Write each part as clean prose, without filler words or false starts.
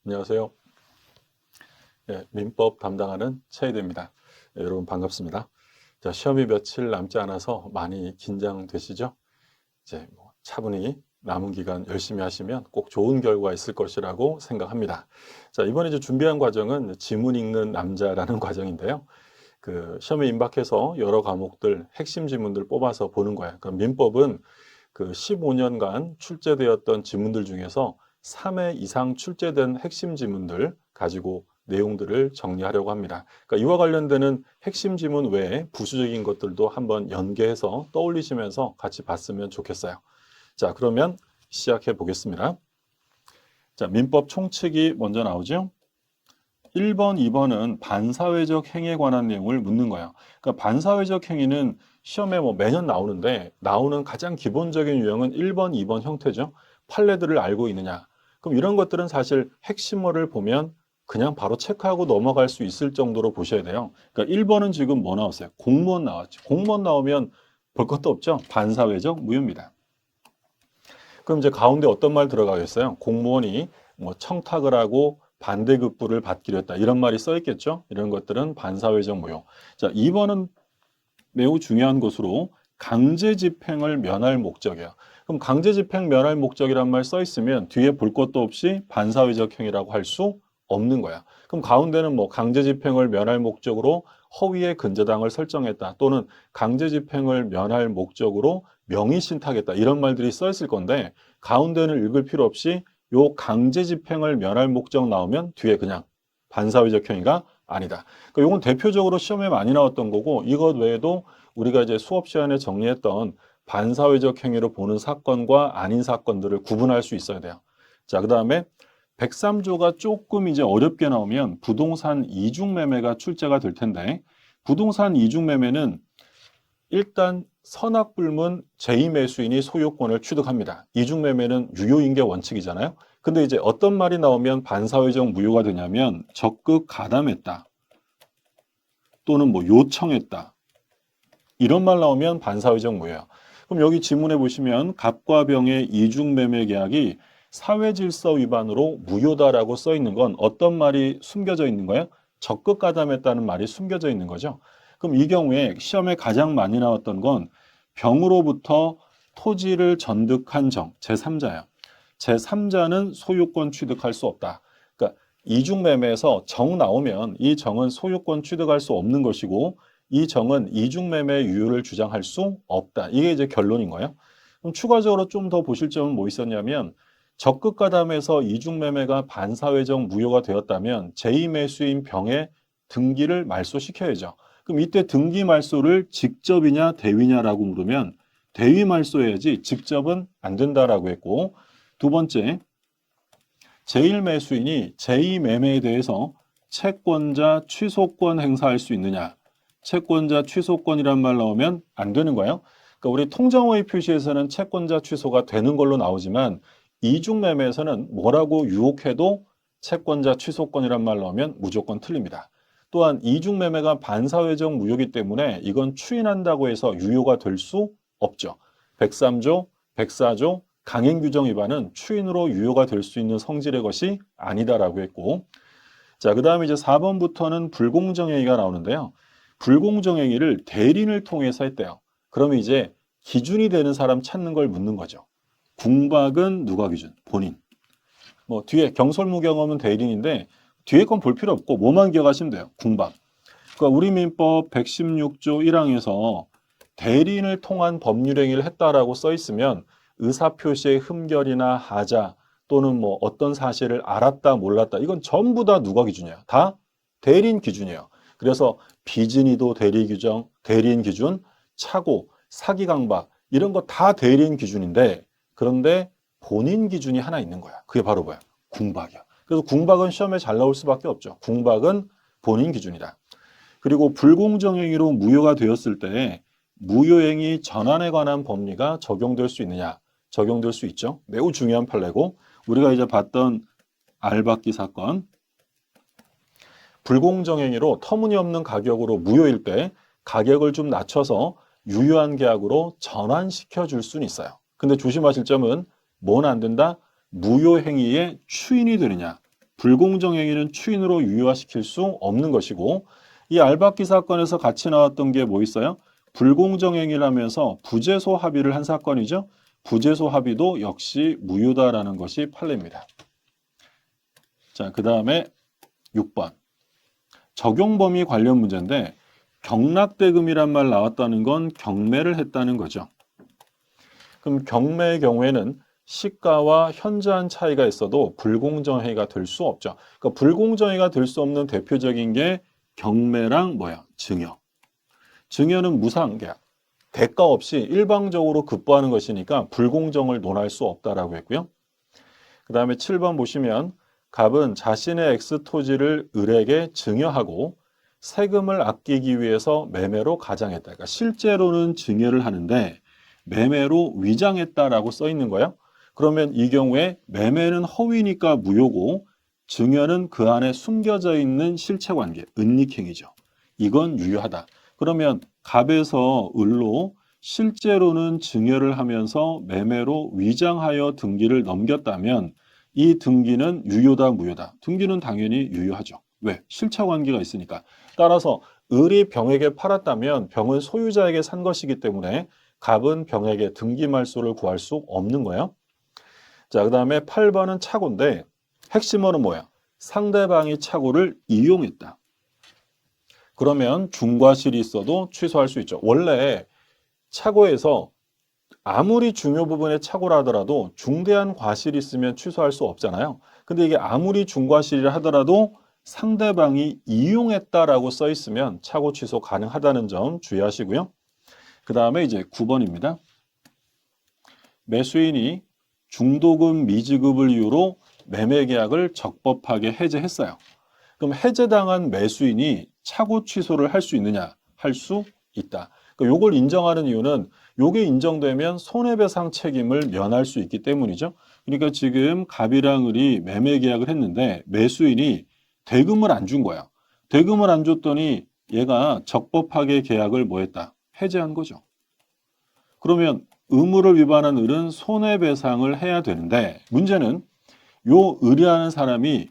안녕하세요. 민법 담당하는 최희대입니다. 여러분 반갑습니다. 자, 시험이 며칠 남지 않아서 많이 긴장되시죠? 이제 차분히 남은 기간 열심히 하시면 꼭 좋은 결과 있을 것이라고 생각합니다. 자, 이번에 이제 준비한 과정은 지문 읽는 남자라는 과정인데요. 그 시험에 임박해서 여러 과목들 핵심 지문들 뽑아서 보는 거예요. 그럼 민법은 그 15년간 출제되었던 지문들 중에서 3회 이상 출제된 핵심 지문들 가지고 내용들을 정리하려고 합니다. 그러니까 이와 관련되는 핵심 지문 외에 부수적인 것들도 한번 연계해서 떠올리시면서 같이 봤으면 좋겠어요. 자, 그러면 시작해 보겠습니다. 자, 민법 총칙이 먼저 나오죠. 1번, 2번은 반사회적 행위에 관한 내용을 묻는 거예요. 그러니까 반사회적 행위는 시험에 매년 나오는데 나오는 가장 기본적인 유형은 1번, 2번 형태죠. 판례들을 알고 있느냐. 그럼 이런 것들은 사실 핵심어를 보면 그냥 바로 체크하고 넘어갈 수 있을 정도로 보셔야 돼요. 그러니까 1번은 지금 뭐 나왔어요? 공무원 나왔죠. 공무원 나오면 볼 것도 없죠. 반사회적 무효입니다. 그럼 이제 가운데 어떤 말 들어가겠어요? 공무원이 청탁을 하고 반대급부를 받기로 했다. 이런 말이 써 있겠죠? 이런 것들은 반사회적 무효. 자, 2번은 매우 중요한 것으로 강제집행을 면할 목적이에요. 그럼 강제집행 면할 목적이란 말 써 있으면 뒤에 볼 것도 없이 반사회적 행위라고 할 수 없는 거야. 그럼 가운데는 강제집행을 면할 목적으로 허위의 근저당을 설정했다. 또는 강제집행을 면할 목적으로 명의신탁했다. 이런 말들이 써 있을 건데 가운데는 읽을 필요 없이 요 강제집행을 면할 목적 나오면 뒤에 그냥 반사회적 행위가 아니다. 그러니까 이건 대표적으로 시험에 많이 나왔던 거고 이것 외에도 우리가 이제 수업 시간에 정리했던 반사회적 행위로 보는 사건과 아닌 사건들을 구분할 수 있어야 돼요. 자, 그 다음에 103조가 조금 이제 어렵게 나오면 부동산 이중매매가 출제가 될 텐데 부동산 이중매매는 일단 선악불문 제2매수인이 소유권을 취득합니다. 이중매매는 유효인계 원칙이잖아요. 근데 이제 어떤 말이 나오면 반사회적 무효가 되냐면 적극 가담했다. 또는 요청했다. 이런 말 나오면 반사회적 무효예요. 그럼 여기 지문에 보시면 갑과 병의 이중매매 계약이 사회질서 위반으로 무효다라고 써 있는 건 어떤 말이 숨겨져 있는 거예요? 적극 가담했다는 말이 숨겨져 있는 거죠. 그럼 이 경우에 시험에 가장 많이 나왔던 건 병으로부터 토지를 전득한 정, 제3자예요. 제3자는 소유권 취득할 수 없다. 그러니까 이중매매에서 정 나오면 이 정은 소유권 취득할 수 없는 것이고 이 정은 이중매매 유효를 주장할 수 없다. 이게 이제 결론인 거예요. 그럼 추가적으로 좀 더 보실 점은 뭐 있었냐면 적극 가담에서 이중매매가 반사회적 무효가 되었다면 제2매수인 병의 등기를 말소시켜야죠. 그럼 이때 등기 말소를 직접이냐 대위냐라고 물으면 대위 말소해야지 직접은 안 된다라고 했고 두 번째, 제1매수인이 제2매매에 대해서 채권자 취소권 행사할 수 있느냐. 채권자 취소권이란 말 나오면 안 되는 거예요. 그러니까 우리 통정호의 표시에서는 채권자 취소가 되는 걸로 나오지만 이중매매에서는 뭐라고 유혹해도 채권자 취소권이란 말 나오면 무조건 틀립니다. 또한 이중매매가 반사회적 무효이기 때문에 이건 추인한다고 해서 유효가 될 수 없죠. 103조, 104조 강행규정 위반은 추인으로 유효가 될 수 있는 성질의 것이 아니다라고 했고 자, 그 다음에 이제 4번부터는 불공정행위가 나오는데요. 불공정행위를 대리인을 통해서 했대요. 그러면 이제 기준이 되는 사람 찾는 걸 묻는 거죠. 궁박은 누가 기준? 본인. 뒤에 경솔무경험은 대리인인데 뒤에 건 볼 필요 없고 뭐만 기억하시면 돼요. 궁박. 그러니까 우리 민법 116조 1항에서 대리인을 통한 법률행위를 했다라고 써 있으면 의사표시의 흠결이나 하자 또는 어떤 사실을 알았다 몰랐다 이건 전부 다 누가 기준이야? 다 대리인 기준이에요. 그래서 비진이도 대리인 기준, 착오, 사기 강박 이런 거 다 대리인 기준인데 그런데 본인 기준이 하나 있는 거야. 그게 바로 뭐야? 궁박이야. 그래서 궁박은 시험에 잘 나올 수밖에 없죠. 궁박은 본인 기준이다. 그리고 불공정행위로 무효가 되었을 때 무효행위 전환에 관한 법리가 적용될 수 있느냐? 적용될 수 있죠. 매우 중요한 판례고 우리가 이제 봤던 알박기 사건 불공정행위로 터무니없는 가격으로 무효일 때 가격을 좀 낮춰서 유효한 계약으로 전환시켜 줄 수는 있어요. 근데 조심하실 점은 뭐는 안 된다? 무효행위의 추인이 되느냐? 불공정 행위는 추인으로 유효화시킬 수 없는 것이고 이 알박기 사건에서 같이 나왔던 게 뭐 있어요? 불공정 행위를 하면서 부재소 합의를 한 사건이죠. 부재소 합의도 역시 무효다라는 것이 판례입니다. 자, 그 다음에 6번. 적용 범위 관련 문제인데 경락대금이란 말 나왔다는 건 경매를 했다는 거죠. 그럼 경매의 경우에는 시가와 현저한 차이가 있어도 불공정행위가 될 수 없죠. 그러니까 불공정행위가 될 수 없는 대표적인 게 경매랑 뭐야? 증여. 증여는 무상계약. 대가 없이 일방적으로 급부하는 것이니까 불공정을 논할 수 없다라고 했고요. 그 다음에 7번 보시면 갑은 자신의 X 토지를 을에게 증여하고 세금을 아끼기 위해서 매매로 가장했다. 그러니까 실제로는 증여를 하는데 매매로 위장했다라고 써 있는 거예요. 그러면 이 경우에 매매는 허위니까 무효고 증여는 그 안에 숨겨져 있는 실체관계, 은닉행위죠. 이건 유효하다. 그러면 갑에서 을로 실제로는 증여를 하면서 매매로 위장하여 등기를 넘겼다면 이 등기는 유효다, 무효다? 등기는 당연히 유효하죠. 왜? 실체관계가 있으니까. 따라서 을이 병에게 팔았다면 병은 소유자에게 산 것이기 때문에 갑은 병에게 등기 말소를 구할 수 없는 거예요. 자, 그 다음에 8번은 착오인데 핵심어는 뭐야? 상대방이 착오를 이용했다. 그러면 중과실이 있어도 취소할 수 있죠. 원래 착오에서 아무리 중요 부분에 착오라 하더라도 중대한 과실이 있으면 취소할 수 없잖아요. 근데 이게 아무리 중과실이라 하더라도 상대방이 이용했다라고 써 있으면 착오 취소 가능하다는 점 주의하시고요. 그 다음에 이제 9번입니다. 매수인이 중도금 미지급을 이유로 매매계약을 적법하게 해제했어요. 그럼 해제당한 매수인이 착오 취소를 할 수 있느냐? 할 수 있다. 그러니까 요걸 인정하는 이유는 요게 인정되면 손해배상 책임을 면할 수 있기 때문이죠. 그러니까 지금 갑이랑 을이 매매계약을 했는데 매수인이 대금을 안 준 거야. 대금을 안 줬더니 얘가 적법하게 계약을 뭐 했다? 해제한 거죠. 그러면 의무를 위반한 을은 손해배상을 해야 되는데 문제는 요 을이라는 사람이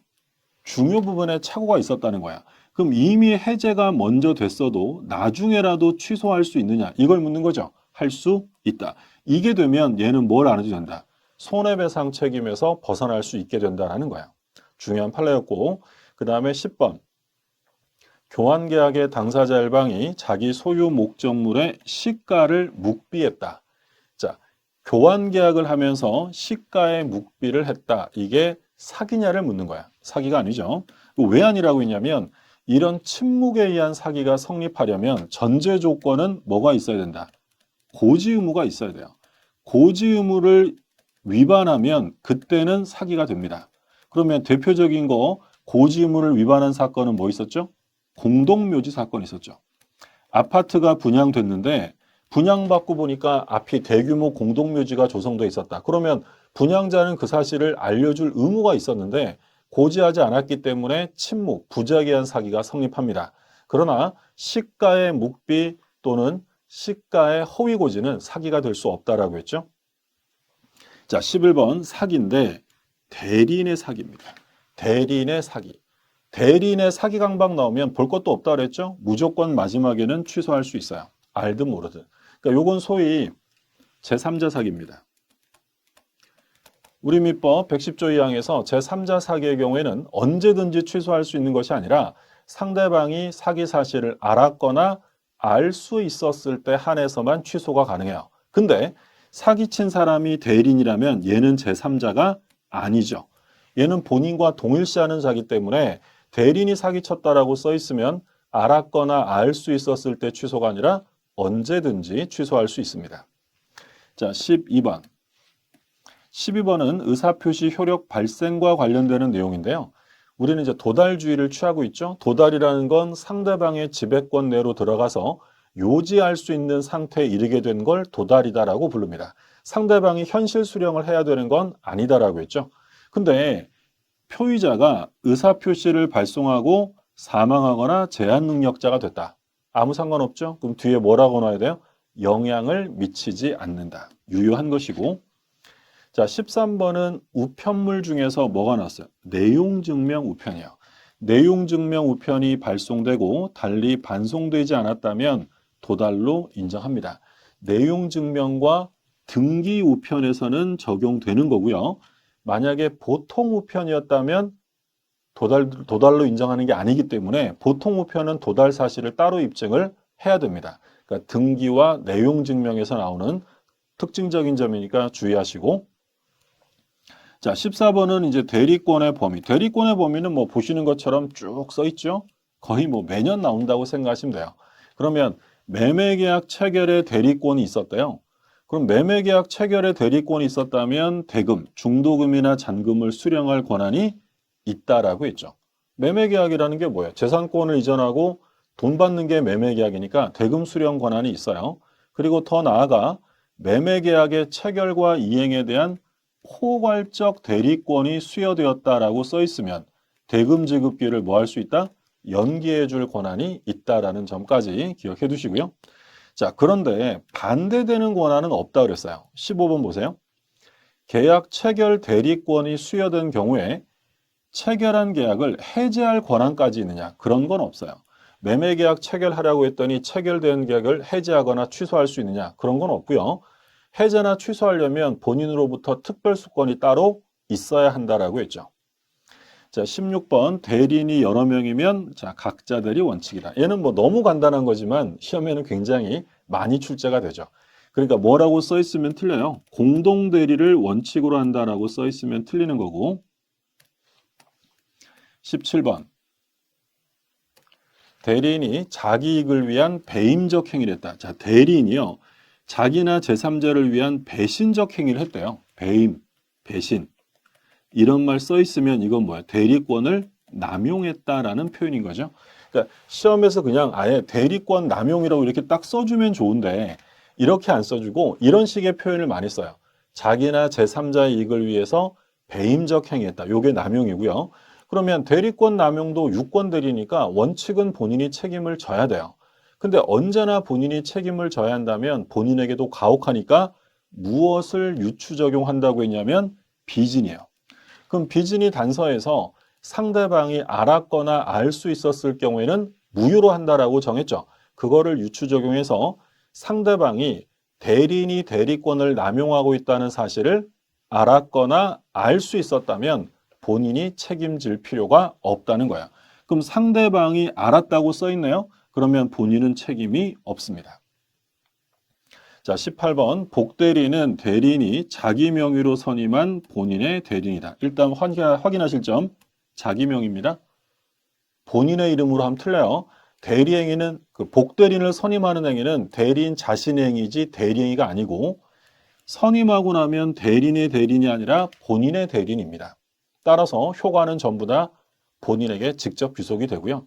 중요 부분에 착오가 있었다는 거야. 그럼 이미 해제가 먼저 됐어도 나중에라도 취소할 수 있느냐? 이걸 묻는 거죠. 할 수 있다. 이게 되면 얘는 뭘 안 해도 된다. 손해배상 책임에서 벗어날 수 있게 된다는 거야. 중요한 판례였고 그 다음에 10번. 교환계약의 당사자 일방이 자기 소유 목적물의 시가를 묵비했다. 자, 교환계약을 하면서 시가에 묵비를 했다. 이게 사기냐를 묻는 거야. 사기가 아니죠. 왜 아니라고 했냐면 이런 침묵에 의한 사기가 성립하려면 전제 조건은 뭐가 있어야 된다? 고지 의무가 있어야 돼요. 고지 의무를 위반하면 그때는 사기가 됩니다. 그러면 대표적인 거 고지 의무를 위반한 사건은 뭐 있었죠? 공동묘지 사건이 있었죠. 아파트가 분양됐는데 분양받고 보니까 앞이 대규모 공동묘지가 조성돼 있었다. 그러면 분양자는 그 사실을 알려줄 의무가 있었는데 고지하지 않았기 때문에 침묵, 부작위한 사기가 성립합니다. 그러나 시가의 묵비 또는 시가의 허위 고지는 사기가 될 수 없다라고 했죠. 자, 11번 사기인데 대리인의 사기입니다. 대리인의 사기. 대리인의 사기 강박 나오면 볼 것도 없다 그랬죠. 무조건 마지막에는 취소할 수 있어요. 알든 모르든. 그러니까 요건 소위 제3자 사기입니다. 우리민법 110조 2항에서 제3자 사기의 경우에는 언제든지 취소할 수 있는 것이 아니라 상대방이 사기 사실을 알았거나 알 수 있었을 때 한해서만 취소가 가능해요. 근데 사기친 사람이 대리인이라면 얘는 제3자가 아니죠. 얘는 본인과 동일시하는 자기 때문에 대리인이 사기쳤다라고 써 있으면 알았거나 알 수 있었을 때 취소가 아니라 언제든지 취소할 수 있습니다. 자, 12번. 12번은 의사표시 효력 발생과 관련되는 내용인데요. 우리는 이제 도달주의를 취하고 있죠. 도달이라는 건 상대방의 지배권 내로 들어가서 요지할 수 있는 상태에 이르게 된 걸 도달이다라고 부릅니다. 상대방이 현실 수령을 해야 되는 건 아니다라고 했죠. 근데 표의자가 의사표시를 발송하고 사망하거나 제한 능력자가 됐다. 아무 상관없죠? 그럼 뒤에 뭐라고 넣어야 돼요? 영향을 미치지 않는다. 유효한 것이고. 자, 13번은 우편물 중에서 뭐가 나왔어요? 내용증명 우편이에요. 내용증명 우편이 발송되고 달리 반송되지 않았다면 도달로 인정합니다. 내용증명과 등기 우편에서는 적용되는 거고요. 만약에 보통 우편이었다면 도달로 인정하는 게 아니기 때문에 보통 우편은 도달 사실을 따로 입증을 해야 됩니다. 그러니까 등기와 내용증명에서 나오는 특징적인 점이니까 주의하시고, 자, 14번은 이제 대리권의 범위. 대리권의 범위는 뭐 보시는 것처럼 쭉 써 있죠? 거의 뭐 매년 나온다고 생각하시면 돼요. 그러면 매매계약 체결에 대리권이 있었대요. 그럼 매매계약 체결에 대리권이 있었다면 대금, 중도금이나 잔금을 수령할 권한이 있다라고 했죠. 매매계약이라는 게 뭐예요? 재산권을 이전하고 돈 받는 게 매매계약이니까 대금 수령 권한이 있어요. 그리고 더 나아가 매매계약의 체결과 이행에 대한 포괄적 대리권이 수여되었다라고 써 있으면 대금 지급기를 뭐 할 수 있다? 연기해 줄 권한이 있다라는 점까지 기억해 두시고요. 자, 그런데 반대되는 권한은 없다 그랬어요. 15번 보세요. 계약 체결 대리권이 수여된 경우에 체결한 계약을 해지할 권한까지 있느냐? 그런 건 없어요. 매매계약 체결하려고 했더니 체결된 계약을 해지하거나 취소할 수 있느냐? 그런 건 없고요. 해제나 취소하려면 본인으로부터 특별수권이 따로 있어야 한다라고 했죠. 자, 16번 대리인이 여러 명이면 자, 각자 대리 원칙이다. 얘는 뭐 너무 간단한 거지만 시험에는 굉장히 많이 출제가 되죠. 그러니까 뭐라고 써 있으면 틀려요. 공동 대리를 원칙으로 한다라고 써 있으면 틀리는 거고. 17번 대리인이 자기 이익을 위한 배임적 행위를 했다. 자, 대리인이요. 자기나 제3자를 위한 배신적 행위를 했대요. 배임, 배신. 이런 말 써 있으면 이건 뭐야? 대리권을 남용했다라는 표현인 거죠. 그러니까 시험에서 그냥 아예 대리권 남용이라고 이렇게 딱 써주면 좋은데 이렇게 안 써주고 이런 식의 표현을 많이 써요. 자기나 제3자의 이익을 위해서 배임적 행위했다. 이게 남용이고요. 그러면 대리권 남용도 유권 대리니까 원칙은 본인이 책임을 져야 돼요. 근데 언제나 본인이 책임을 져야 한다면 본인에게도 가혹하니까 무엇을 유추 적용한다고 했냐면 비진이에요. 그럼 비진이 단서에서 상대방이 알았거나 알 수 있었을 경우에는 무효로 한다라고 정했죠. 그거를 유추 적용해서 상대방이 대리인이 대리권을 남용하고 있다는 사실을 알았거나 알 수 있었다면 본인이 책임질 필요가 없다는 거야. 그럼 상대방이 알았다고 써 있네요. 그러면 본인은 책임이 없습니다. 자, 18번 복대리는 대리인이 자기 명의로 선임한 본인의 대리인이다. 일단 확인하실 점 자기 명의입니다. 본인의 이름으로 하면 틀려요. 대리행위는 그 복대리인을 선임하는 행위는 대리인 자신의 행위지 대리행위가 아니고 선임하고 나면 대리인의 대리인이 아니라 본인의 대리인입니다. 따라서 효과는 전부 다 본인에게 직접 귀속이 되고요.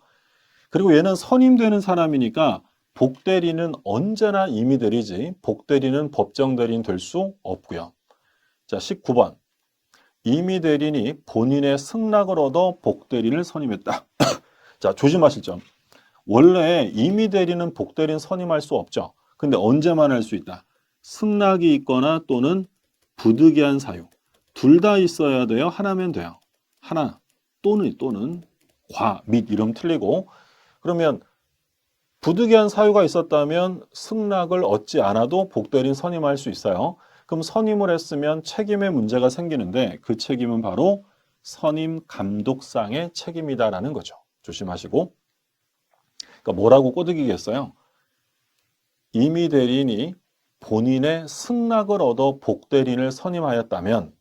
그리고 얘는 선임되는 사람이니까 복대리는 언제나 임의대리지 복대리는 법정대리인 될 수 없고요. 자, 19번 임의대리인이 본인의 승낙을 얻어 복대리인을 선임했다. 자, 조심하실 점. 원래 임의대리는 복대리인 선임할 수 없죠. 근데 언제만 할 수 있다. 승낙이 있거나 또는 부득이한 사유. 둘 다 있어야 돼요? 하나면 돼요? 하나 또는 과, 및 이러면 틀리고 그러면 부득이한 사유가 있었다면 승낙을 얻지 않아도 복대리인 선임할 수 있어요. 그럼 선임을 했으면 책임의 문제가 생기는데 그 책임은 바로 선임 감독상의 책임이다라는 거죠. 조심하시고. 그러니까 뭐라고 꼬드기겠어요? 임의대리인이 본인의 승낙을 얻어 복대리인을 선임하였다면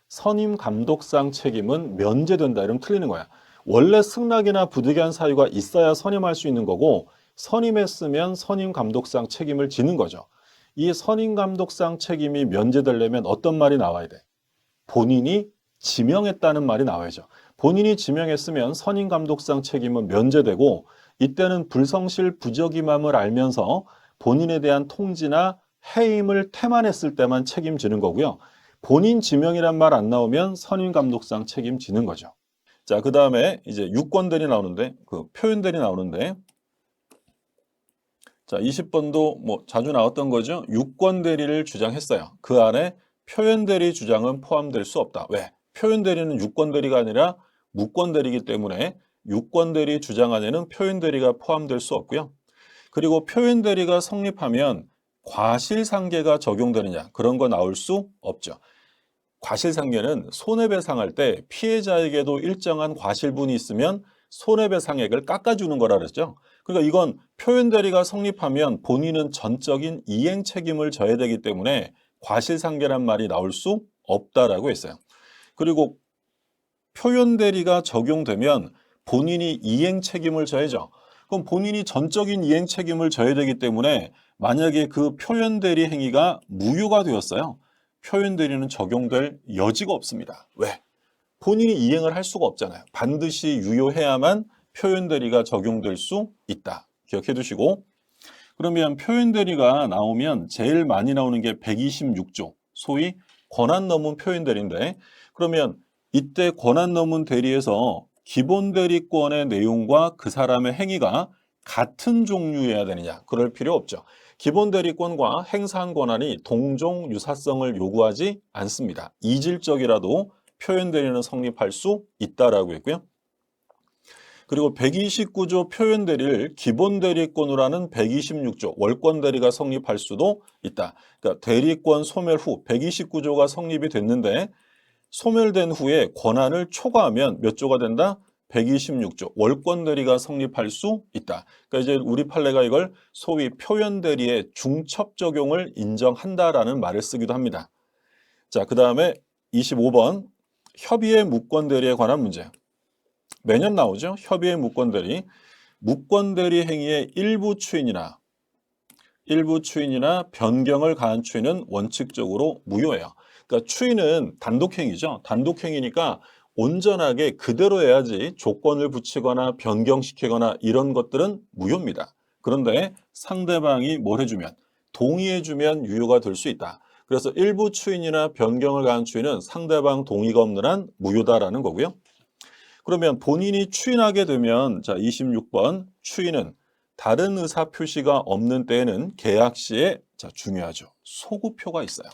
선임 감독상 책임은 면제된다. 이러면 틀리는 거야. 원래 승낙이나 부득이한 사유가 있어야 선임할 수 있는 거고 선임했으면 선임 감독상 책임을 지는 거죠. 이 선임 감독상 책임이 면제되려면 어떤 말이 나와야 돼? 본인이 지명했다는 말이 나와야죠. 본인이 지명했으면 선임 감독상 책임은 면제되고 이때는 불성실 부적임함을 알면서 본인에 대한 통지나 해임을 태만했을 때만 책임지는 거고요. 본인 지명이란 말 안 나오면 선임 감독상 책임지는 거죠. 자, 그 다음에 이제 유권대리 나오는데 그 표현대리 나오는데 자, 20번도 뭐 자주 나왔던 거죠. 유권 대리를 주장했어요. 그 안에 표현대리 주장은 포함될 수 없다. 왜? 표현대리는 유권대리가 아니라 무권대리이기 때문에 유권대리 주장 안에는 표현대리가 포함될 수 없고요. 그리고 표현대리가 성립하면 과실상계가 적용되느냐, 그런 거 나올 수 없죠. 과실상계는 손해배상할 때 피해자에게도 일정한 과실분이 있으면 손해배상액을 깎아주는 거라 그랬죠. 그러니까 이건 표현대리가 성립하면 본인은 전적인 이행 책임을 져야 되기 때문에 과실상계란 말이 나올 수 없다라고 했어요. 그리고 표현대리가 적용되면 본인이 이행 책임을 져야죠. 그럼 본인이 전적인 이행 책임을 져야 되기 때문에 만약에 그 표현대리 행위가 무효가 되었어요. 표현대리는 적용될 여지가 없습니다. 왜? 본인이 이행을 할 수가 없잖아요. 반드시 유효해야만 표현대리가 적용될 수 있다. 기억해 두시고, 그러면 표현대리가 나오면 제일 많이 나오는 게 126조, 소위 권한 넘은 표현대리인데, 그러면 이때 권한 넘은 대리에서 기본대리권의 내용과 그 사람의 행위가 같은 종류여야 되느냐? 그럴 필요 없죠. 기본대리권과 행사한 권한이 동종 유사성을 요구하지 않습니다. 이질적이라도 표현대리는 성립할 수 있다라고 했고요. 그리고 129조 표현대리를 기본대리권으로 하는 126조 월권대리가 성립할 수도 있다. 그러니까 대리권 소멸 후 129조가 성립이 됐는데 소멸된 후에 권한을 초과하면 몇 조가 된다? 126조 월권대리가 성립할 수 있다. 그러니까 이제 우리 판례가 이걸 소위 표현대리의 중첩 적용을 인정한다라는 말을 쓰기도 합니다. 자, 그 다음에 25번 협의의 무권대리에 관한 문제. 매년 나오죠. 협의의 무권대리. 무권대리 행위의 일부 추인이나 변경을 가한 추인은 원칙적으로 무효예요. 그러니까 추인은 단독행위죠. 단독행위니까 온전하게 그대로 해야지 조건을 붙이거나 변경시키거나 이런 것들은 무효입니다. 그런데 상대방이 뭘 해주면, 동의해주면 유효가 될 수 있다. 그래서 일부 추인이나 변경을 가한 추인은 상대방 동의가 없는 한 무효다라는 거고요. 그러면 본인이 추인하게 되면, 자, 26번 추인은 다른 의사 표시가 없는 때에는 계약 시에, 자, 중요하죠. 소구표가 있어요.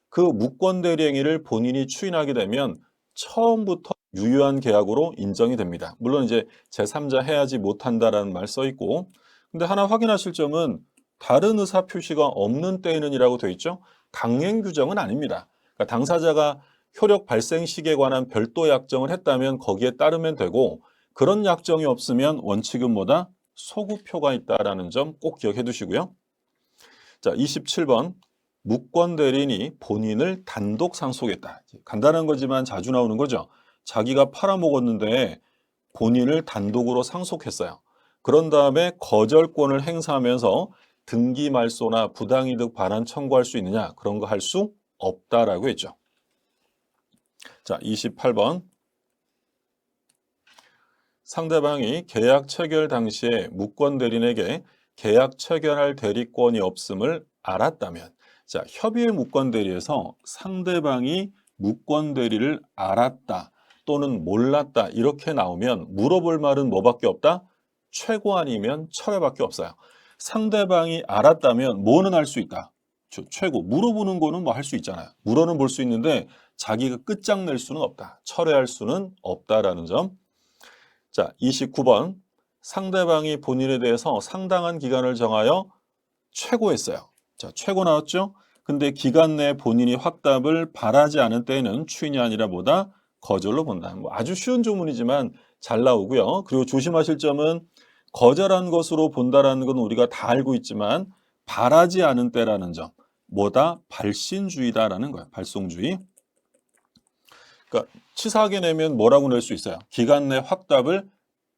그 무권대리 행위를 본인이 추인하게 되면 처음부터 유효한 계약으로 인정이 됩니다. 물론 이제 제3자 해야지 못한다라는 말 써 있고, 근데 하나 확인하실 점은 다른 의사 표시가 없는 때에는 이라고 되어 있죠. 강행 규정은 아닙니다. 그러니까 당사자가 효력 발생 시기에 관한 별도 약정을 했다면 거기에 따르면 되고, 그런 약정이 없으면 원칙은 뭐다? 소구표가 있다라는 점 꼭 기억해 두시고요. 자, 27번 무권대리인이 본인을 단독 상속했다. 간단한 거지만 자주 나오는 거죠. 자기가 팔아먹었는데 본인을 단독으로 상속했어요. 그런 다음에 거절권을 행사하면서 등기 말소나 부당이득 반환 청구할 수 있느냐? 그런 거 할 수 없다라고 했죠. 자, 28번. 상대방이 계약 체결 당시에 무권대리인에게 계약 체결할 대리권이 없음을 알았다면, 자, 협의의 무권대리에서 상대방이 무권대리를 알았다 또는 몰랐다 이렇게 나오면 물어볼 말은 뭐밖에 없다? 최고 아니면 철회밖에 없어요. 상대방이 알았다면 뭐는 할 수 있다? 최고. 물어보는 거는 뭐 할 수 있잖아요. 물어는 볼 수 있는데 자기가 끝장낼 수는 없다. 철회할 수는 없다라는 점. 자, 29번. 상대방이 본인에 대해서 상당한 기간을 정하여 최고했어요. 자, 최고 나왔죠? 근데 기간 내에 본인이 확답을 바라지 않은 때에는 추인이 아니라 뭐다? 거절로 본다. 뭐 아주 쉬운 조문이지만 잘 나오고요. 그리고 조심하실 점은 거절한 것으로 본다라는 건 우리가 다 알고 있지만 바라지 않은 때라는 점. 뭐다? 발신주의다라는 거예요. 발송주의. 그러니까 치사하게 내면 뭐라고 낼 수 있어요? 기간 내 확답을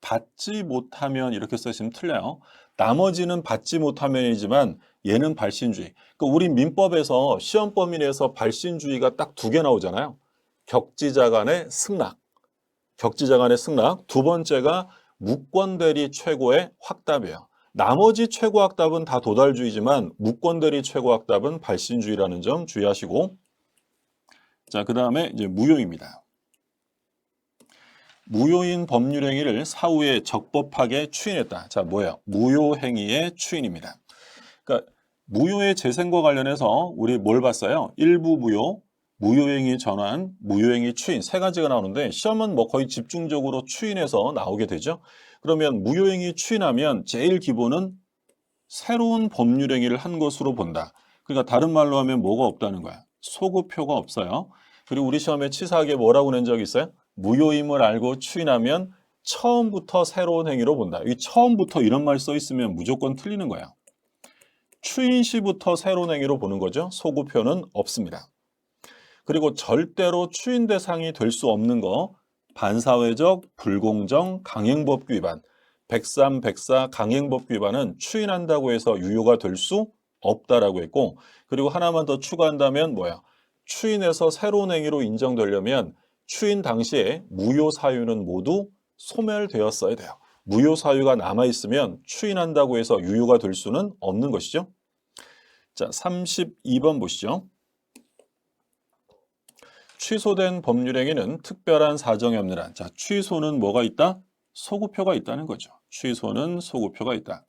받지 못하면 이렇게 쓰시면 틀려요. 나머지는 받지 못하면이지만 얘는 발신주의. 그러니까 우리 민법에서 시험 범위내에서 발신주의가 딱 2개 나오잖아요. 격지자 간의 승낙. 격지자 간의 승낙. 두 번째가 무권대리 최고의 확답이에요. 나머지 최고 확답은 다 도달주의지만 무권대리 최고 확답은 발신주의라는 점 주의하시고, 자, 그 다음에 이제 무효입니다. 무효인 법률 행위를 사후에 적법하게 추인했다. 자, 뭐예요? 무효 행위의 추인입니다. 그러니까 무효의 재생과 관련해서 우리 뭘 봤어요? 일부 무효, 무효행위 전환, 무효행위 추인 세 가지가 나오는데 시험은 뭐 거의 집중적으로 추인해서 나오게 되죠. 그러면 무효행위 추인하면 제일 기본은 새로운 법률행위를 한 것으로 본다. 그러니까 다른 말로 하면 뭐가 없다는 거야? 소급표가 없어요. 그리고 우리 시험에 치사하게 뭐라고 낸 적이 있어요? 무효임을 알고 추인하면 처음부터 새로운 행위로 본다. 이 처음부터 이런 말 써 있으면 무조건 틀리는 거야. 추인 시부터 새로운 행위로 보는 거죠. 소급표는 없습니다. 그리고 절대로 추인 대상이 될 수 없는 거 반사회적, 불공정, 강행법 위반 103, 104 강행법 위반은 추인한다고 해서 유효가 될 수 없다라고 했고 그리고 하나만 더 추가한다면 뭐야? 추인해서 새로운 행위로 인정되려면 추인 당시에 무효 사유는 모두 소멸되었어야 돼요. 무효 사유가 남아있으면 추인한다고 해서 유효가 될 수는 없는 것이죠. 자, 32번 보시죠. 취소된 법률행위는 특별한 사정이 없는 한. 자, 취소는 뭐가 있다? 소급표가 있다는 거죠. 취소는 소급표가 있다.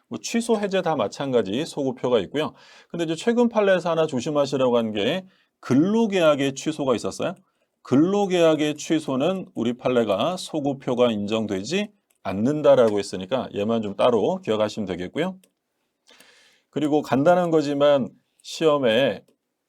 뭐 취소 해제 다 마찬가지 소급표가 있고요. 근데 이제 최근 판례에서 하나 조심하시라고 한 게 근로계약의 취소가 있었어요. 근로계약의 취소는 우리 판례가 소급표가 인정되지 않는다라고 했으니까 얘만 좀 따로 기억하시면 되겠고요. 그리고 간단한 거지만 시험에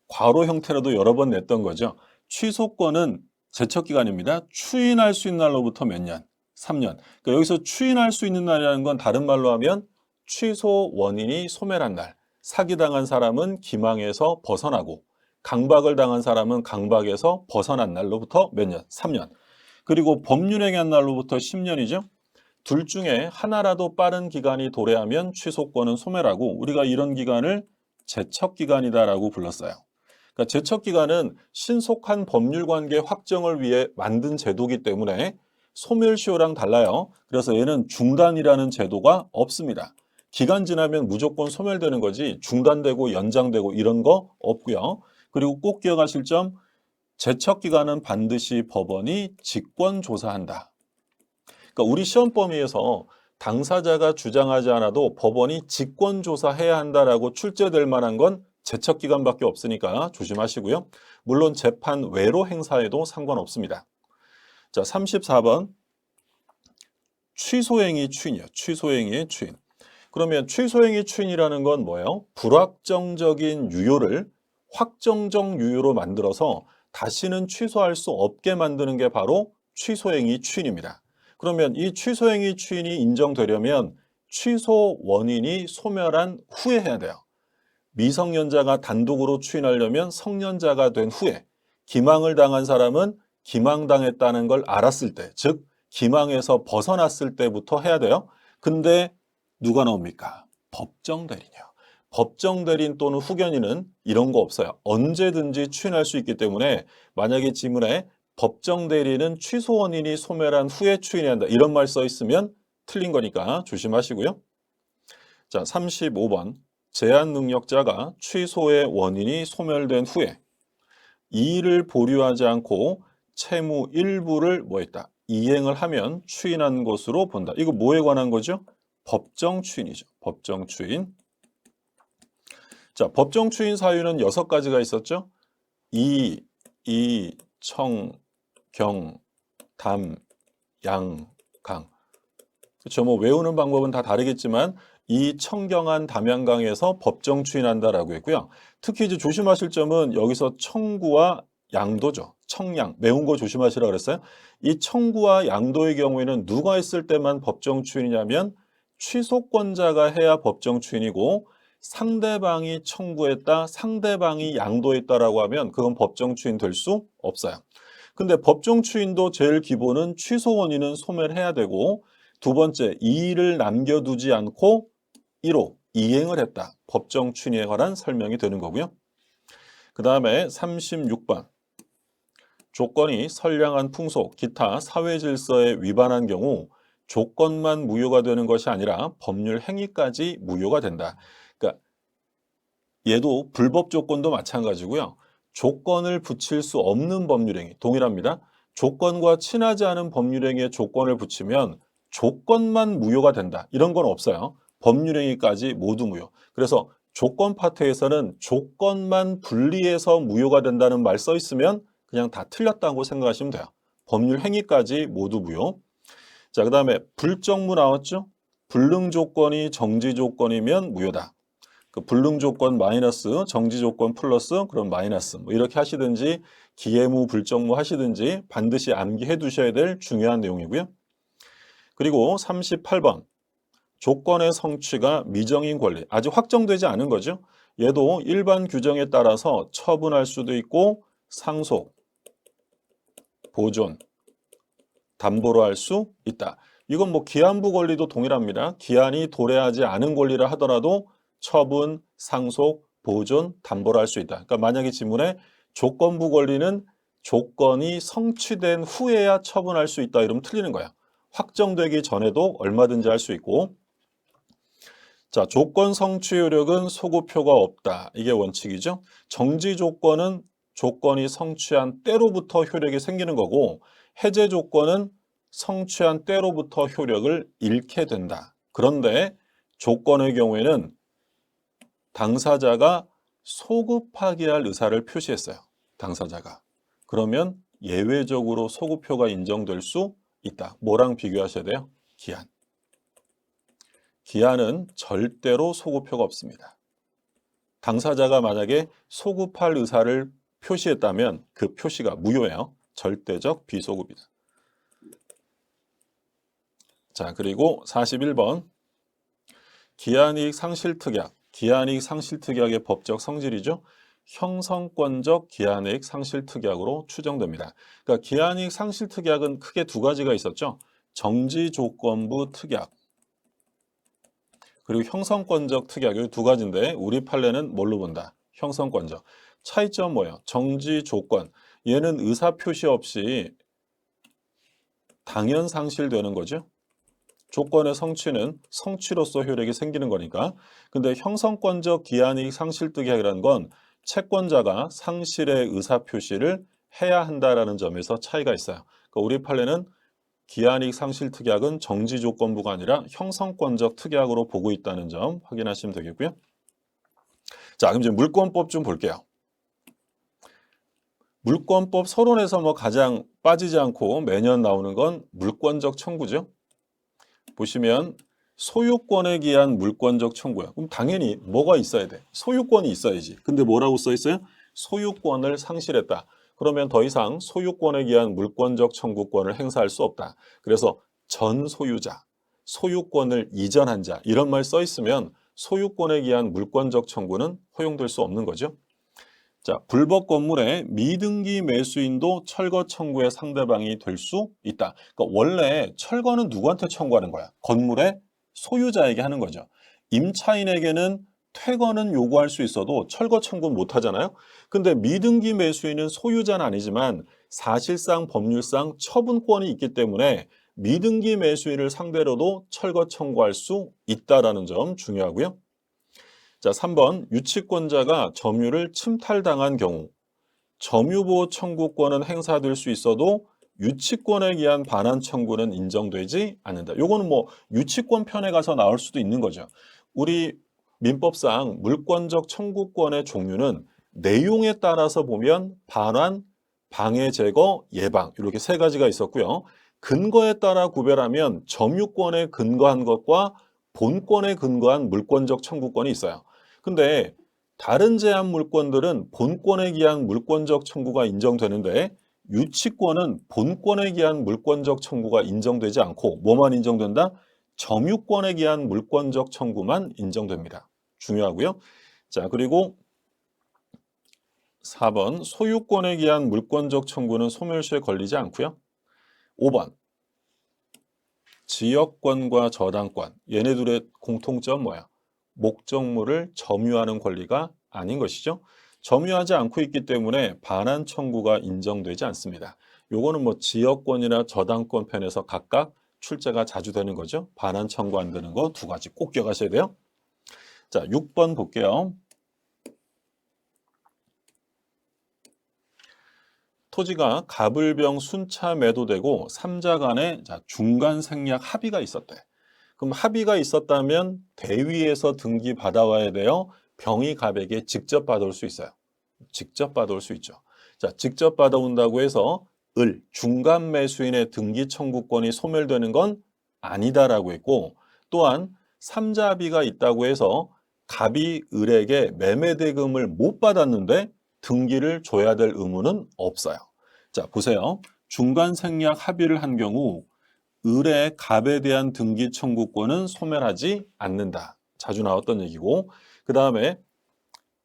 괄호 형태로도 여러 번 냈던 거죠. 취소권은 제척기간입니다. 추인할 수 있는 날로부터 몇 년? 3년. 그러니까 여기서 추인할 수 있는 날이라는 건 다른 말로 하면 취소 원인이 소멸한 날. 사기당한 사람은 기망에서 벗어나고 강박을 당한 사람은 강박에서 벗어난 날로부터 몇 년? 3년. 그리고 법률행위한 날로부터 10년이죠. 둘 중에 하나라도 빠른 기간이 도래하면 취소권은 소멸하고 우리가 이런 기간을 제척기간이다라고 불렀어요. 그러니까 제척기간은 신속한 법률관계 확정을 위해 만든 제도이기 때문에 소멸시효랑 달라요. 그래서 얘는 중단이라는 제도가 없습니다. 기간 지나면 무조건 소멸되는 거지 중단되고 연장되고 이런 거 없고요. 그리고 꼭 기억하실 점, 제척기간은 반드시 법원이 직권조사한다. 그러니까 우리 시험 범위에서 당사자가 주장하지 않아도 법원이 직권조사해야 한다라고 출제될 만한 건 제척기간밖에 없으니까 조심하시고요. 물론 재판 외로 행사에도 상관없습니다. 자, 34번 취소행위 추인이요. 취소행위의 추인. 그러면 취소행위 추인이라는 건 뭐예요? 불확정적인 유효를 확정적 유효로 만들어서 다시는 취소할 수 없게 만드는 게 바로 취소행위 추인입니다. 그러면 이 취소행위 추인이 인정되려면 취소 원인이 소멸한 후에 해야 돼요. 미성년자가 단독으로 추인하려면 성년자가 된 후에 기망을 당한 사람은 기망당했다는 걸 알았을 때, 즉 기망에서 벗어났을 때부터 해야 돼요. 근데 누가 나옵니까? 법정 대리인이요. 법정 대리인 또는 후견인은 이런 거 없어요. 언제든지 추인할 수 있기 때문에 만약에 지문에 법정 대리인은 취소 원인이 소멸한 후에 추인해야 한다. 이런 말 써 있으면 틀린 거니까 조심하시고요. 자, 35번. 제한 능력자가 취소의 원인이 소멸된 후에 이의를 보류하지 않고 채무 일부를 뭐 했다? 이행을 하면 추인한 것으로 본다. 이거 뭐에 관한 거죠? 법정 추인이죠. 법정 추인. 자, 법정 추인 사유는 6가지가 있었죠. 이, 청, 경, 담, 양, 강. 그렇죠. 뭐 외우는 방법은 다 다르겠지만 이 청경한 담양강에서 법정 추인한다라고 했고요. 특히 이제 조심하실 점은 여기서 청구와 양도죠. 청양, 매운 거 조심하시라고 그랬어요. 이 청구와 양도의 경우에는 누가 했을 때만 법정 추인이냐면 취소권자가 해야 법정 추인이고 상대방이 청구했다, 상대방이 양도했다라고 하면 그건 법정 추인 될 수 없어요. 근데 법정 추인도 제일 기본은 취소 원인은 소멸해야 되고 두 번째, 이의를 남겨두지 않고 1호, 이행을 했다. 법정 추인에 관한 설명이 되는 거고요. 그 다음에 36번. 조건이 선량한 풍속, 기타 사회 질서에 위반한 경우 조건만 무효가 되는 것이 아니라 법률 행위까지 무효가 된다. 그러니까 얘도 불법 조건도 마찬가지고요. 조건을 붙일 수 없는 법률 행위, 동일합니다. 조건과 친하지 않은 법률 행위에 조건을 붙이면 조건만 무효가 된다. 이런 건 없어요. 법률행위까지 모두 무효. 그래서 조건 파트에서는 조건만 분리해서 무효가 된다는 말 써 있으면 그냥 다 틀렸다고 생각하시면 돼요. 법률 행위까지 모두 무효. 자, 그 다음에 불정무 나왔죠? 불능 조건이 정지 조건이면 무효다. 그 불능 조건 마이너스, 정지 조건 플러스, 그럼 마이너스. 뭐 이렇게 하시든지 기예무, 불정무 하시든지 반드시 암기해 두셔야 될 중요한 내용이고요. 그리고 38번. 조건의 성취가 미정인 권리. 아직 확정되지 않은 거죠. 얘도 일반 규정에 따라서 처분할 수도 있고 상속, 보존, 담보로 할 수 있다. 이건 뭐 기한부 권리도 동일합니다. 기한이 도래하지 않은 권리라 하더라도 처분, 상속, 보존, 담보로 할 수 있다. 그러니까 만약에 지문에 조건부 권리는 조건이 성취된 후에야 처분할 수 있다 이러면 틀리는 거야. 확정되기 전에도 얼마든지 할 수 있고. 자, 조건 성취 효력은 소급효가 없다. 이게 원칙이죠. 정지 조건은 조건이 성취한 때로부터 효력이 생기는 거고, 해제 조건은 성취한 때로부터 효력을 잃게 된다. 그런데 조건의 경우에는 당사자가 소급하게 할 의사를 표시했어요. 당사자가. 그러면 예외적으로 소급효가 인정될 수 있다. 뭐랑 비교하셔야 돼요? 기한. 기한은 절대로 소급효가 없습니다. 당사자가 만약에 소급할 의사를 표시했다면 그 표시가 무효예요. 절대적 비소급이다. 자, 그리고 41번. 기한이익 상실특약. 기한이익 상실특약의 법적 성질이죠. 형성권적 기한이익 상실특약으로 추정됩니다. 그러니까 기한이익 상실특약은 크게 두 가지가 있었죠. 정지조건부 특약. 그리고 형성권적 특약, 이 두 가지인데 우리 판례는 뭘로 본다? 형성권적. 차이점 뭐예요? 정지 조건. 얘는 의사표시 없이 당연 상실되는 거죠. 조건의 성취는 성취로서 효력이 생기는 거니까. 근데 형성권적 기한이익 상실특약이라는 건 채권자가 상실의 의사표시를 해야 한다라는 점에서 차이가 있어요. 그러니까 우리 판례는 기한이익 상실특약은 정지조건부가 아니라 형성권적 특약으로 보고 있다는 점 확인하시면 되겠고요. 자, 그럼 이제 물권법 좀 볼게요. 물권법 서론에서 뭐 가장 빠지지 않고 매년 나오는 건 물권적 청구죠. 보시면 소유권에 기한 물권적 청구야. 그럼 당연히 뭐가 있어야 돼? 소유권이 있어야지. 근데 뭐라고 써 있어요? 소유권을 상실했다. 그러면 더 이상 소유권에 기한 물권적 청구권을 행사할 수 없다. 그래서 전 소유자, 소유권을 이전한 자 이런 말 써 있으면 소유권에 기한 물권적 청구는 허용될 수 없는 거죠. 자, 불법 건물의 미등기 매수인도 철거 청구의 상대방이 될 수 있다. 그러니까 원래 철거는 누구한테 청구하는 거야? 건물의 소유자에게 하는 거죠. 임차인에게는 퇴거는 요구할 수 있어도 철거 청구는 못 하잖아요. 근데 미등기 매수인은 소유자는 아니지만 사실상 법률상 처분권이 있기 때문에 미등기 매수인을 상대로도 철거 청구할 수 있다라는 점 중요하고요. 자, 3번 유치권자가 점유를 침탈당한 경우 점유보호 청구권은 행사될 수 있어도 유치권에 기한 반환 청구는 인정되지 않는다. 요거는 뭐 유치권 편에 가서 나올 수도 있는 거죠. 우리 민법상 물권적 청구권의 종류는 내용에 따라서 보면 반환, 방해 제거, 예방 이렇게 세 가지가 있었고요. 근거에 따라 구별하면 점유권에 근거한 것과 본권에 근거한 물권적 청구권이 있어요. 근데 다른 제한 물권들은 본권에 기한 물권적 청구가 인정되는데 유치권은 본권에 기한 물권적 청구가 인정되지 않고 뭐만 인정된다? 점유권에 기한 물권적 청구만 인정됩니다. 중요하고요. 자, 그리고 4번 소유권에 기한 물권적 청구는 소멸시에 걸리지 않고요. 5번 지역권과 저당권 얘네들의 공통점 뭐야? 목적물을 점유하는 권리가 아닌 것이죠. 점유하지 않고 있기 때문에 반환 청구가 인정되지 않습니다. 요거는 뭐 지역권이나 저당권 편에서 각각 출제가 자주 되는 거죠. 반환 청구 안 되는 거 두 가지 꼭 기억하셔야 돼요. 자, 6번 볼게요. 토지가 갑을병 순차 매도되고 3자 간에 중간 생략 합의가 있었대. 그럼 합의가 있었다면 대위에서 등기 받아와야 돼요? 병이 갑에게 직접 받아올 수 있어요. 직접 받아올 수 있죠. 자, 직접 받아온다고 해서 중간 매수인의 등기 청구권이 소멸되는 건 아니다라고 했고, 또한 삼자합의가 있다고 해서 갑이 을에게 매매대금을 못 받았는데 등기를 줘야 될 의무는 없어요. 자, 보세요. 중간 생략 합의를 한 경우 을의 갑에 대한 등기 청구권은 소멸하지 않는다. 자주 나왔던 얘기고, 그 다음에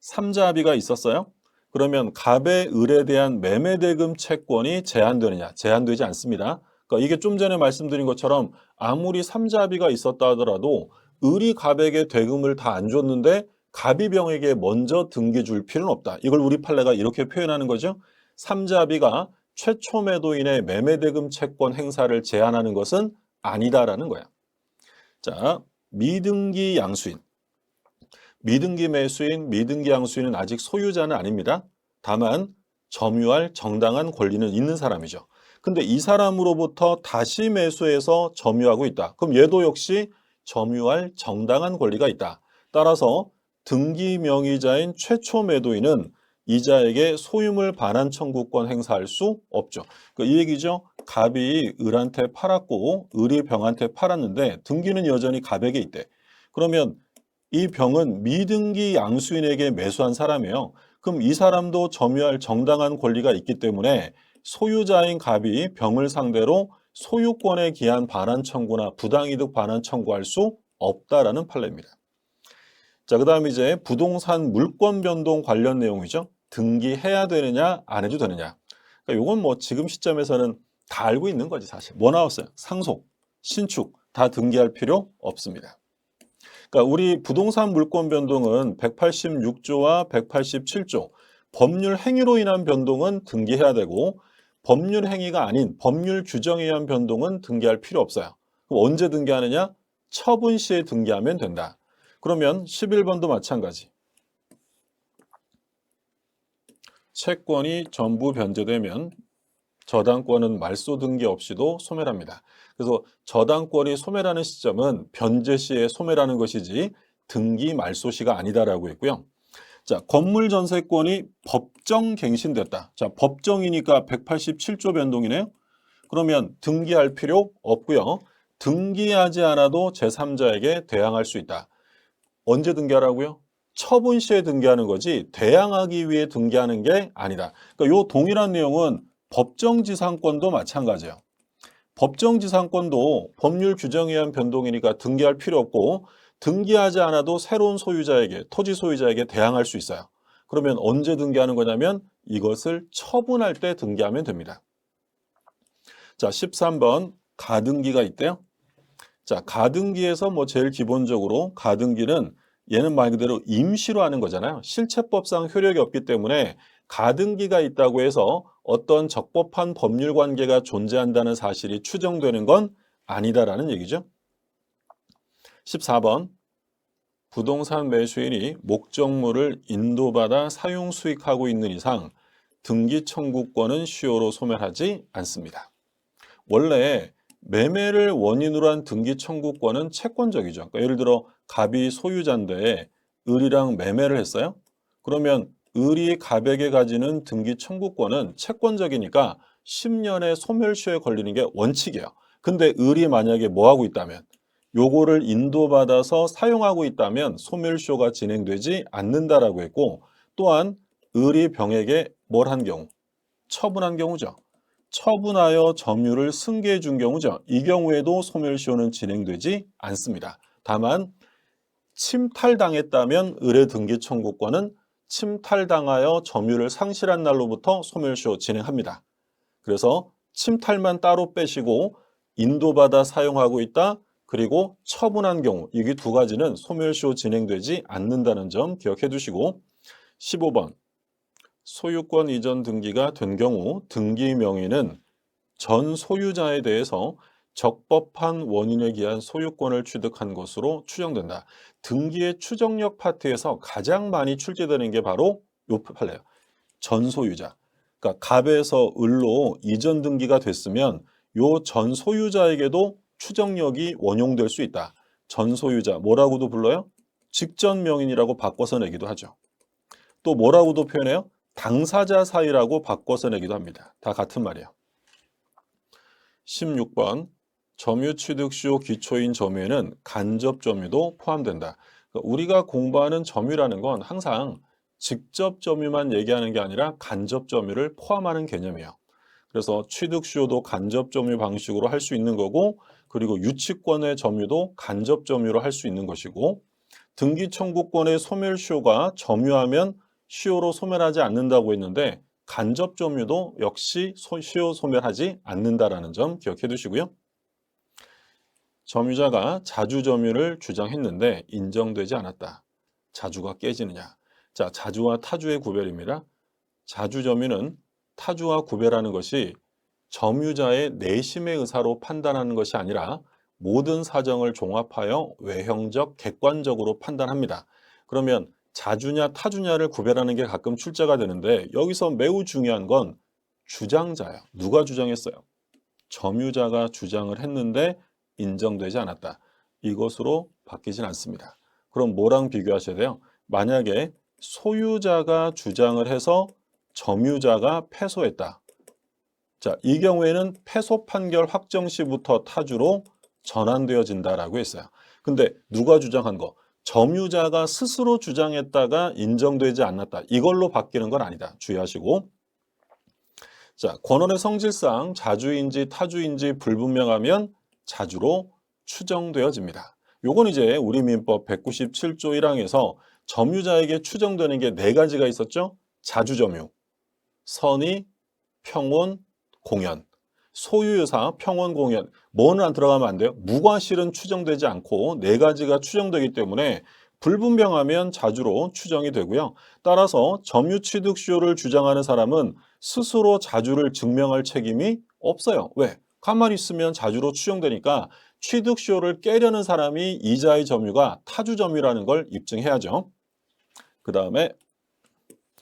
삼자합의가 있었어요. 그러면 갑의 을에 대한 매매대금 채권이 제한되느냐? 제한되지 않습니다. 그러니까 이게 좀 전에 말씀드린 것처럼 아무리 삼자합의가 있었다 하더라도 을이 갑에게 대금을 다 안 줬는데 갑이 병에게 먼저 등기 줄 필요는 없다. 이걸 우리 판례가 이렇게 표현하는 거죠. 삼자합의가 최초 매도인의 매매대금 채권 행사를 제한하는 것은 아니다라는 거야. 자, 미등기 양수인. 미등기 매수인, 미등기 양수인은 아직 소유자는 아닙니다. 다만 점유할 정당한 권리는 있는 사람이죠. 근데 이 사람으로부터 다시 매수해서 점유하고 있다. 그럼 얘도 역시 점유할 정당한 권리가 있다. 따라서 등기 명의자인 최초 매도인은 이자에게 소유물 반환 청구권 행사할 수 없죠. 그러니까 이 얘기죠. 갑이 을한테 팔았고 을이 병한테 팔았는데 등기는 여전히 갑에게 있대. 그러면 이 병은 미등기 양수인에게 매수한 사람이에요. 그럼 이 사람도 점유할 정당한 권리가 있기 때문에 소유자인 갑이 병을 상대로 소유권에 기한 반환 청구나 부당이득 반환 청구할 수 없다라는 판례입니다. 자, 그 다음 이제 부동산 물권 변동 관련 내용이죠. 등기해야 되느냐 안 해도 되느냐. 그러니까 이건 뭐 지금 시점에서는 다 알고 있는 거지 사실. 뭐 나왔어요? 상속, 신축 다 등기할 필요 없습니다. 그러니까 우리 부동산 물권 변동은 186조와 187조 법률 행위로 인한 변동은 등기해야 되고 법률 행위가 아닌 법률 규정에 의한 변동은 등기할 필요 없어요. 그럼 언제 등기하느냐? 처분 시에 등기하면 된다. 그러면 11번도 마찬가지. 채권이 전부 변제되면 저당권은 말소 등기 없이도 소멸합니다. 그래서 저당권이 소멸하는 시점은 변제 시에 소멸하는 것이지 등기 말소 시가 아니다라고 했고요. 자, 건물 전세권이 법정 갱신됐다. 자, 법정이니까 187조 변동이네요. 그러면 등기할 필요 없고요. 등기하지 않아도 제3자에게 대항할 수 있다. 언제 등기하라고요? 처분 시에 등기하는 거지 대항하기 위해 등기하는 게 아니다. 그러니까 이 동일한 내용은 법정지상권도 마찬가지예요. 법정지상권도 법률 규정에 의한 변동이니까 등기할 필요 없고 등기하지 않아도 새로운 소유자에게, 토지 소유자에게 대항할 수 있어요. 그러면 언제 등기하는 거냐면 이것을 처분할 때 등기하면 됩니다. 자, 13번 가등기가 있대요. 자, 가등기에서 뭐 제일 기본적으로 가등기는 얘는 말 그대로 임시로 하는 거잖아요. 실체법상 효력이 없기 때문에 가등기가 있다고 해서 어떤 적법한 법률 관계가 존재한다는 사실이 추정되는 건 아니다라는 얘기죠. 14번 부동산 매수인이 목적물을 인도받아 사용 수익하고 있는 이상 등기 청구권은 시효로 소멸하지 않습니다. 원래 매매를 원인으로 한 등기 청구권은 채권적이죠. 그러니까 예를 들어 갑이 소유자인데 을이랑 매매를 했어요. 그러면 을이 갑에게 가지는 등기 청구권은 채권적이니까 10년의 소멸시효에 걸리는 게 원칙이에요. 근데 을이 만약에 뭐 하고 있다면 요거를 인도받아서 사용하고 있다면 소멸시효가 진행되지 않는다라고 했고 또한 을이 병에게 뭘 한 경우? 처분한 경우죠. 처분하여 점유를 승계해 준 경우죠. 이 경우에도 소멸시효는 진행되지 않습니다. 다만 침탈당했다면 을의 등기 청구권은 침탈당하여 점유를 상실한 날로부터 소멸시효 진행합니다. 그래서 침탈만 따로 빼시고 인도받아 사용하고 있다. 그리고 처분한 경우 이게 두 가지는 소멸시효 진행되지 않는다는 점 기억해 두시고 15번 소유권 이전 등기가 된 경우 등기 명의는 전 소유자에 대해서 적법한 원인에 기한 소유권을 취득한 것으로 추정된다. 등기의 추정력 파트에서 가장 많이 출제되는 게 바로 요 판례예요. 전 소유자. 그러니까 갑에서 을로 이전 등기가 됐으면 요 전 소유자에게도 추정력이 원용될 수 있다. 전 소유자 뭐라고도 불러요? 직전 명인이라고 바꿔서 내기도 하죠. 또 뭐라고도 표현해요? 당사자 사이라고 바꿔서 내기도 합니다. 다 같은 말이에요. 16번 점유취득시효 기초인 점유에는 간접 점유도 포함된다. 그러니까 우리가 공부하는 점유라는 건 항상 직접 점유만 얘기하는 게 아니라 간접 점유를 포함하는 개념이에요. 그래서 취득시효도 간접 점유 방식으로 할 수 있는 거고, 그리고 유치권의 점유도 간접 점유로 할 수 있는 것이고, 등기 청구권의 소멸시효가 점유하면 시효로 소멸하지 않는다고 했는데 간접 점유도 역시 시효 소멸하지 않는다라는 점 기억해 두시고요. 점유자가 자주 점유를 주장했는데 인정되지 않았다. 자주가 깨지느냐? 자, 자주와 타주의 구별입니다. 자주 점유는 타주와 구별하는 것이 점유자의 내심의 의사로 판단하는 것이 아니라 모든 사정을 종합하여 외형적, 객관적으로 판단합니다. 그러면 자주냐 타주냐를 구별하는 게 가끔 출제가 되는데 여기서 매우 중요한 건 주장자예요. 누가 주장했어요? 점유자가 주장을 했는데 인정되지 않았다. 이것으로 바뀌진 않습니다. 그럼 뭐랑 비교하셔야 돼요? 만약에 소유자가 주장을 해서 점유자가 패소했다. 자, 이 경우에는 패소 판결 확정 시부터 타주로 전환되어진다라고 했어요. 근데 누가 주장한 거? 점유자가 스스로 주장했다가 인정되지 않았다. 이걸로 바뀌는 건 아니다. 주의하시고. 자, 권한의 성질상 자주인지 타주인지 불분명하면 자주로 추정되어집니다. 요건 이제 우리 민법 197조 1항에서 점유자에게 추정되는 게 네 가지가 있었죠? 자주점유, 선의, 평온, 공연. 소유유사, 평온, 공연. 뭐는 안 들어가면 안 돼요? 무과실은 추정되지 않고 네 가지가 추정되기 때문에 불분명하면 자주로 추정이 되고요. 따라서 점유취득시효를 주장하는 사람은 스스로 자주를 증명할 책임이 없어요. 왜? 가만히 있으면 자주로 추정되니까 취득시효를 깨려는 사람이 이자의 점유가 타주점유라는 걸 입증해야죠. 그 다음에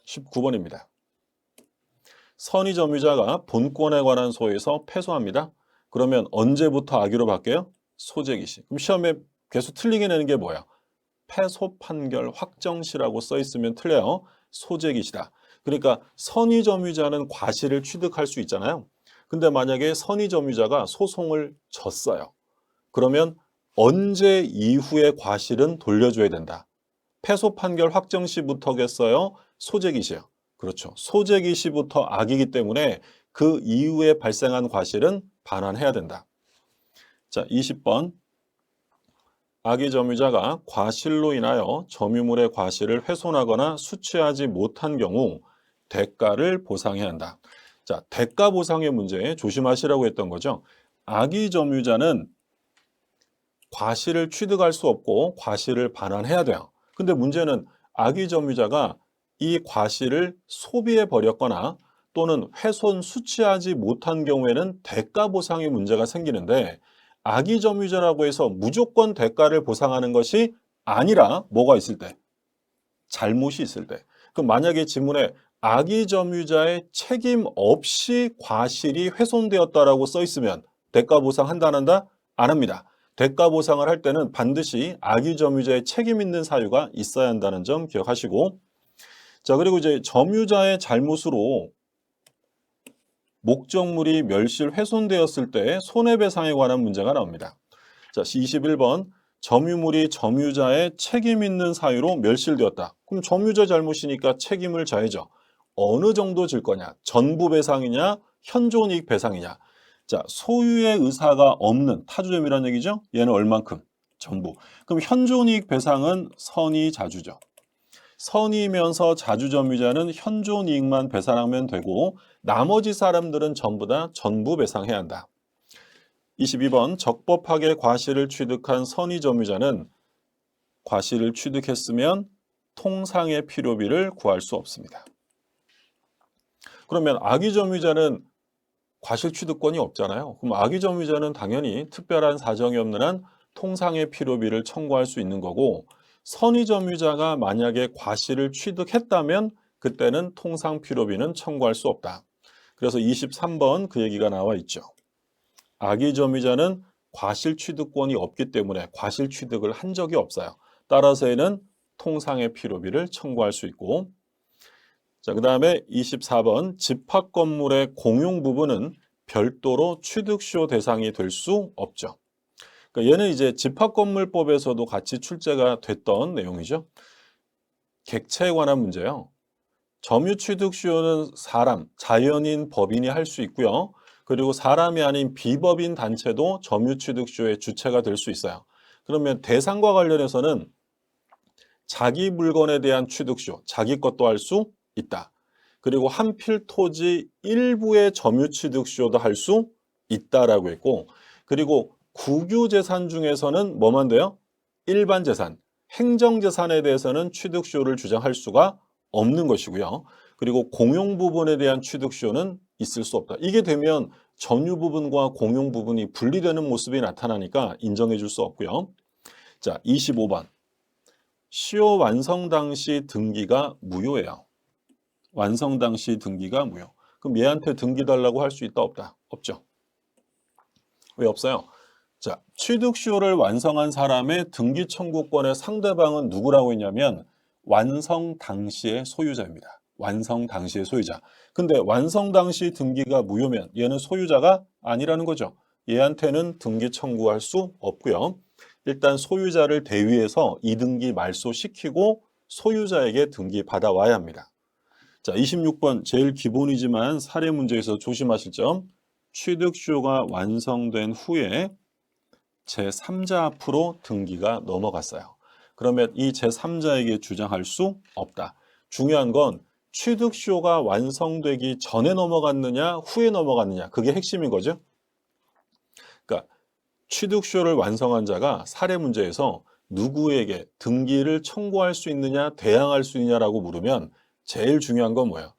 19번입니다. 선의 점유자가 본권에 관한 소에서 패소합니다. 그러면 언제부터 악유로 바뀌어요? 소재기시. 그럼 시험에 계속 틀리게 내는 게 뭐야? 패소 판결 확정시라고 써 있으면 틀려요. 소재기시다. 그러니까 선의 점유자는 과실을 취득할 수 있잖아요. 근데 만약에 선의 점유자가 소송을 졌어요. 그러면 언제 이후에 과실은 돌려줘야 된다. 패소 판결 확정시부터겠어요? 소재기시요. 그렇죠. 소재기 시부터 악이기 때문에 그 이후에 발생한 과실은 반환해야 된다. 자, 20번. 악의 점유자가 과실로 인하여 점유물의 과실을 훼손하거나 수취하지 못한 경우 대가를 보상해야 한다. 자, 대가 보상의 문제 조심하시라고 했던 거죠. 악의 점유자는 과실을 취득할 수 없고 과실을 반환해야 돼요. 근데 문제는 악의 점유자가 이 과실을 소비해 버렸거나 또는 훼손 수취하지 못한 경우에는 대가 보상의 문제가 생기는데 악의 점유자라고 해서 무조건 대가를 보상하는 것이 아니라 뭐가 있을 때? 잘못이 있을 때. 그럼 만약에 지문에 악의 점유자의 책임 없이 과실이 훼손되었다라고 써 있으면 대가 보상한다 안 한다? 안 합니다. 대가 보상을 할 때는 반드시 악의 점유자의 책임 있는 사유가 있어야 한다는 점 기억하시고, 자, 그리고 이제 점유자의 잘못으로 목적물이 멸실 훼손되었을 때 손해배상에 관한 문제가 나옵니다. 자, 21번. 점유물이 점유자의 책임 있는 사유로 멸실되었다. 그럼 점유자 잘못이니까 책임을 져야죠. 어느 정도 질 거냐? 전부 배상이냐? 현존이익 배상이냐? 자, 소유의 의사가 없는 타주점이라는 얘기죠? 얘는 얼만큼? 전부. 그럼 현존이익 배상은 선의 자주죠. 선의면서 자주점유자는 현존이익만 배상하면 되고 나머지 사람들은 전부 다 전부 배상해야 한다. 22번. 적법하게 과실을 취득한 선의점유자는 과실을 취득했으면 통상의 필요비를 구할 수 없습니다. 그러면 악의점유자는 과실 취득권이 없잖아요. 그럼 악의점유자는 당연히 특별한 사정이 없는 한 통상의 필요비를 청구할 수 있는 거고, 선의점유자가 만약에 과실을 취득했다면 그때는 통상 필요비는 청구할 수 없다. 그래서 23번 그 얘기가 나와 있죠. 악의점유자는 과실 취득권이 없기 때문에 과실 취득을 한 적이 없어요. 따라서 얘는 통상의 필요비를 청구할 수 있고, 자, 그 다음에 24번 집합 건물의 공용 부분은 별도로 취득시효 대상이 될 수 없죠. 그러니까 얘는 이제 집합건물법에서도 같이 출제가 됐던 내용이죠. 객체에 관한 문제예요. 점유취득시효는 사람, 자연인, 법인이 할 수 있고요. 그리고 사람이 아닌 비법인 단체도 점유취득시효의 주체가 될 수 있어요. 그러면 대상과 관련해서는 자기 물건에 대한 취득시효, 자기 것도 할 수 있다. 그리고 한 필토지 일부의 점유취득시효도 할 수 있다라고 했고, 그리고 국유재산 중에서는 뭐만 돼요? 일반 재산, 행정재산에 대해서는 취득시효를 주장할 수가 없는 것이고요. 그리고 공용 부분에 대한 취득시효는 있을 수 없다. 이게 되면 점유 부분과 공용 부분이 분리되는 모습이 나타나니까 인정해 줄 수 없고요. 자, 25번. 시효 완성 당시 등기가 무효예요. 완성 당시 등기가 무효. 그럼 얘한테 등기 달라고 할 수 있다 없다? 없죠. 왜 없어요? 자, 취득시효를 완성한 사람의 등기 청구권의 상대방은 누구라고 했냐면 완성 당시의 소유자입니다. 완성 당시의 소유자. 근데 완성 당시 등기가 무효면 얘는 소유자가 아니라는 거죠. 얘한테는 등기 청구할 수 없고요. 일단 소유자를 대위해서 이등기 말소시키고 소유자에게 등기 받아와야 합니다. 자, 26번 제일 기본이지만 사례 문제에서 조심하실 점. 취득시효가 완성된 후에 제3자 앞으로 등기가 넘어갔어요. 그러면 이 제3자에게 주장할 수 없다. 중요한 건 취득시효가 완성되기 전에 넘어갔느냐 후에 넘어갔느냐 그게 핵심인 거죠. 그러니까 취득시효를 완성한 자가 사례 문제에서 누구에게 등기를 청구할 수 있느냐 대항할 수 있느냐라고 물으면 제일 중요한 건 뭐예요?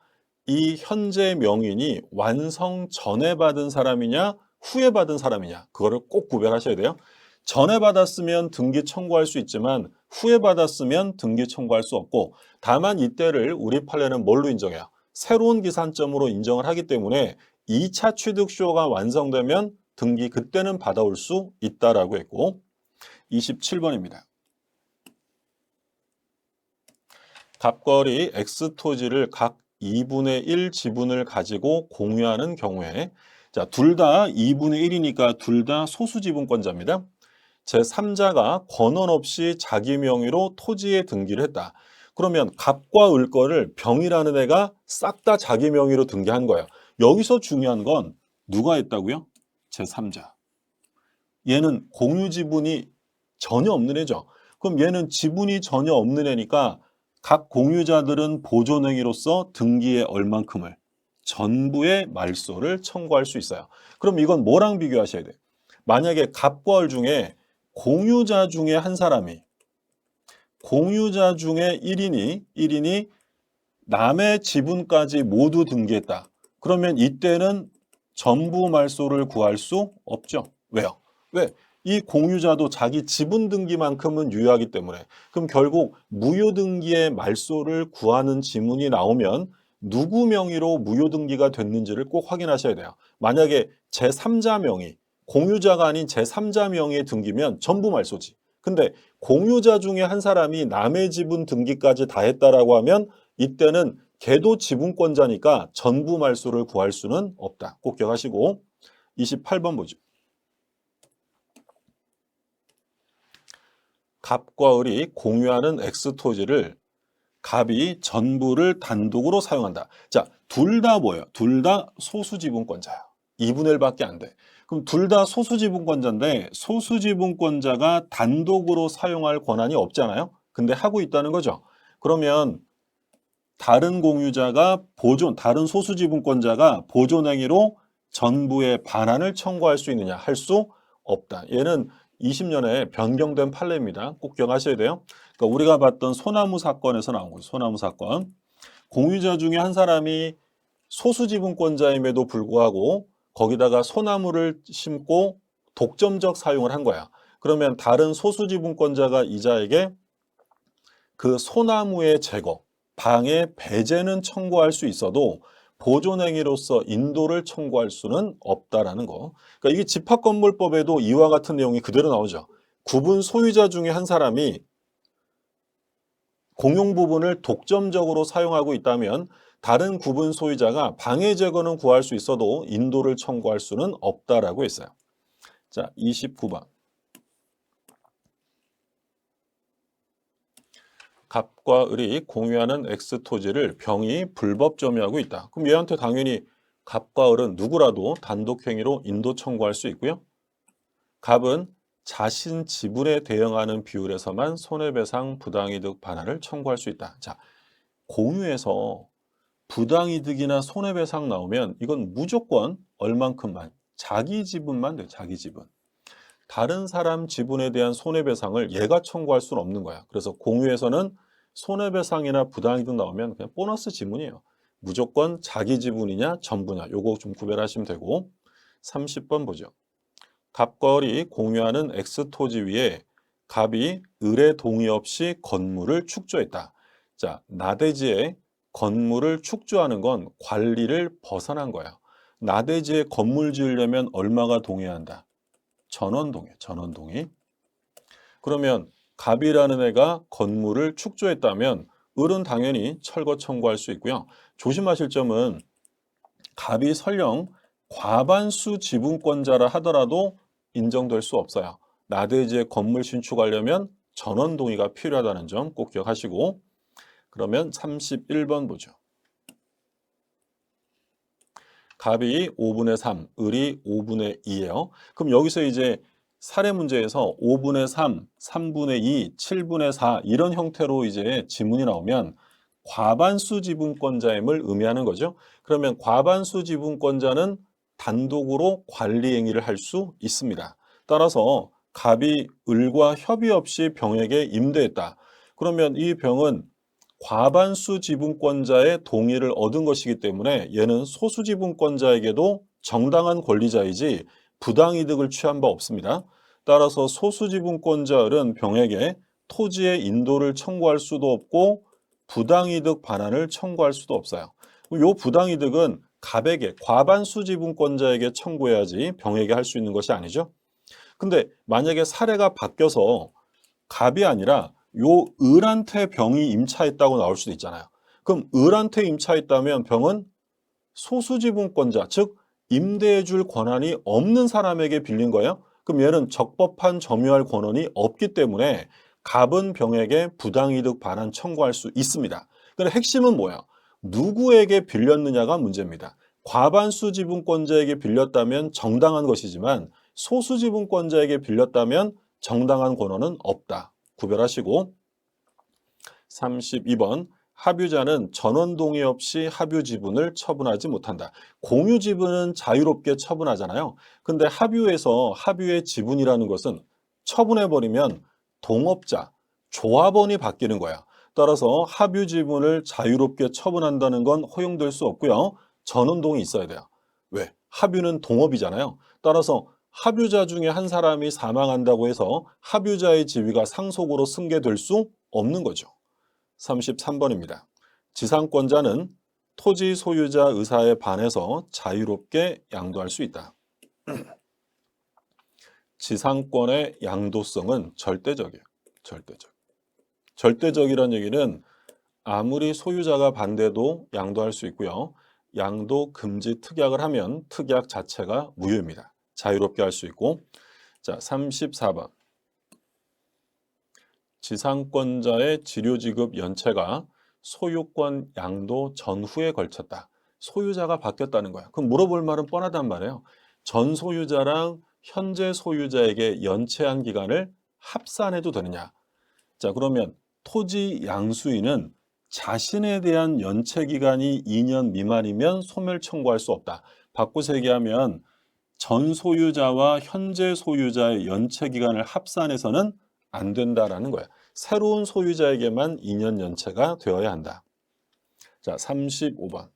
이 현재 명인이 완성 전에 받은 사람이냐 후에 받은 사람이냐 그거를 꼭 구별하셔야 돼요. 전에 받았으면 등기 청구할 수 있지만 후에 받았으면 등기 청구할 수 없고, 다만 이때를 우리 판례는 뭘로 인정해요? 새로운 기산점으로 인정을 하기 때문에 2차 취득시효가 완성되면 등기 그때는 받아올 수 있다라고 했고, 27번입니다. 갑거리 X토지를 각 2분의 1 지분을 가지고 공유하는 경우에, 자, 둘 다 2분의 1이니까 둘 다 소수지분권자입니다. 제3자가 권한 없이 자기 명의로 토지에 등기를 했다. 그러면 갑과 을 거를 병이라는 애가 싹 다 자기 명의로 등기한 거예요. 여기서 중요한 건 누가 했다고요? 제3자. 얘는 공유 지분이 전혀 없는 애죠. 그럼 얘는 지분이 전혀 없는 애니까 각 공유자들은 보존행위로서 등기의 얼만큼을 전부의 말소를 청구할 수 있어요. 그럼 이건 뭐랑 비교하셔야 돼요? 만약에 갑과 을 중에 공유자 중에 한 사람이 공유자 중에 1인이 남의 지분까지 모두 등기했다. 그러면 이때는 전부 말소를 구할 수 없죠. 왜요? 왜? 이 공유자도 자기 지분 등기만큼은 유효하기 때문에. 그럼 결국 무효 등기의 말소를 구하는 지문이 나오면 누구 명의로 무효 등기가 됐는지를 꼭 확인하셔야 돼요. 만약에 제3자 명의, 공유자가 아닌 제3자 명의의 등기면 전부 말소지. 근데 공유자 중에 한 사람이 남의 지분 등기까지 다 했다라고 하면 이때는 걔도 지분권자니까 전부 말소를 구할 수는 없다. 꼭 기억하시고 28번 보죠. 갑과 을이 공유하는 X토지를 갑이 전부를 단독으로 사용한다. 자, 둘 다 뭐예요? 둘 다 소수지분권자야. 2분의 1밖에 안 돼. 그럼 둘 다 소수지분권자인데 소수지분권자가 단독으로 사용할 권한이 없잖아요. 근데 하고 있다는 거죠. 그러면 다른 공유자가 다른 소수지분권자가 보존행위로 전부의 반환을 청구할 수 있느냐? 할 수 없다. 얘는 20년에 변경된 판례입니다. 꼭 기억하셔야 돼요. 그러니까 우리가 봤던 소나무 사건에서 나온 거죠. 소나무 사건. 공유자 중에 한 사람이 소수지분권자임에도 불구하고 거기다가 소나무를 심고 독점적 사용을 한 거야. 그러면 다른 소수지분권자가 이자에게 그 소나무의 제거, 방해, 배제는 청구할 수 있어도 보존행위로서 인도를 청구할 수는 없다라는 거. 그러니까 이게 집합건물법에도 이와 같은 내용이 그대로 나오죠. 구분 소유자 중에 한 사람이 공용 부분을 독점적으로 사용하고 있다면 다른 구분 소유자가 방해 제거는 구할 수 있어도 인도를 청구할 수는 없다라고 했어요. 자, 29번. 갑과 을이 공유하는 X 토지를 병이 불법 점유하고 있다. 그럼 얘한테 당연히 갑과 을은 누구라도 단독 행위로 인도 청구할 수 있고요. 갑은 자신 지분에 대응하는 비율에서만 손해배상 부당이득 반환을 청구할 수 있다. 자, 공유해서 부당이득이나 손해배상 나오면 이건 무조건 얼만큼만, 자기 지분만 돼, 자기 지분. 다른 사람 지분에 대한 손해배상을 얘가 청구할 수는 없는 거야. 그래서 공유에서는 손해배상이나 부당이득 나오면 그냥 보너스 지분이에요. 무조건 자기 지분이냐 전부냐 요거 좀 구별하시면 되고. 30번 보죠. 갑과 을이 공유하는 X 토지 위에 갑이 을의 동의 없이 건물을 축조했다. 자, 나대지에 건물을 축조하는 건 관리를 벗어난 거야. 나대지에 건물 지으려면 얼마가 동의해야 한다? 전원 동의, 전원 동의. 그러면 갑이라는 애가 건물을 축조했다면 을은 당연히 철거 청구할 수 있고요. 조심하실 점은 갑이 설령 과반수 지분권자라 하더라도 인정될 수 없어요. 나대지에 건물 신축하려면 전원 동의가 필요하다는 점 꼭 기억하시고. 그러면 31번 보죠. 갑이 5분의 3, 을이 5분의 2예요. 그럼 여기서 이제 사례 문제에서 5분의 3, 3분의 2, 7분의 4 이런 형태로 이제 지문이 나오면 과반수 지분권자임을 의미하는 거죠. 그러면 과반수 지분권자는 단독으로 관리 행위를 할 수 있습니다. 따라서 갑이 을과 협의 없이 병에게 임대했다. 그러면 이 병은 과반수 지분권자의 동의를 얻은 것이기 때문에 얘는 소수 지분권자에게도 정당한 권리자이지 부당이득을 취한 바 없습니다. 따라서 소수 지분권자들은 병에게 토지의 인도를 청구할 수도 없고 부당이득 반환을 청구할 수도 없어요. 이 부당이득은 갑에게 과반수 지분권자에게 청구해야지 병에게 할 수 있는 것이 아니죠. 근데 만약에 사례가 바뀌어서 갑이 아니라 요 을한테 병이 임차했다고 나올 수도 있잖아요. 그럼 을한테 임차했다면 병은 소수지분권자, 즉 임대해줄 권한이 없는 사람에게 빌린 거예요. 그럼 얘는 적법한 점유할 권한이 없기 때문에 갑은 병에게 부당이득 반환 청구할 수 있습니다. 근데 핵심은 뭐야? 누구에게 빌렸느냐가 문제입니다. 과반수 지분권자에게 빌렸다면 정당한 것이지만 소수지분권자에게 빌렸다면 정당한 권한은 없다. 구별하시고. 32번 합유자는 전원 동의 없이 합유 지분을 처분하지 못한다. 공유 지분은 자유롭게 처분하잖아요. 근데 합유에서 합유의 지분이라는 것은 처분해버리면 동업자, 조합원이 바뀌는 거야. 따라서 합유 지분을 자유롭게 처분한다는 건 허용될 수 없고요. 전원 동의 있어야 돼요. 왜? 합유는 동업이잖아요. 따라서 합유자 중에 한 사람이 사망한다고 해서 합유자의 지위가 상속으로 승계될 수 없는 거죠. 33번입니다. 지상권자는 토지 소유자 의사에 반해서 자유롭게 양도할 수 있다. 지상권의 양도성은 절대적이에요. 절대적. 절대적이라는 얘기는 아무리 소유자가 반대도 양도할 수 있고요. 양도 금지 특약을 하면 특약 자체가 무효입니다. 자유롭게 할 수 있고. 자, 34번. 지상권자의 지료지급 연체가 소유권 양도 전후에 걸쳤다. 소유자가 바뀌었다는 거야. 그럼 물어볼 말은 뻔하단 말이에요. 전 소유자랑 현재 소유자에게 연체한 기간을 합산해도 되느냐. 자, 그러면 토지 양수인은 자신에 대한 연체 기간이 2년 미만이면 소멸 청구할 수 없다. 바꿔서 얘기하면 전 소유자와 현재 소유자의 연체 기간을 합산해서는 안 된다라는 거야. 새로운 소유자에게만 2년 연체가 되어야 한다. 자, 35번.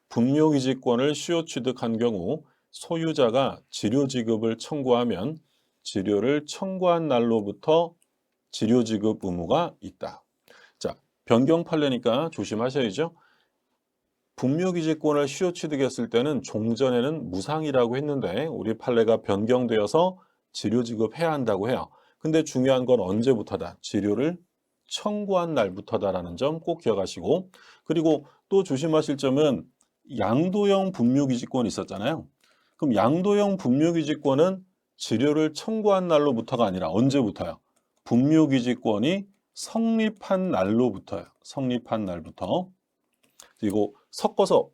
분묘기지권을 수요 취득한 경우 소유자가 지료지급을 청구하면 지료를 청구한 날로부터 지료지급 의무가 있다. 자, 변경 판례니까 조심하셔야죠. 분묘기지권을 수요 취득했을 때는 종전에는 무상이라고 했는데 우리 판례가 변경되어서 지료지급해야 한다고 해요. 근데 중요한 건 언제부터다. 지료를 청구한 날부터다라는 점 꼭 기억하시고 그리고 또 조심하실 점은 양도형 분묘기지권이 있었잖아요. 그럼 양도형 분묘기지권은 지료를 청구한 날로부터가 아니라 언제부터요? 분묘기지권이 성립한 날로부터요. 성립한 날부터. 그리고 섞어서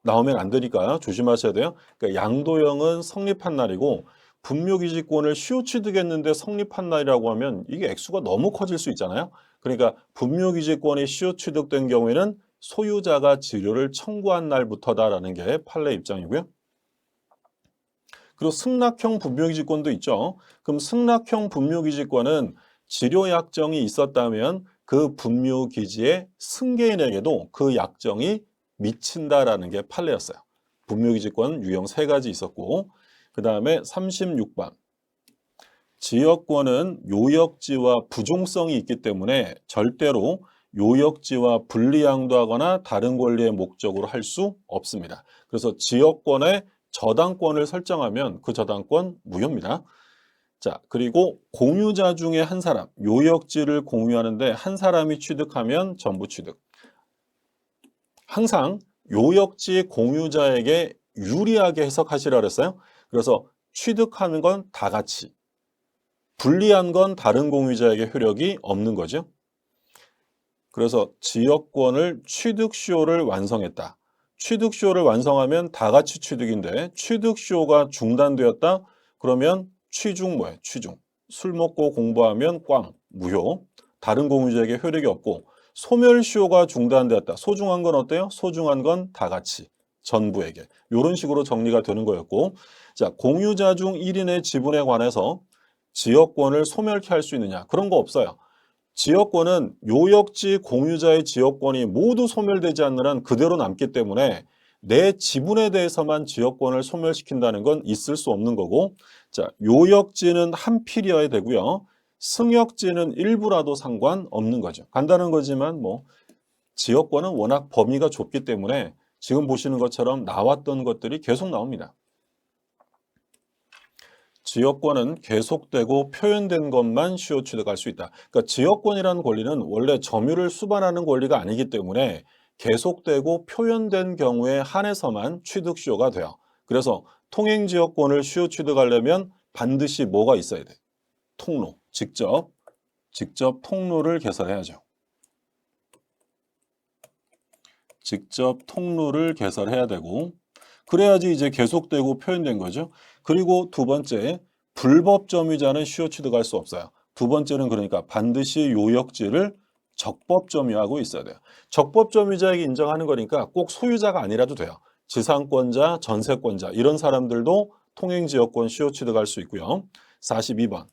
나오면 안 되니까 조심하셔야 돼요. 그러니까 양도형은 성립한 날이고 분묘기지권을 시효취득했는데 성립한 날이라고 하면 이게 액수가 너무 커질 수 있잖아요. 그러니까 분묘기지권이 시효취득된 경우에는 소유자가 지료를 청구한 날부터다라는 게 판례 입장이고요. 그리고 승낙형 분묘기지권도 있죠. 그럼 승낙형 분묘기지권은 지료 약정이 있었다면 그 분묘기지의 승계인에게도 그 약정이 미친다라는 게 판례였어요. 분묘기지권 유형 3가지 있었고 그 다음에 36번 지역권은 요역지와 부종성이 있기 때문에 절대로 요역지와 분리양도하거나 다른 권리의 목적으로 할 수 없습니다. 그래서 지역권에 저당권을 설정하면 그 저당권 무효입니다. 자, 그리고 공유자 중에 한 사람, 요역지를 공유하는데 한 사람이 취득하면 전부 취득. 항상 요역지 공유자에게 유리하게 해석하시라 그랬어요. 그래서 취득하는 건 다 같이, 불리한 건 다른 공유자에게 효력이 없는 거죠. 그래서 지역권을 취득시효를 완성했다. 취득시효를 완성하면 다 같이 취득인데 취득시효가 중단되었다? 그러면 취중 뭐예요? 취중. 술 먹고 공부하면 꽝, 무효. 다른 공유자에게 효력이 없고 소멸시효가 중단되었다. 소중한 건 어때요? 소중한 건 다 같이, 전부에게. 이런 식으로 정리가 되는 거였고 자, 공유자 중 1인의 지분에 관해서 지역권을 소멸케 할 수 있느냐? 그런 거 없어요. 지역권은 요역지 공유자의 지역권이 모두 소멸되지 않는 한 그대로 남기 때문에 내 지분에 대해서만 지역권을 소멸시킨다는 건 있을 수 없는 거고 자, 요역지는 한 필이어야 되고요. 승역지는 일부라도 상관없는 거죠. 간단한 거지만 뭐 지역권은 워낙 범위가 좁기 때문에 지금 보시는 것처럼 나왔던 것들이 계속 나옵니다. 지역권은 계속되고 표현된 것만 시효 취득할 수 있다. 그러니까 지역권이라는 권리는 원래 점유를 수반하는 권리가 아니기 때문에 계속되고 표현된 경우에 한해서만 취득 시효가 돼요. 그래서 통행지역권을 시효 취득하려면 반드시 뭐가 있어야 돼? 통로, 직접 통로를 개설해야죠. 직접 통로를 개설해야 되고 그래야지 이제 계속되고 표현된 거죠. 그리고 두 번째, 불법 점유자는 시효 취득할 수 없어요. 두 번째는 그러니까 반드시 요역지를 적법 점유하고 있어야 돼요. 적법 점유자에게 인정하는 거니까 꼭 소유자가 아니라도 돼요. 지상권자, 전세권자 이런 사람들도 통행지역권 시효 취득할 수 있고요. 42번.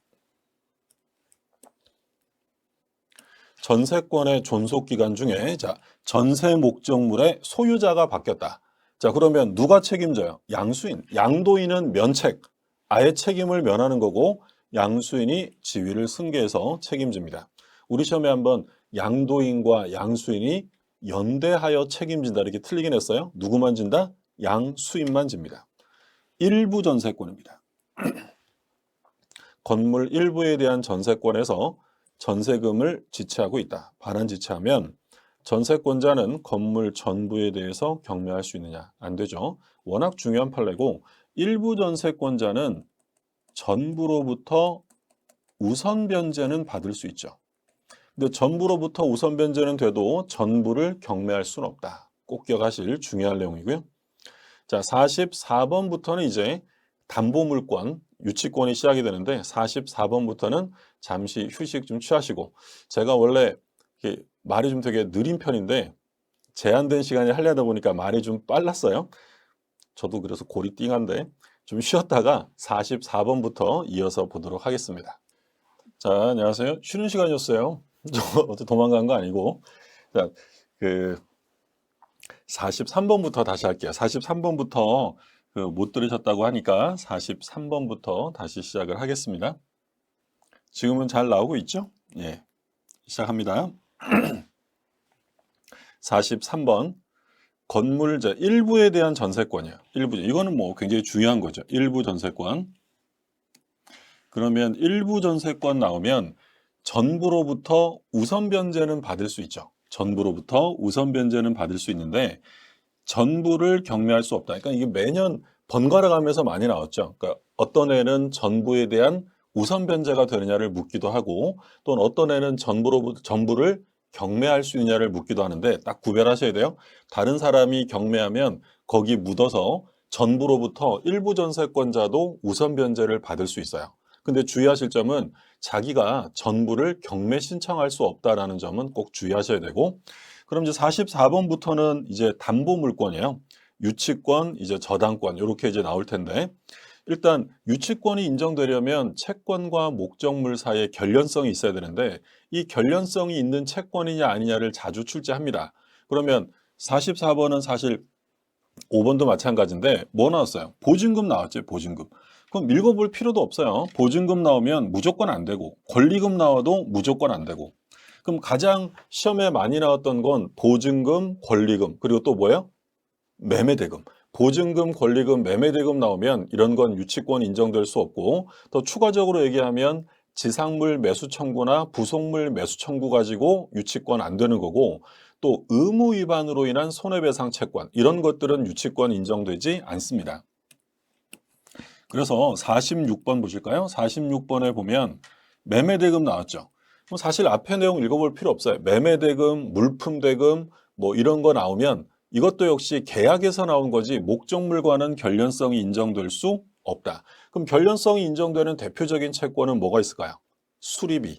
전세권의 존속기간 중에 자, 전세 목적물의 소유자가 바뀌었다. 자, 그러면 누가 책임져요? 양수인. 양도인은 면책, 아예 책임을 면하는 거고 양수인이 지위를 승계해서 책임집니다. 우리 시험에 한번 양도인과 양수인이 연대하여 책임진다 이렇게 틀리긴 했어요. 누구만 진다? 양수인만 집니다. 일부 전세권입니다. 건물 일부에 대한 전세권에서 전세금을 지체하고 있다. 반환 지체하면 전세권자는 건물 전부에 대해서 경매할 수 있느냐? 안 되죠. 워낙 중요한 판례고 일부 전세권자는 전부로부터 우선 변제는 받을 수 있죠. 근데 전부로부터 우선 변제는 돼도 전부를 경매할 수는 없다. 꼭 기억하실 중요한 내용이고요. 자, 44번부터는 이제 담보물권, 유치권이 시작이 되는데 44번부터는 잠시 휴식 좀 취하시고 제가 원래 말이 좀 되게 느린 편인데 제한된 시간에 하려다 보니까 말이 좀 빨랐어요. 저도 그래서 골이 띵한데 좀 쉬었다가 44번부터 이어서 보도록 하겠습니다. 자, 안녕하세요. 쉬는 시간이었어요. 저 어디 도망간 거 아니고. 자, 43번부터 다시 할게요. 43번부터 못 들으셨다고 하니까 43번부터 다시 시작을 하겠습니다. 지금은 잘 나오고 있죠? 예. 시작합니다. 43번. 건물자 일부에 대한 전세권이에요. 일부. 이거는 뭐 굉장히 중요한 거죠. 일부 전세권. 그러면 일부 전세권 나오면 전부로부터 우선 변제는 받을 수 있죠. 전부로부터 우선 변제는 받을 수 있는데 전부를 경매할 수 없다. 그러니까 이게 매년 번갈아 가면서 많이 나왔죠. 그러니까 어떤 애는 전부에 대한 우선 변제가 되느냐를 묻기도 하고 또는 어떤 애는 전부를 경매할 수 있느냐를 묻기도 하는데 딱 구별하셔야 돼요. 다른 사람이 경매하면 거기 묻어서 전부로부터 일부 전세권자도 우선 변제를 받을 수 있어요. 근데 주의하실 점은 자기가 전부를 경매 신청할 수 없다라는 점은 꼭 주의하셔야 되고 그럼 이제 44번부터는 이제 담보 물권이에요. 유치권, 이제 저당권 이렇게 이제 나올 텐데 일단 유치권이 인정되려면 채권과 목적물 사이에 결련성이 있어야 되는데 이 결련성이 있는 채권이냐 아니냐를 자주 출제합니다. 그러면 44번은 사실 5번도 마찬가지인데 뭐 나왔어요? 보증금 나왔죠, 보증금. 그럼 읽어볼 필요도 없어요. 보증금 나오면 무조건 안 되고 권리금 나와도 무조건 안 되고 그럼 가장 시험에 많이 나왔던 건 보증금, 권리금, 그리고 또 뭐예요? 매매대금. 보증금, 권리금, 매매대금 나오면 이런 건 유치권 인정될 수 없고 더 추가적으로 얘기하면 지상물 매수 청구나 부속물 매수 청구 가지고 유치권 안 되는 거고 또 의무 위반으로 인한 손해배상 채권 이런 것들은 유치권 인정되지 않습니다. 그래서 46번 보실까요? 46번에 보면 매매대금 나왔죠. 사실 앞에 내용 읽어볼 필요 없어요. 매매대금, 물품대금 뭐 이런 거 나오면 이것도 역시 계약에서 나온 거지 목적물과는 결련성이 인정될 수 없다. 그럼 결련성이 인정되는 대표적인 채권은 뭐가 있을까요? 수리비,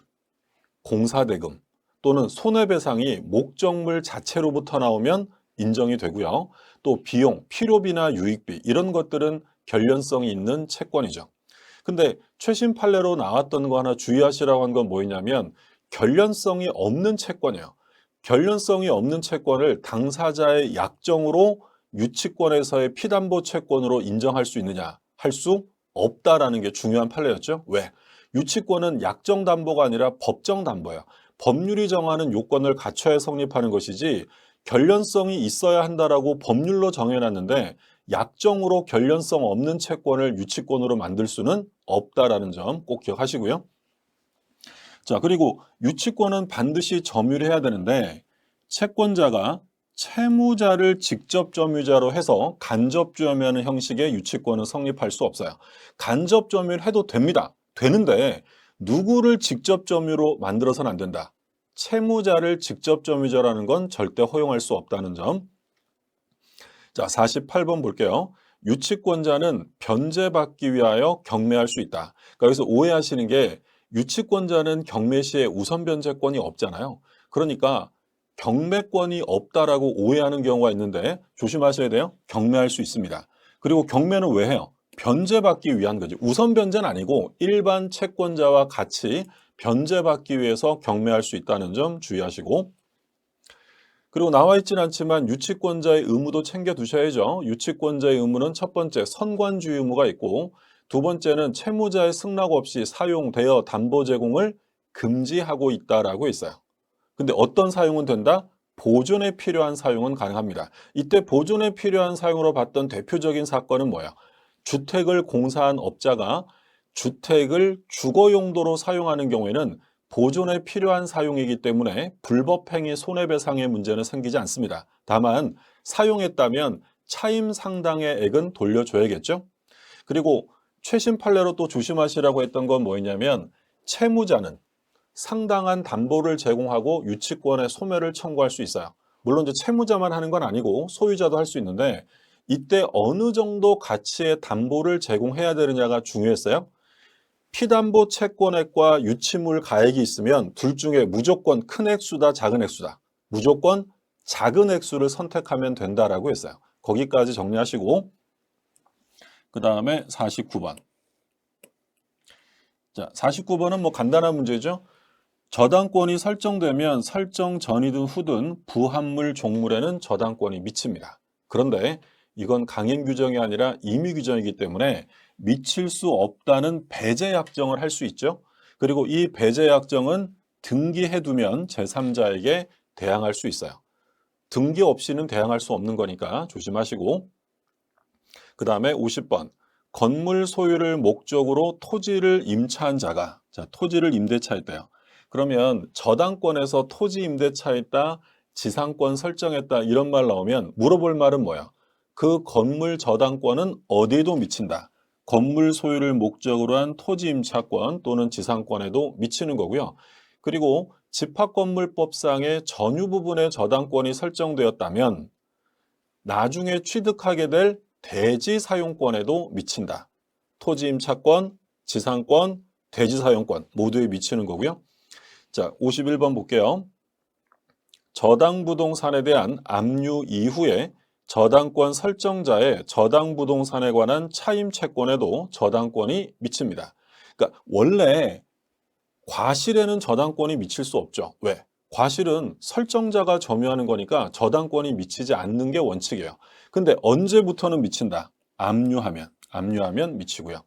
공사대금 또는 손해배상이 목적물 자체로부터 나오면 인정이 되고요. 또 비용, 필요비나 유익비 이런 것들은 결련성이 있는 채권이죠. 근데 최신 판례로 나왔던 거 하나 주의하시라고 한 건 뭐였냐면 결련성이 없는 채권이에요. 결련성이 없는 채권을 당사자의 약정으로 유치권에서의 피담보 채권으로 인정할 수 있느냐? 할 수 없다라는 게 중요한 판례였죠. 왜? 유치권은 약정 담보가 아니라 법정 담보예요. 법률이 정하는 요건을 갖춰야 성립하는 것이지 결련성이 있어야 한다라고 법률로 정해놨는데 약정으로 결련성 없는 채권을 유치권으로 만들 수는 없다라는 점 꼭 기억하시고요. 자, 그리고 유치권은 반드시 점유해야 되는데 채권자가 채무자를 직접 점유자로 해서 간접 점유하는 형식의 유치권은 성립할 수 없어요. 간접 점유를 해도 됩니다. 되는데 누구를 직접 점유로 만들어서는 안 된다. 채무자를 직접 점유자라는 건 절대 허용할 수 없다는 점. 자, 48번 볼게요. 유치권자는 변제받기 위하여 경매할 수 있다. 그러니까 여기서 오해하시는 게 유치권자는 경매 시에 우선 변제권이 없잖아요. 그러니까 경매권이 없다라고 오해하는 경우가 있는데 조심하셔야 돼요. 경매할 수 있습니다. 그리고 경매는 왜 해요? 변제받기 위한 거지. 우선 변제는 아니고 일반 채권자와 같이 변제받기 위해서 경매할 수 있다는 점 주의하시고 그리고 나와 있지는 않지만 유치권자의 의무도 챙겨 두셔야죠. 유치권자의 의무는 첫 번째 선관주의 의무가 있고 두 번째는 채무자의 승낙 없이 사용되어 담보 제공을 금지하고 있다라고 있어요. 근데 어떤 사용은 된다? 보존에 필요한 사용은 가능합니다. 이때 보존에 필요한 사용으로 봤던 대표적인 사건은 뭐야? 주택을 공사한 업자가 주택을 주거 용도로 사용하는 경우에는 보존에 필요한 사용이기 때문에 불법행위 손해배상의 문제는 생기지 않습니다. 다만 사용했다면 차임 상당의 액은 돌려줘야겠죠. 그리고 최신 판례로 또 조심하시라고 했던 건 뭐였냐면 채무자는 상당한 담보를 제공하고 유치권의 소멸을 청구할 수 있어요. 물론 이제 채무자만 하는 건 아니고 소유자도 할 수 있는데 이때 어느 정도 가치의 담보를 제공해야 되느냐가 중요했어요. 피담보 채권액과 유치물 가액이 있으면 둘 중에 무조건 큰 액수다, 작은 액수다. 무조건 작은 액수를 선택하면 된다라고 했어요. 거기까지 정리하시고 그 다음에 49번. 자, 49번은 뭐 간단한 문제죠. 저당권이 설정되면 설정 전이든 후든 부합물 종물에는 저당권이 미칩니다. 그런데 이건 강행 규정이 아니라 임의 규정이기 때문에 미칠 수 없다는 배제 약정을 할 수 있죠. 그리고 이 배제 약정은 등기해두면 제3자에게 대항할 수 있어요. 등기 없이는 대항할 수 없는 거니까 조심하시고 그 다음에 50번. 건물 소유를 목적으로 토지를 임차한 자가, 자, 토지를 임대차했대요. 그러면 저당권에서 토지 임대차했다, 지상권 설정했다 이런 말 나오면 물어볼 말은 뭐야? 그 건물 저당권은 어디에도 미친다. 건물 소유를 목적으로 한 토지 임차권 또는 지상권에도 미치는 거고요. 그리고 집합건물법상의 전유 부분의 저당권이 설정되었다면 나중에 취득하게 될 대지 사용권에도 미친다. 토지 임차권, 지상권, 대지 사용권 모두에 미치는 거고요. 자, 51번 볼게요. 저당 부동산에 대한 압류 이후에 저당권 설정자의 저당 부동산에 관한 차임 채권에도 저당권이 미칩니다. 그러니까 원래 과실에는 저당권이 미칠 수 없죠. 왜? 과실은 설정자가 점유하는 거니까 저당권이 미치지 않는 게 원칙이에요. 근데 언제부터는 미친다? 압류하면 미치고요.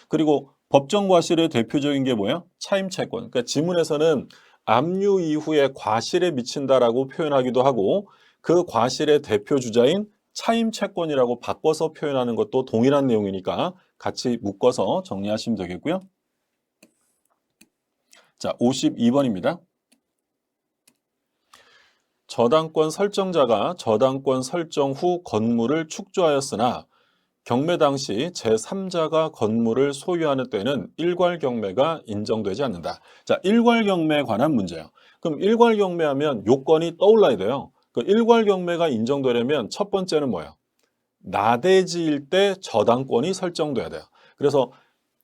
그리고 법정 과실의 대표적인 게 뭐예요? 차임 채권. 그러니까 지문에서는 압류 이후에 과실에 미친다라고 표현하기도 하고 그 과실의 대표 주자인 차임 채권이라고 바꿔서 표현하는 것도 동일한 내용이니까 같이 묶어서 정리하시면 되겠고요. 자, 52번입니다. 저당권 설정자가 저당권 설정 후 건물을 축조하였으나 경매 당시 제3자가 건물을 소유하는 때는 일괄경매가 인정되지 않는다. 자, 일괄경매에 관한 문제예요. 그럼 일괄경매하면 요건이 떠올라야 돼요. 그 일괄경매가 인정되려면 첫 번째는 뭐예요? 나대지일 때 저당권이 설정돼야 돼요. 그래서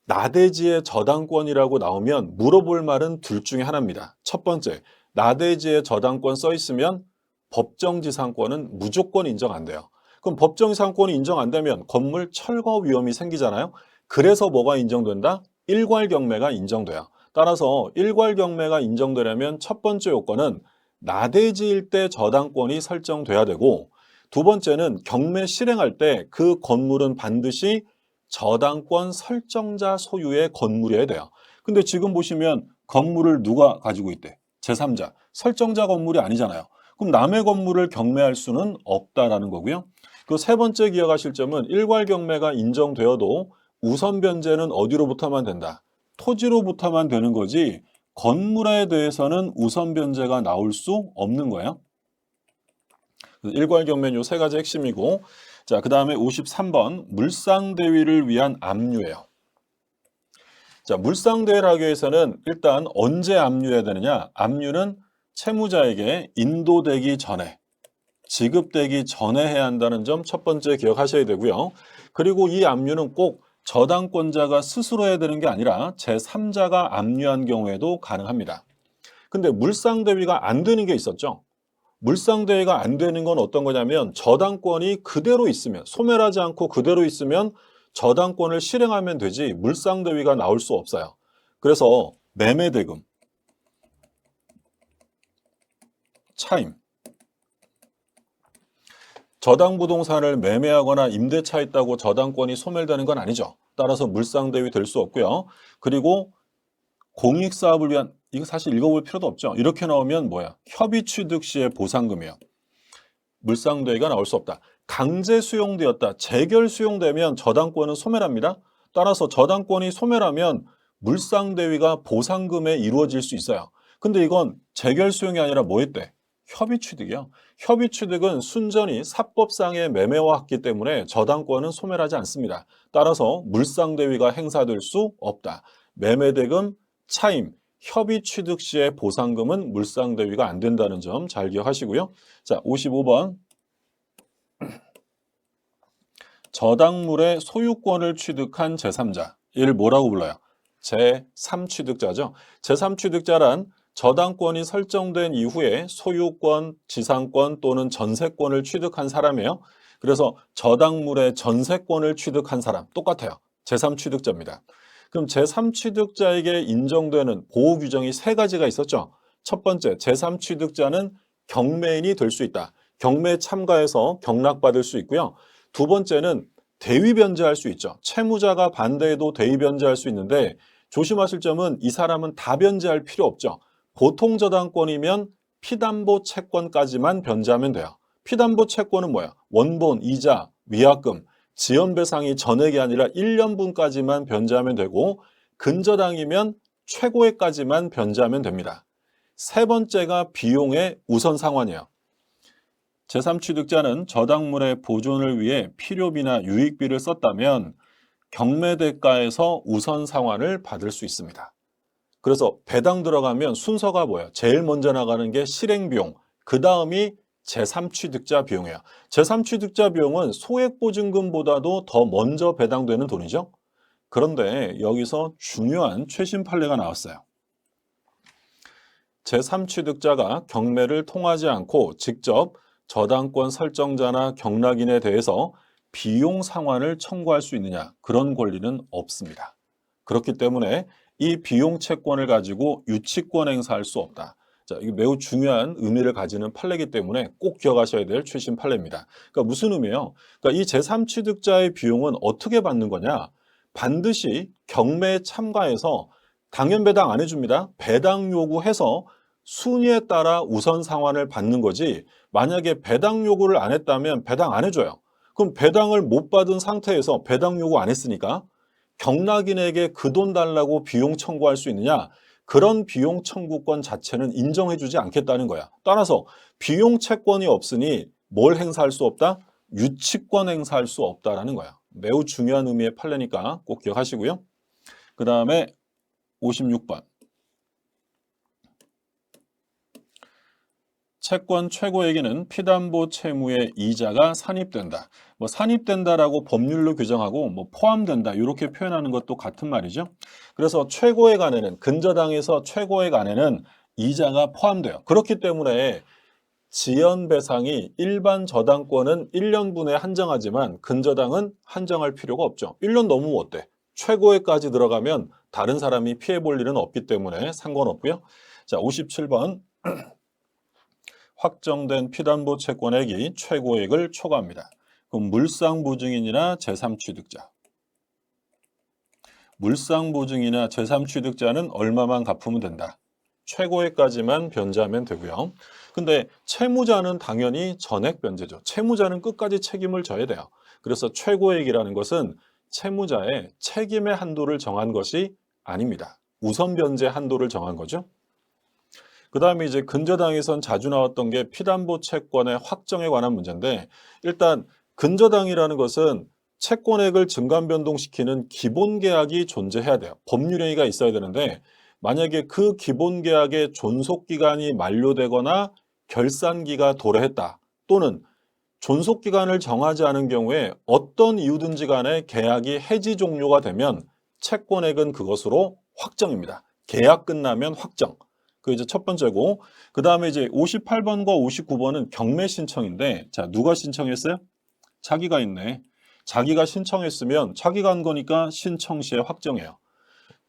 나대지의 저당권이라고 나오면 물어볼 말은 둘 중에 하나입니다. 첫 번째, 나대지의 저당권 써 있으면 법정지상권은 무조건 인정 안 돼요. 그럼 법정지상권이 인정 안 되면 건물 철거 위험이 생기잖아요. 그래서 뭐가 인정된다? 일괄경매가 인정돼요. 따라서 일괄경매가 인정되려면 첫 번째 요건은 나대지일 때 저당권이 설정돼야 되고 두 번째는 경매 실행할 때 그 건물은 반드시 저당권 설정자 소유의 건물이어야 돼요. 근데 지금 보시면 건물을 누가 가지고 있대? 제3자. 설정자 건물이 아니잖아요. 그럼 남의 건물을 경매할 수는 없다라는 거고요. 그 세 번째 기억하실 점은 일괄 경매가 인정되어도 우선 변제는 어디로부터만 된다? 토지로부터만 되는 거지 건물에 대해서는 우선 변제가 나올 수 없는 거예요. 일괄 경매는 요 세 가지 핵심이고 자, 그 다음에 53번 물상대위를 위한 압류예요. 자, 물상대위를 하기 위해서는 일단 언제 압류해야 되느냐? 압류는 채무자에게 인도되기 전에, 지급되기 전에 해야 한다는 점 첫 번째 기억하셔야 되고요. 그리고 이 압류는 꼭 저당권자가 스스로 해야 되는 게 아니라 제3자가 압류한 경우에도 가능합니다. 근데 물상대위가 안 되는 게 있었죠. 물상대위가 안 되는 건 어떤 거냐면 저당권이 그대로 있으면, 소멸하지 않고 그대로 있으면 저당권을 실행하면 되지 물상대위가 나올 수 없어요. 그래서 매매대금, 차임, 저당부동산을 매매하거나 임대차했다고 저당권이 소멸되는 건 아니죠. 따라서 물상대위 될 수 없고요. 그리고 공익사업을 위한, 이거 사실 읽어볼 필요도 없죠. 이렇게 나오면 뭐야? 협의취득 시의 보상금이에요. 물상대위가 나올 수 없다. 강제 수용되었다. 재결 수용되면 저당권은 소멸합니다. 따라서 저당권이 소멸하면 물상대위가 보상금에 이루어질 수 있어요. 근데 이건 재결 수용이 아니라 뭐 했대? 협의취득이요. 협의취득은 순전히 사법상의 매매와 같기 때문에 저당권은 소멸하지 않습니다. 따라서 물상대위가 행사될 수 없다. 매매대금, 차임, 협의취득 시의 보상금은 물상대위가 안 된다는 점 잘 기억하시고요. 자, 55번. 저당물의 소유권을 취득한 제3자. 이를 뭐라고 불러요? 제3취득자죠. 제3취득자란 저당권이 설정된 이후에 소유권, 지상권 또는 전세권을 취득한 사람이에요. 그래서 저당물의 전세권을 취득한 사람 똑같아요. 제3취득자입니다. 그럼 제3취득자에게 인정되는 보호 규정이 세 가지가 있었죠. 첫 번째, 제3취득자는 경매인이 될 수 있다. 경매에 참가해서 경락받을 수 있고요. 두 번째는 대위 변제할 수 있죠. 채무자가 반대해도 대위 변제할 수 있는데 조심하실 점은 이 사람은 다 변제할 필요 없죠. 보통 저당권이면 피담보 채권까지만 변제하면 돼요. 피담보 채권은 뭐야? 원본, 이자, 위약금. 지연배상이 전액이 아니라 1년분까지만 변제하면 되고 근저당이면 최고액까지만 변제하면 됩니다. 세 번째가 비용의 우선 상환이에요. 제3취득자는 저당물의 보존을 위해 필요비나 유익비를 썼다면 경매대가에서 우선 상환을 받을 수 있습니다. 그래서 배당 들어가면 순서가 뭐예요? 제일 먼저 나가는 게 실행비용, 그 다음이 제3취득자 비용이에요. 제3취득자 비용은 소액보증금보다도 더 먼저 배당되는 돈이죠. 그런데 여기서 중요한 최신 판례가 나왔어요. 제3취득자가 경매를 통하지 않고 직접 저당권 설정자나 경락인에 대해서 비용 상환을 청구할 수 있느냐? 그런 권리는 없습니다. 그렇기 때문에 이 비용 채권을 가지고 유치권 행사할 수 없다. 자, 이게 매우 중요한 의미를 가지는 판례이기 때문에 꼭 기억하셔야 될 최신 판례입니다. 그러니까 무슨 의미예요? 그러니까 이 제3취득자의 비용은 어떻게 받는 거냐? 반드시 경매에 참가해서 당연 배당 안 해줍니다. 배당 요구해서 순위에 따라 우선 상환을 받는 거지, 만약에 배당 요구를 안 했다면 배당 안 해줘요. 그럼 배당을 못 받은 상태에서 배당 요구 안 했으니까 경락인에게 그 돈 달라고 비용 청구할 수 있느냐? 그런 비용 청구권 자체는 인정해주지 않겠다는 거야. 따라서 비용 채권이 없으니 뭘 행사할 수 없다? 유치권 행사할 수 없다라는 거야. 매우 중요한 의미의 판례니까 꼭 기억하시고요. 그 다음에 56번. 채권 최고액에는 피담보 채무의 이자가 산입된다. 산입된다라고 법률로 규정하고 포함된다 이렇게 표현하는 것도 같은 말이죠. 그래서 최고액 안에는, 근저당에서 최고액 안에는 이자가 포함돼요. 그렇기 때문에 지연배상이 일반 저당권은 1년분에 한정하지만 근저당은 한정할 필요가 없죠. 1년 넘으면 어때? 최고액까지 들어가면 다른 사람이 피해 볼 일은 없기 때문에 상관없고요. 자, 57번. 확정된 피담보 채권액이 최고액을 초과합니다. 그럼 물상보증인이나 제3취득자. 물상보증이나 제3취득자는 얼마만 갚으면 된다. 최고액까지만 변제하면 되고요. 근데 채무자는 당연히 전액 변제죠. 채무자는 끝까지 책임을 져야 돼요. 그래서 최고액이라는 것은 채무자의 책임의 한도를 정한 것이 아닙니다. 우선 변제 한도를 정한 거죠. 그 다음에 이제 근저당에선 자주 나왔던 게 피담보 채권의 확정에 관한 문제인데, 일단 근저당이라는 것은 채권액을 증감 변동시키는 기본 계약이 존재해야 돼요. 법률행위가 있어야 되는데, 만약에 그 기본 계약의 존속 기간이 만료되거나 결산기가 도래했다, 또는 존속 기간을 정하지 않은 경우에 어떤 이유든지 간에 계약이 해지 종료가 되면 채권액은 그것으로 확정입니다. 계약 끝나면 확정. 그 이제 첫 번째고, 그 다음에 이제 58번과 59번은 경매 신청인데, 자, 누가 신청했어요? 자기가 있네. 자기가 신청했으면 자기가 한 거니까 신청 시에 확정해요.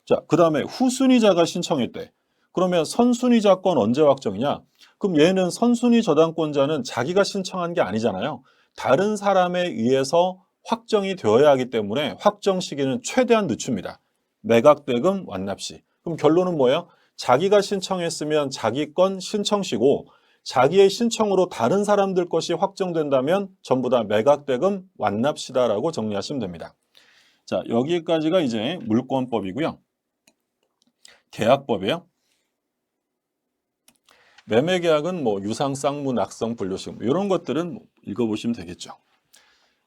자, 그 다음에 후순위자가 신청했대. 그러면 선순위자 건 언제 확정이냐? 그럼 얘는 선순위 저당권자는 자기가 신청한 게 아니잖아요. 다른 사람에 의해서 확정이 되어야 하기 때문에 확정 시기는 최대한 늦춥니다. 매각대금 완납시. 그럼 결론은 뭐예요? 자기가 신청했으면 자기 건 신청시고, 자기의 신청으로 다른 사람들 것이 확정된다면 전부 다 매각대금 완납시다라고 정리하시면 됩니다. 자, 여기까지가 이제 물권법이고요. 계약법이에요. 매매계약은 유상, 쌍무, 낙성, 분료식 이런 것들은 읽어보시면 되겠죠.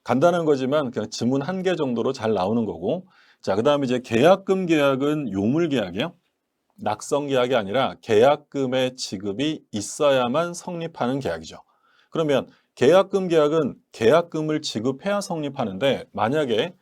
간단한 거지만 그냥 지문 한 개 정도로 잘 나오는 거고, 자, 그 다음에 이제 계약금 계약은 요물계약이에요. 낙성 계약이 아니라 계약금의 지급이 있어야만 성립하는 계약이죠. 그러면 계약금 계약은 계약금을 지급해야 성립하는데, 만약에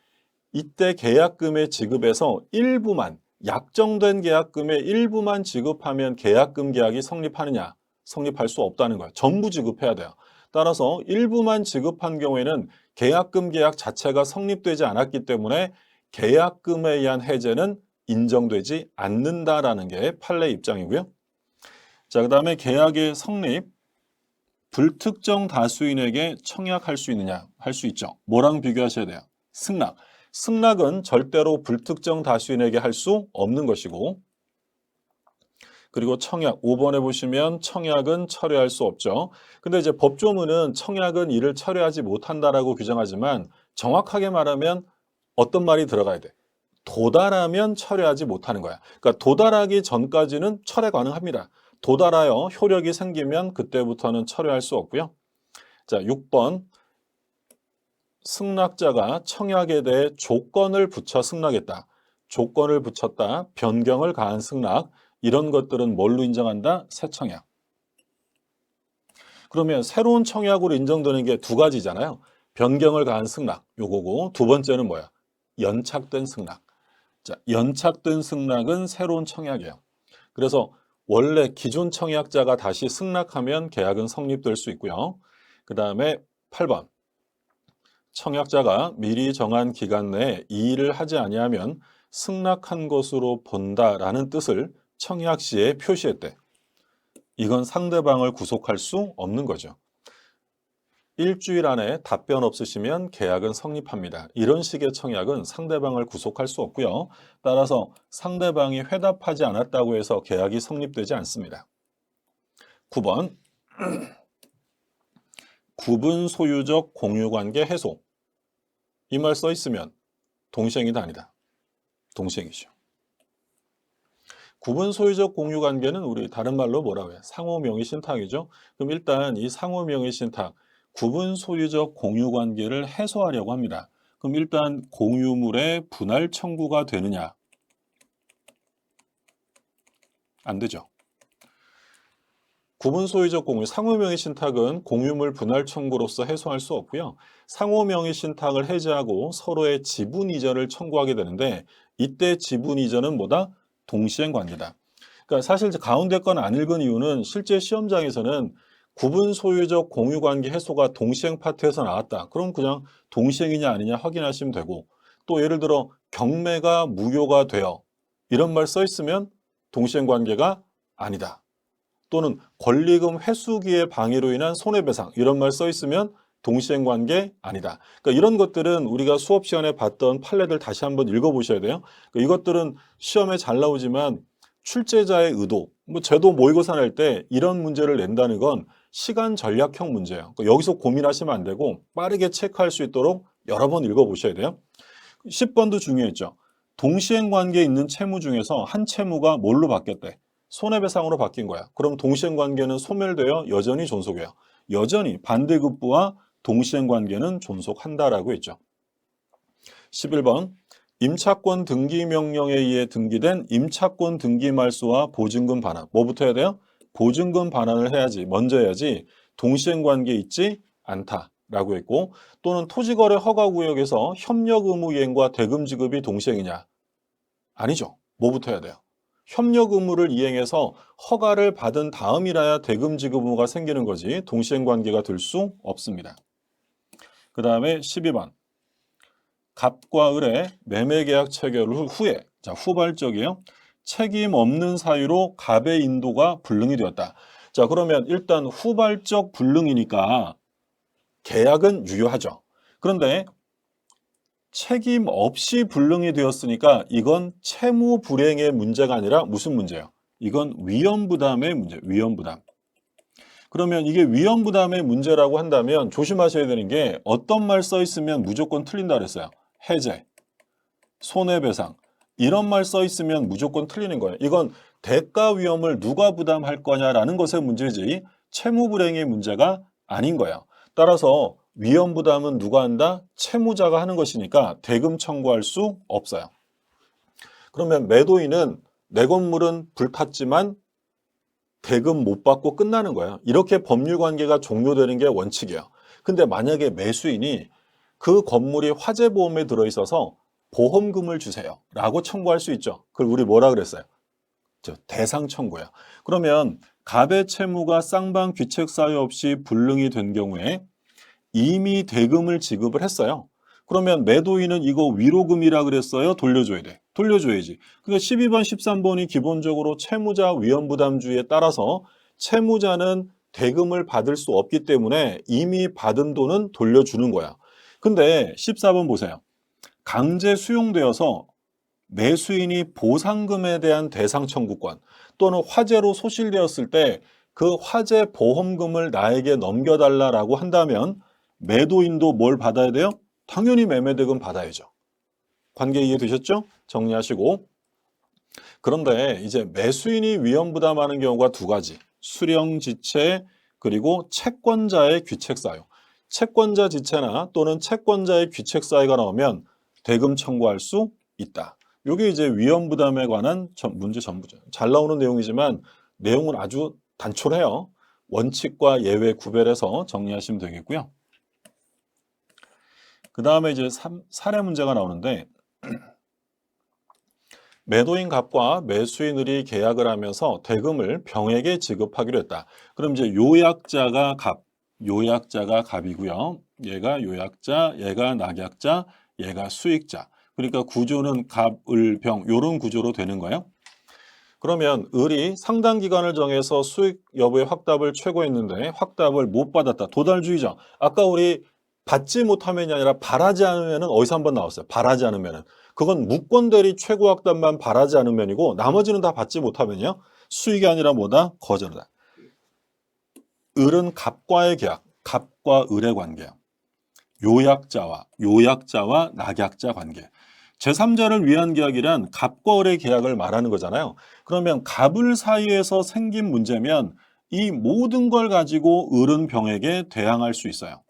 이때 계약금의 지급에서 일부만, 약정된 계약금의 일부만 지급하면 계약금 계약이 성립하느냐? 성립할 수 없다는 거예요. 전부 지급해야 돼요. 따라서 일부만 지급한 경우에는 계약금 계약 자체가 성립되지 않았기 때문에 계약금에 의한 해제는 인정되지 않는다라는 게 판례 입장이고요. 자, 그 다음에 계약의 성립, 불특정 다수인에게 청약할 수 있느냐? 할 수 있죠. 뭐랑 비교하셔야 돼요? 승낙. 승낙은 절대로 불특정 다수인에게 할 수 없는 것이고, 그리고 청약, 5번에 보시면 청약은 철회할 수 없죠. 근데 이제 법조문은 청약은 이를 철회하지 못한다라고 규정하지만 정확하게 말하면 어떤 말이 들어가야 돼? 도달하면 철회하지 못하는 거야. 그러니까 도달하기 전까지는 철회 가능합니다. 도달하여 효력이 생기면 그때부터는 철회할 수 없고요. 자, 6번. 승낙자가 청약에 대해 조건을 붙여 승낙했다. 조건을 붙였다. 변경을 가한 승낙. 이런 것들은 뭘로 인정한다? 새 청약. 그러면 새로운 청약으로 인정되는 게 두 가지잖아요. 변경을 가한 승낙, 요거고, 두 번째는 뭐야? 연착된 승낙. 자, 연착된 승낙은 새로운 청약이에요. 그래서 원래 기존 청약자가 다시 승낙하면 계약은 성립될 수 있고요. 그 다음에 8번. 청약자가 미리 정한 기간 내에 이 일을 하지 아니하면 승낙한 것으로 본다라는 뜻을 청약 시에 표시했대. 이건 상대방을 구속할 수 없는 거죠. 일주일 안에 답변 없으시면 계약은 성립합니다. 이런 식의 청약은 상대방을 구속할 수 없고요. 따라서 상대방이 회답하지 않았다고 해서 계약이 성립되지 않습니다. 9번. 구분 소유적 공유관계 해소. 이 말 써 있으면 동시행이다 아니다. 동시행이죠. 구분 소유적 공유관계는 우리 다른 말로 뭐라고 해요? 상호명의신탁이죠. 그럼 일단 이 상호명의신탁 구분 소유적 공유관계를 해소하려고 합니다. 그럼 일단 공유물의 분할 청구가 되느냐? 안 되죠. 구분 소유적 공유, 상호명의 신탁은 공유물 분할 청구로서 해소할 수 없고요. 상호명의 신탁을 해제하고 서로의 지분 이전을 청구하게 되는데 이때 지분 이전은 뭐다? 동시행 관계다. 그러니까 사실 가운데 건 안 읽은 이유는 실제 시험장에서는 구분 소유적 공유 관계 해소가 동시행 파트에서 나왔다. 그럼 그냥 동시행이냐 아니냐 확인하시면 되고 또 예를 들어 경매가 무효가 되어 이런 말 써 있으면 동시행 관계가 아니다. 또는 권리금 회수기의 방해로 인한 손해배상 이런 말 써 있으면 동시행 관계 아니다. 그러니까 이런 것들은 우리가 수업 시간에 봤던 판례들 다시 한번 읽어보셔야 돼요. 그러니까 이것들은 시험에 잘 나오지만 출제자의 의도, 뭐 제도 모의고사 낼 때 이런 문제를 낸다는 건 시간 전략형 문제예요. 그러니까 여기서 고민하시면 안 되고 빠르게 체크할 수 있도록 여러 번 읽어보셔야 돼요. 10번도 중요했죠. 동시행 관계에 있는 채무 중에서 한 채무가 뭘로 바뀌었대? 손해배상으로 바뀐 거야. 그럼 동시행 관계는 소멸되어 여전히 존속해요. 여전히 반대급부와 동시행 관계는 존속한다라고 했죠. 11번. 임차권 등기 명령에 의해 등기된 임차권 등기 말소와 보증금 반환. 뭐부터 해야 돼요? 보증금 반환을 해야지. 먼저 해야지. 동시행 관계 있지 않다라고 했고 또는 토지거래 허가구역에서 협력 의무 이행과 대금 지급이 동시행이냐? 아니죠. 뭐부터 해야 돼요? 협력 의무를 이행해서 허가를 받은 다음이라야 대금 지급 의무가 생기는 거지 동시행 관계가 될 수 없습니다. 그 다음에 12번. 갑과 을의 매매계약 체결 후에 자 후발적이에요. 책임 없는 사유로 갑의 인도가 불능이 되었다. 자 그러면 일단 후발적 불능이니까 계약은 유효하죠. 그런데 책임 없이 불능이 되었으니까 이건 채무 불이행의 문제가 아니라 무슨 문제예요? 이건 위험부담의 문제, 위험부담. 그러면 이게 위험부담의 문제라고 한다면 조심하셔야 되는 게 어떤 말 써 있으면 무조건 틀린다 그랬어요. 해제, 손해배상 이런 말 써 있으면 무조건 틀리는 거예요. 이건 대가 위험을 누가 부담할 거냐라는 것의 문제지 채무 불이행의 문제가 아닌 거예요. 따라서 위험 부담은 누가 한다? 채무자가 하는 것이니까 대금 청구할 수 없어요. 그러면 매도인은 내 건물은 불탔지만 대금 못 받고 끝나는 거예요. 이렇게 법률 관계가 종료되는 게 원칙이에요. 근데 만약에 매수인이 그 건물이 화재보험에 들어있어서 보험금을 주세요 라고 청구할 수 있죠. 그걸 우리 뭐라 그랬어요? 대상 청구예요. 그러면 갑의 채무가 쌍방 귀책 사유 없이 불능이 된 경우에 이미 대금을 지급을 했어요. 그러면 매도인은 이거 위로금이라 그랬어요? 돌려줘야 돼. 돌려줘야지. 그러니까 12번, 13번이 기본적으로 채무자 위험부담주의에 따라서 채무자는 대금을 받을 수 없기 때문에 이미 받은 돈은 돌려주는 거야. 근데 14번 보세요. 강제 수용되어서 매수인이 보상금에 대한 대상 청구권 또는 화재로 소실되었을 때 그 화재 보험금을 나에게 넘겨달라고 한다면 매도인도 뭘 받아야 돼요? 당연히 매매대금 받아야죠. 관계 이해되셨죠? 정리하시고. 그런데 이제 매수인이 위험 부담하는 경우가 두 가지. 수령 지체 그리고 채권자의 귀책 사유. 채권자 지체나 또는 채권자의 귀책 사유가 나오면 대금 청구할 수 있다. 이게 이제 위험 부담에 관한 문제 전부죠. 잘 나오는 내용이지만 내용은 아주 단촐해요. 원칙과 예외 구별해서 정리하시면 되겠고요. 그 다음에 이제 사례 문제가 나오는데 매도인 갑과 매수인 을이 계약을 하면서 대금을 병에게 지급하기로 했다. 그럼 이제 요약자가 갑이고요. 얘가 요약자, 얘가 낙약자, 얘가 수익자. 그러니까 구조는 갑, 을, 병 이런 구조로 되는 거예요. 그러면 을이 상당 기간을 정해서 수익 여부의 확답을 최고했는데 확답을 못 받았다. 도달주의자. 아까 우리 받지 못하면이 아니라 바라지 않으면은 어디서 한번 나왔어요. 바라지 않으면은. 그건 무권 대리 최고 확답만 바라지 않으면이고 나머지는 다 받지 못하면요. 수익이 아니라 뭐다? 거절이다. 을은 갑과의 계약, 갑과 을의 관계야. 요약자와 낙약자 관계. 제3자를 위한 계약이란 갑과 을의 계약을 말하는 거잖아요. 그러면 갑을 사이에서 생긴 문제면 이 모든 걸 가지고 을은 병에게 대항할 수 있어요.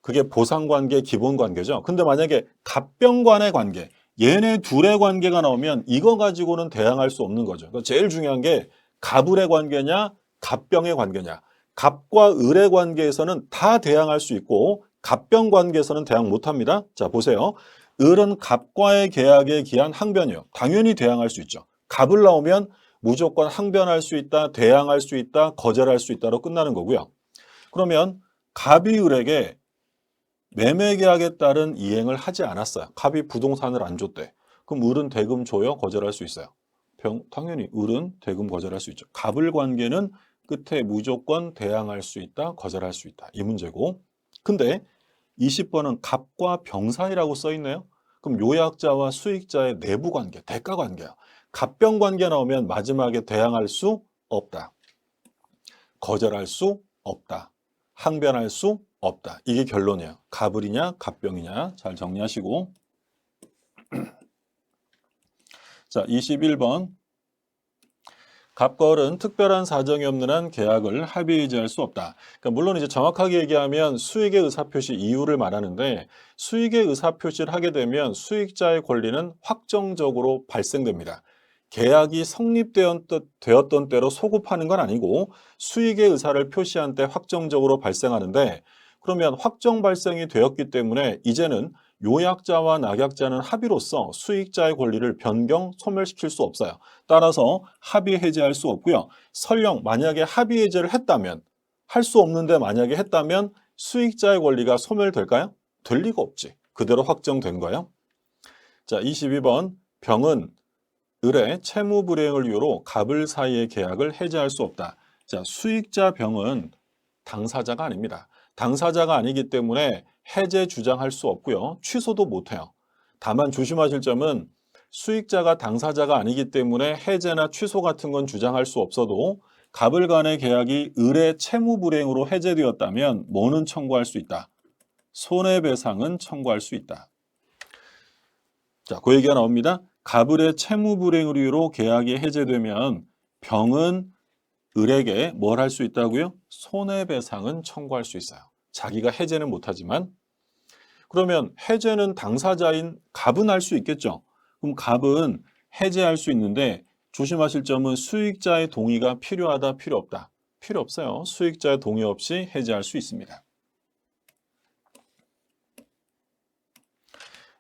그게 보상관계, 기본관계죠. 근데 만약에 갑병 간의 관계, 얘네 둘의 관계가 나오면 이거 가지고는 대항할 수 없는 거죠. 그러니까 제일 중요한 게 갑을의 관계냐, 갑병의 관계냐. 갑과 을의 관계에서는 다 대항할 수 있고 갑병 관계에서는 대항 못합니다. 자, 보세요. 을은 갑과의 계약에 기한 항변이요. 당연히 대항할 수 있죠. 갑을 나오면 무조건 항변할 수 있다, 대항할 수 있다, 거절할 수 있다로 끝나는 거고요. 그러면 갑이 을에게 매매 계약에 따른 이행을 하지 않았어요. 갑이 부동산을 안 줬대. 그럼 을은 대금 줘요? 거절할 수 있어요. 당연히 을은 대금 거절할 수 있죠. 갑을 관계는 끝에 무조건 대항할 수 있다, 거절할 수 있다. 이 문제고. 근데 20번은 갑과 병 사이라고 써 있네요. 그럼 요약자와 수익자의 내부 관계, 대가 관계야. 갑병 관계 나오면 마지막에 대항할 수 없다. 거절할 수 없다. 항변할 수 없다. 이게 결론이에요. 갑을이냐 갑병이냐 잘 정리하시고. 자, 21번. 갑과 을은 특별한 사정이 없는 한 계약을 합의 해지할 수 없다. 그러니까 물론 이제 정확하게 얘기하면 수익의 의사표시 이유를 말하는데 수익의 의사표시를 하게 되면 수익자의 권리는 확정적으로 발생됩니다. 계약이 성립되었던 때로 소급하는 건 아니고 수익의 의사를 표시한 때 확정적으로 발생하는데 그러면 확정 발생이 되었기 때문에 이제는 요약자와 낙약자는 합의로서 수익자의 권리를 변경, 소멸시킬 수 없어요. 따라서 합의 해제할 수 없고요. 설령 만약에 합의 해제를 했다면 할 수 없는데 만약에 했다면 수익자의 권리가 소멸될까요? 될 리가 없지. 그대로 확정된 거예요. 자, 22번. 병은 을의 채무 불이행을 이유로 갑을 사이의 계약을 해제할 수 없다. 자, 수익자 병은 당사자가 아닙니다. 당사자가 아니기 때문에 해제 주장할 수 없고요. 취소도 못해요. 다만 조심하실 점은 수익자가 당사자가 아니기 때문에 해제나 취소 같은 건 주장할 수 없어도 갑을 간의 계약이 을의 채무 불이행으로 해제되었다면 뭐는 청구할 수 있다. 손해배상은 청구할 수 있다. 자, 그 얘기가 나옵니다. 갑을의 채무 불이행을 이유로 계약이 해제되면 병은 을에게 뭘 할 수 있다고요? 손해배상은 청구할 수 있어요. 자기가 해제는 못하지만. 그러면 해제는 당사자인 갑은 할 수 있겠죠. 그럼 갑은 해제할 수 있는데 조심하실 점은 수익자의 동의가 필요하다, 필요 없다. 필요 없어요. 수익자의 동의 없이 해제할 수 있습니다.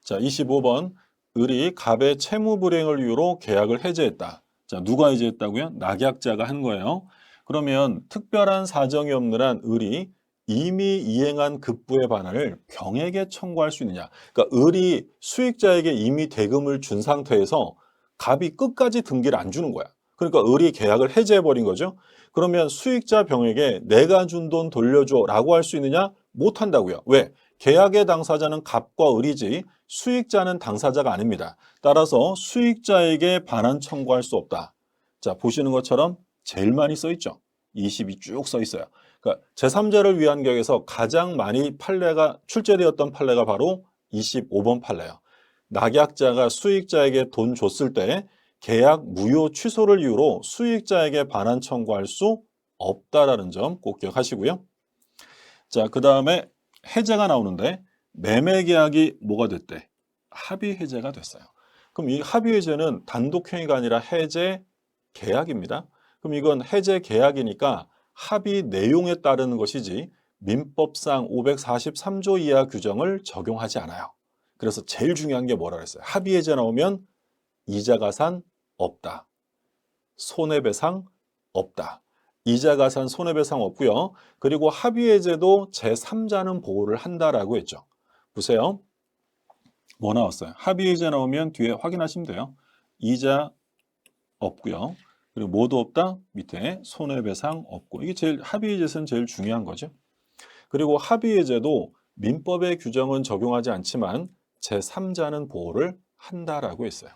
자, 25번. 을이 갑의 채무 불이행을 이유로 계약을 해제했다. 자, 누가 해제했다고요? 낙약자가 한 거예요. 그러면 특별한 사정이 없는 한 을이 이미 이행한 급부의 반환을 병에게 청구할 수 있느냐. 그러니까 을이 수익자에게 이미 대금을 준 상태에서 갑이 끝까지 등기를 안 주는 거야. 그러니까 을이 계약을 해제해버린 거죠. 그러면 수익자 병에게 내가 준 돈 돌려줘 라고 할 수 있느냐? 못한다고요. 왜? 계약의 당사자는 갑과 을이지 수익자는 당사자가 아닙니다. 따라서 수익자에게 반환 청구할 수 없다. 자, 보시는 것처럼 제일 많이 써 있죠. 20이 쭉 써 있어요. 그러니까 그러니까 제3자를 위한 계약에서 가장 많이 판례가 출제되었던 판례가 바로 25번 판례예요. 낙약자가 수익자에게 돈 줬을 때 계약 무효 취소를 이유로 수익자에게 반환 청구할 수 없다라는 점 꼭 기억하시고요. 자, 그 다음에 해제가 나오는데 매매 계약이 뭐가 됐대? 합의 해제가 됐어요. 그럼 이 합의 해제는 단독 행위가 아니라 해제 계약입니다. 그럼 이건 해제 계약이니까 합의 내용에 따르는 것이지 민법상 543조 이하 규정을 적용하지 않아요. 그래서 제일 중요한 게 뭐라 그랬어요? 합의 해제 나오면 이자 가산 없다. 손해배상 없다. 이자 가산 손해배상 없고요. 그리고 합의 해제도 제3자는 보호를 한다라고 했죠. 보세요. 뭐 나왔어요? 합의 해제 나오면 뒤에 확인하시면 돼요. 이자 없고요. 그리고 뭐도 없다? 밑에 손해배상 없고. 이게 제일 합의 해제에서는 제일 중요한 거죠. 그리고 합의 해제도 민법의 규정은 적용하지 않지만 제3자는 보호를 한다라고 했어요.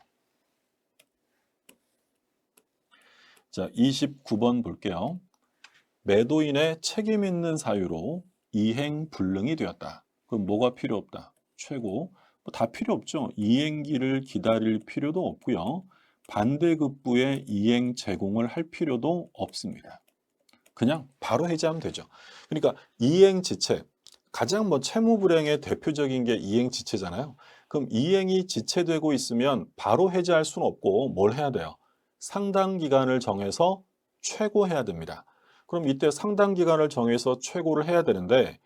자, 29번 볼게요. 매도인의 책임 있는 사유로 이행 불능이 되었다. 그럼 뭐가 필요 없다? 최고. 뭐 다 필요 없죠. 이행기를 기다릴 필요도 없고요. 반대급부에 이행 제공을 할 필요도 없습니다. 그냥 바로 해제하면 되죠. 그러니까 이행지체, 가장 채무불행의 대표적인 게 이행지체잖아요. 그럼 이행이 지체되고 있으면 바로 해제할 수는 없고 뭘 해야 돼요? 상당 기간을 정해서 최고해야 됩니다. 그럼 이때 상당 기간을 정해서 최고를 해야 되는데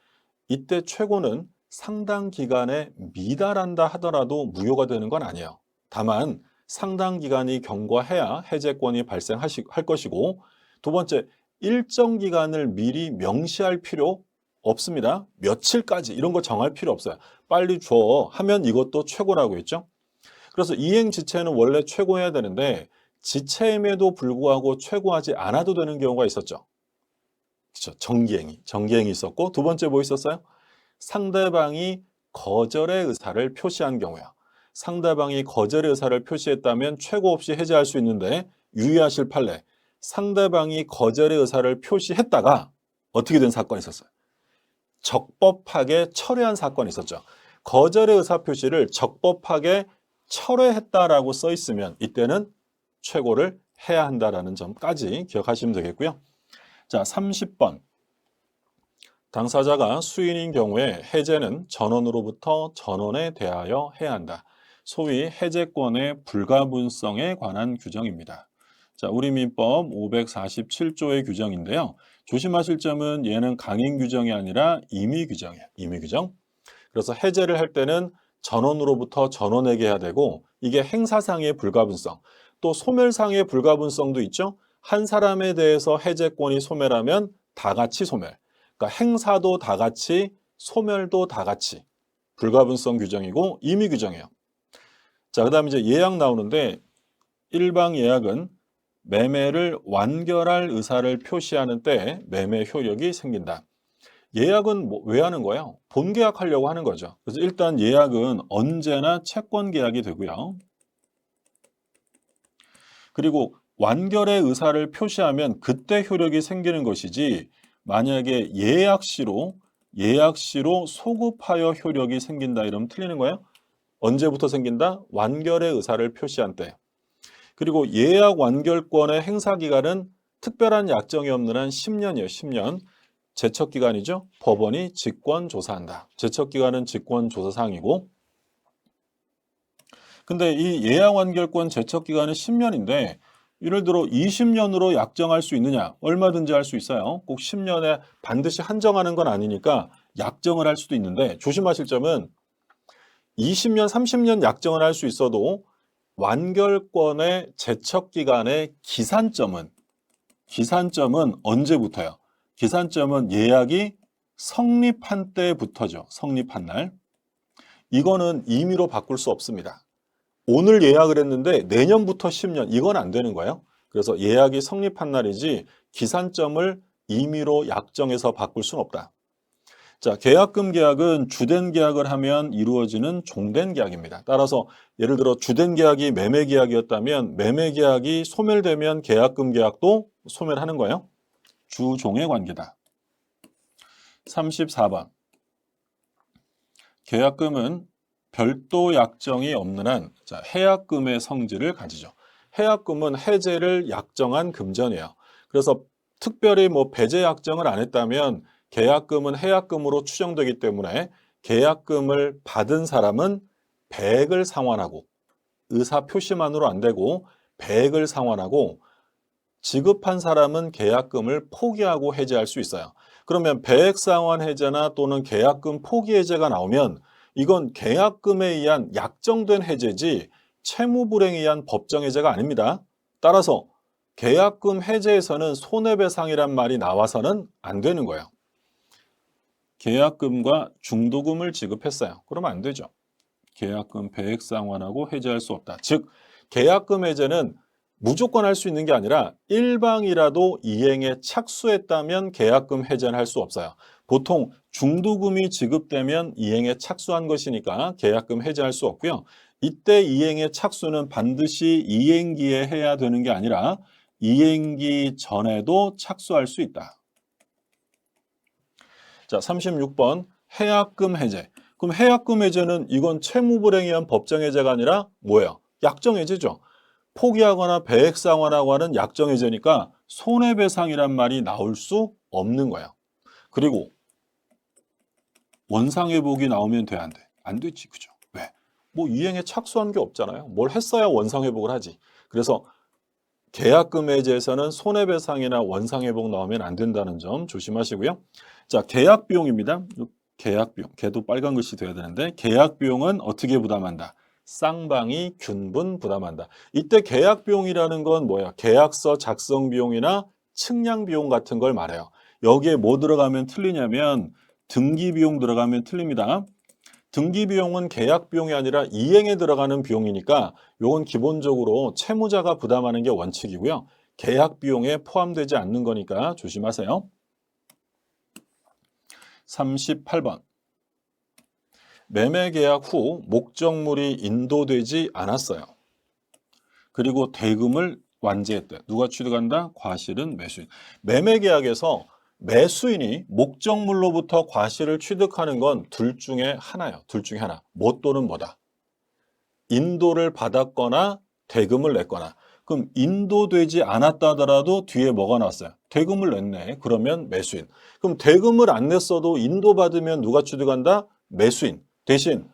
이때 최고는 상당 기간에 미달한다 하더라도 무효가 되는 건 아니에요. 다만 상당 기간이 경과해야 해제권이 발생할 것이고 두 번째, 일정 기간을 미리 명시할 필요 없습니다. 며칠까지 이런 거 정할 필요 없어요. 빨리 줘 하면 이것도 최고라고 했죠. 그래서 이행지체는 원래 최고해야 되는데 지체임에도 불구하고 최고하지 않아도 되는 경우가 있었죠. 그렇죠. 정기행이 있었고 두 번째 뭐 있었어요? 상대방이 거절의 의사를 표시한 경우야. 상대방이 거절의 의사를 표시했다면 최고 없이 해제할 수 있는데 유의하실 판례. 상대방이 거절의 의사를 표시했다가 어떻게 된 사건이 있었어요? 적법하게 철회한 사건이 있었죠. 거절의 의사 표시를 적법하게 철회했다라고 써 있으면 이때는 최고를 해야 한다라는 점까지 기억하시면 되겠고요. 자, 30번. 당사자가 수인인 경우에 해제는 전원으로부터 전원에 대하여 해야 한다. 소위 해제권의 불가분성에 관한 규정입니다. 자, 우리 민법 547조의 규정인데요. 조심하실 점은 얘는 강행 규정이 아니라 임의 규정이에요. 임의 규정. 그래서 해제를 할 때는 전원으로부터 전원에게 해야 되고 이게 행사상의 불가분성, 또 소멸상의 불가분성도 있죠. 한 사람에 대해서 해제권이 소멸하면 다 같이 소멸. 그러니까 행사도 다 같이, 소멸도 다 같이. 불가분성 규정이고 임의 규정이에요. 자, 그다음에 이제 예약 나오는데 일방 예약은 매매를 완결할 의사를 표시하는 때 매매 효력이 생긴다. 예약은 왜 하는 거예요? 본계약하려고 하는 거죠. 그래서 일단 예약은 언제나 채권 계약이 되고요. 그리고 완결의 의사를 표시하면 그때 효력이 생기는 것이지 만약에 예약시로 소급하여 효력이 생긴다 이러면 틀리는 거예요. 언제부터 생긴다? 완결의 의사를 표시한 때. 그리고 예약 완결권의 행사기간은 특별한 약정이 없는 한 10년이에요. 10년. 제척기간이죠. 법원이 직권조사한다. 제척기간은 직권조사사항이고 근데 이 예약 완결권 제척기간은 10년인데 예를 들어 20년으로 약정할 수 있느냐? 얼마든지 할 수 있어요. 꼭 10년에 반드시 한정하는 건 아니니까 약정을 할 수도 있는데 조심하실 점은 20년, 30년 약정을 할 수 있어도 완결권의 제척기간의 기산점은 언제부터요? 기산점은 예약이 성립한 때부터죠. 성립한 날. 이거는 임의로 바꿀 수 없습니다. 오늘 예약을 했는데 내년부터 10년 이건 안 되는 거예요. 그래서 예약이 성립한 날이지 기산점을 임의로 약정해서 바꿀 수는 없다. 자, 계약금 계약은 주된 계약을 하면 이루어지는 종된 계약입니다. 따라서 예를 들어 주된 계약이 매매 계약이었다면 매매 계약이 소멸되면 계약금 계약도 소멸하는 거예요. 주종의 관계다. 34번. 계약금은 별도 약정이 없는 한 해약금의 성질을 가지죠. 해약금은 해제를 약정한 금전이에요. 그래서 특별히 뭐 배제 약정을 안 했다면 계약금은 해약금으로 추정되기 때문에 계약금을 받은 사람은 배액을 상환하고, 의사 표시만으로 안 되고 배액을 상환하고, 지급한 사람은 계약금을 포기하고 해제할 수 있어요. 그러면 배액 상환 해제나 또는 계약금 포기 해제가 나오면 이건 계약금에 의한 약정된 해제지 채무 불행에 의한 법정 해제가 아닙니다. 따라서 계약금 해제에서는 손해배상이란 말이 나와서는 안 되는 거예요. 계약금과 중도금을 지급했어요. 그러면 안 되죠. 계약금 배액 상환하고 해제할 수 없다. 즉 계약금 해제는 무조건 할 수 있는 게 아니라 일방이라도 이행에 착수했다면 계약금 해제는 할 수 없어요. 보통 중도금이 지급되면 이행에 착수한 것이니까 계약금 해제할 수 없고요. 이때 이행의 착수는 반드시 이행기에 해야 되는 게 아니라 이행기 전에도 착수할 수 있다. 자, 36번 해약금 해제. 그럼 해약금 해제는 이건 채무불행에 의한 법정 해제가 아니라 뭐예요? 약정 해제죠. 포기하거나 배액 상환하고 하는 약정 해제니까 손해배상이란 말이 나올 수 없는 거예요. 그리고 원상회복이 나오면 돼, 안 돼? 안 되지, 그죠? 왜? 뭐 이행에 착수한 게 없잖아요. 뭘 했어야 원상회복을 하지. 그래서 계약금 해제에서는 손해배상이나 원상회복 나오면 안 된다는 점 조심하시고요. 자, 계약비용입니다. 계약비용, 걔도 빨간 글씨 돼야 되는데 계약비용은 어떻게 부담한다? 쌍방이 균분 부담한다. 이때 계약비용이라는 건 뭐야? 계약서 작성 비용이나 측량 비용 같은 걸 말해요. 여기에 뭐 들어가면 틀리냐면 등기 비용 들어가면 틀립니다. 등기 비용은 계약 비용이 아니라 이행에 들어가는 비용이니까 요건 기본적으로 채무자가 부담하는 게 원칙이고요. 계약 비용에 포함되지 않는 거니까 조심하세요. 38번. 매매 계약 후 목적물이 인도되지 않았어요. 그리고 대금을 완제했대. 누가 취득한다? 과실은 매수인. 매매 계약에서 매수인이 목적물로부터 과실을 취득하는 건 둘 중에 하나예요. 둘 중에 하나. 뭐 또는 뭐다. 인도를 받았거나 대금을 냈거나. 그럼 인도되지 않았다 하더라도 뒤에 뭐가 나왔어요? 대금을 냈네. 그러면 매수인. 그럼 대금을 안 냈어도 인도받으면 누가 취득한다? 매수인. 대신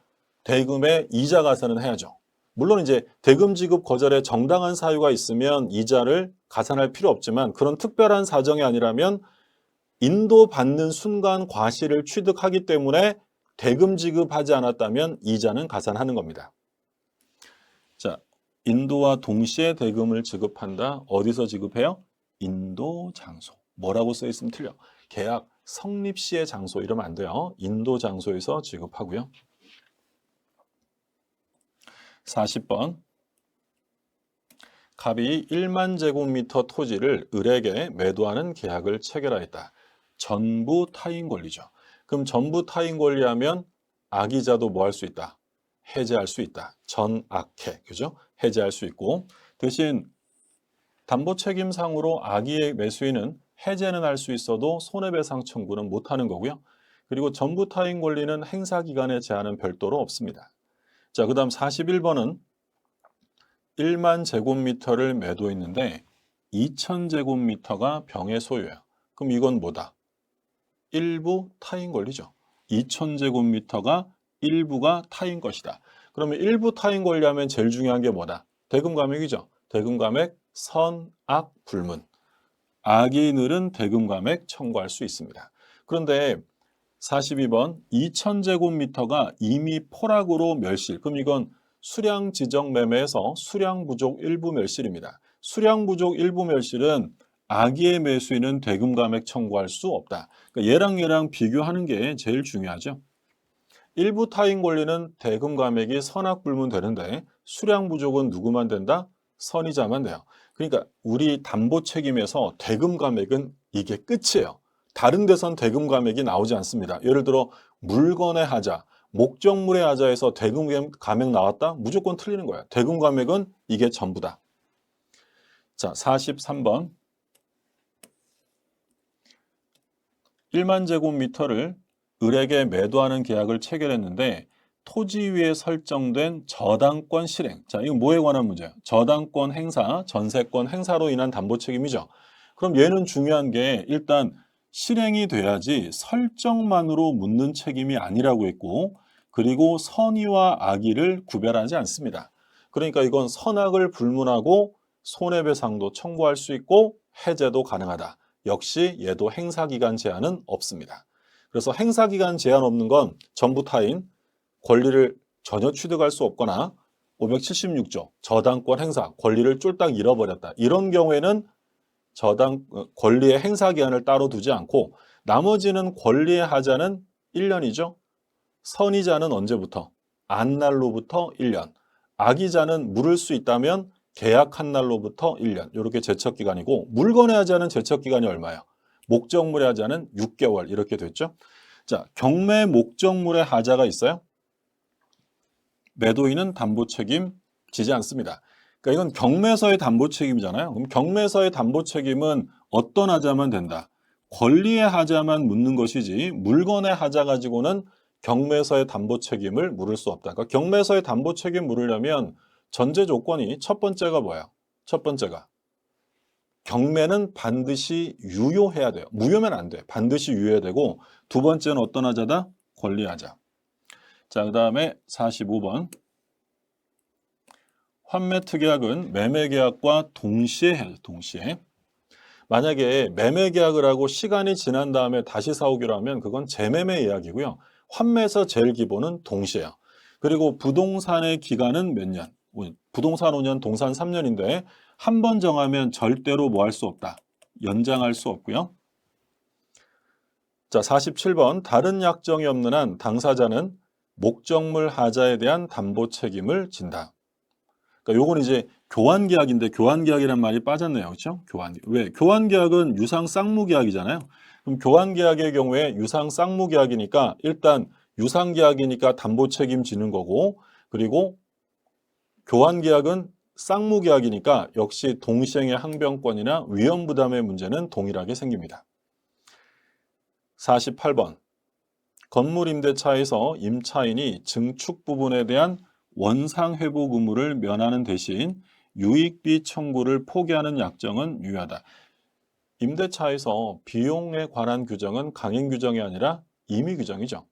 대금의 이자 가산은 해야죠. 물론 이제 대금 지급 거절에 정당한 사유가 있으면 이자를 가산할 필요 없지만 그런 특별한 사정이 아니라면 인도받는 순간 과실을 취득하기 때문에 대금 지급하지 않았다면 이자는 가산하는 겁니다. 자, 인도와 동시에 대금을 지급한다. 어디서 지급해요? 인도 장소. 뭐라고 써 있으면 틀려. 계약 성립 시의 장소 이러면 안 돼요. 인도 장소에서 지급하고요. 40번. 갑이 1만 제곱미터 토지를 을에게 매도하는 계약을 체결하였다. 전부 타인 권리죠. 그럼 전부 타인 권리하면 악이자도 뭐 할 수 있다? 해제할 수 있다. 전악해. 그죠? 해제할 수 있고 대신 담보 책임상으로 악의의 매수인은 해제는 할 수 있어도 손해배상 청구는 못하는 거고요. 그리고 전부 타인 권리는 행사 기간의 제한은 별도로 없습니다. 자, 그 다음 41번은 1만 제곱미터를 매도했는데 2천 제곱미터가 병의 소유예요. 그럼 이건 뭐다? 일부 타인 권리죠. 2천 제곱미터가 일부가 타인 것이다. 그러면 일부 타인 권리하면 제일 중요한 게 뭐다? 대금 감액이죠. 대금 감액, 선, 악, 불문. 악이 늘은 대금 감액 청구할 수 있습니다. 그런데 42번 2,000제곱미터가 이미 포락으로 멸실. 그럼 이건 수량 지정 매매에서 수량 부족 일부 멸실입니다. 수량 부족 일부 멸실은 악의의 매수인은 대금 감액 청구할 수 없다. 그러니까 얘랑 비교하는 게 제일 중요하죠. 일부 타인 권리는 대금 감액이 선악 불문 되는데 수량 부족은 누구만 된다? 선의자만 돼요. 그러니까 우리 담보 책임에서 대금 감액은 이게 끝이에요. 다른 데선 대금 감액이 나오지 않습니다. 예를 들어 물건의 하자, 목적물의 하자에서 대금 감액 나왔다? 무조건 틀리는 거야. 대금 감액은 이게 전부다. 자, 43번. 1만 제곱미터를 을에게 매도하는 계약을 체결했는데 토지 위에 설정된 저당권 실행. 자, 이거 뭐에 관한 문제예요? 저당권 행사, 전세권 행사로 인한 담보 책임이죠. 그럼 얘는 중요한 게 일단 실행이 돼야지 설정만으로 묻는 책임이 아니라고 했고, 그리고 선의와 악의를 구별하지 않습니다. 그러니까 이건 선악을 불문하고 손해배상도 청구할 수 있고 해제도 가능하다. 역시 얘도 행사기간 제한은 없습니다. 그래서 행사기간 제한 없는 건 전부 타인, 권리를 전혀 취득할 수 없거나 576조 저당권 행사, 권리를 쫄딱 잃어버렸다. 이런 경우에는 권리의 행사 기한을 따로 두지 않고 나머지는 권리의 하자는 1년이죠. 선의자는 언제부터? 안날로부터 1년. 악의자는 물을 수 있다면 계약한 날로부터 1년. 이렇게 제척기간이고 물건의 하자는 제척기간이 얼마예요? 목적물의 하자는 6개월 이렇게 됐죠. 자, 경매 목적물의 하자가 있어요. 매도인은 담보 책임 지지 않습니다. 그러니까 이건 경매서의 담보 책임이잖아요. 그럼 경매서의 담보 책임은 어떤 하자만 된다? 권리의 하자만 묻는 것이지 물건의 하자 가지고는 경매서의 담보 책임을 물을 수 없다. 그러니까 경매서의 담보 책임 물으려면 전제 조건이 첫 번째가 뭐예요? 첫 번째가 경매는 반드시 유효해야 돼요. 무효면 안 돼. 반드시 유효해야 되고 두 번째는 어떤 하자다? 권리 하자. 자, 그 다음에 45번. 환매특약은 매매계약과 동시에 해야죠. 동시에. 만약에 매매계약을 하고 시간이 지난 다음에 다시 사오기로 하면 그건 재매매 이야기고요. 환매에서 제일 기본은 동시에요. 그리고 부동산의 기간은 몇 년? 부동산 5년, 동산 3년인데 한 번 정하면 절대로 뭐 할 수 없다. 연장할 수 없고요. 자, 47번. 다른 약정이 없는 한 당사자는 목적물 하자에 대한 담보 책임을 진다. 그러니까 요건 이제 교환계약인데 교환계약이란 말이 빠졌네요. 그렇죠? 왜? 교환계약은 유상 쌍무계약이잖아요. 그럼 교환계약의 경우에 유상 쌍무계약이니까 일단 유상계약이니까 담보 책임지는 거고 그리고 교환계약은 쌍무계약이니까 역시 동시행의 항변권이나 위험부담의 문제는 동일하게 생깁니다. 48번. 건물 임대차에서 임차인이 증축 부분에 대한 원상회복 의무를 면하는 대신 유익비 청구를 포기하는 약정은 유효하다. 임대차에서 비용에 관한 규정은 강행 규정이 아니라 임의 규정이죠.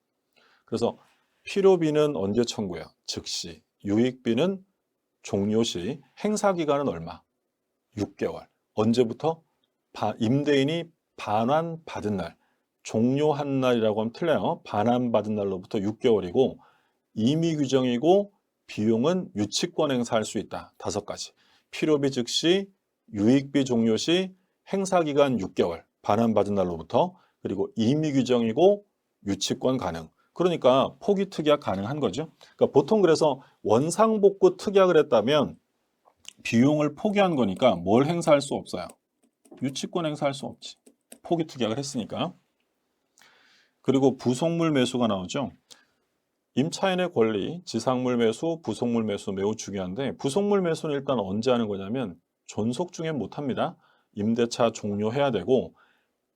그래서 필요비는 언제 청구해요? 즉시. 유익비는 종료시. 행사기간은 얼마? 6개월. 언제부터? 임대인이 반환받은 날. 종료한 날이라고 하면 틀려요. 반환받은 날로부터 6개월이고 임의 규정이고 비용은 유치권 행사할 수 있다. 5가지. 필요비 즉시, 유익비 종료 시, 행사기간 6개월, 반환받은 날로부터, 그리고 임의 규정이고 유치권 가능. 그러니까 포기 특약 가능한 거죠. 그러니까 보통 그래서 원상복구 특약을 했다면 비용을 포기한 거니까 뭘 행사할 수 없어요. 유치권 행사할 수 없지. 포기 특약을 했으니까. 그리고 부속물 매수가 나오죠. 임차인의 권리, 지상물 매수, 부속물 매수 매우 중요한데 부속물 매수는 일단 언제 하는 거냐면 존속 중엔 못합니다. 임대차 종료해야 되고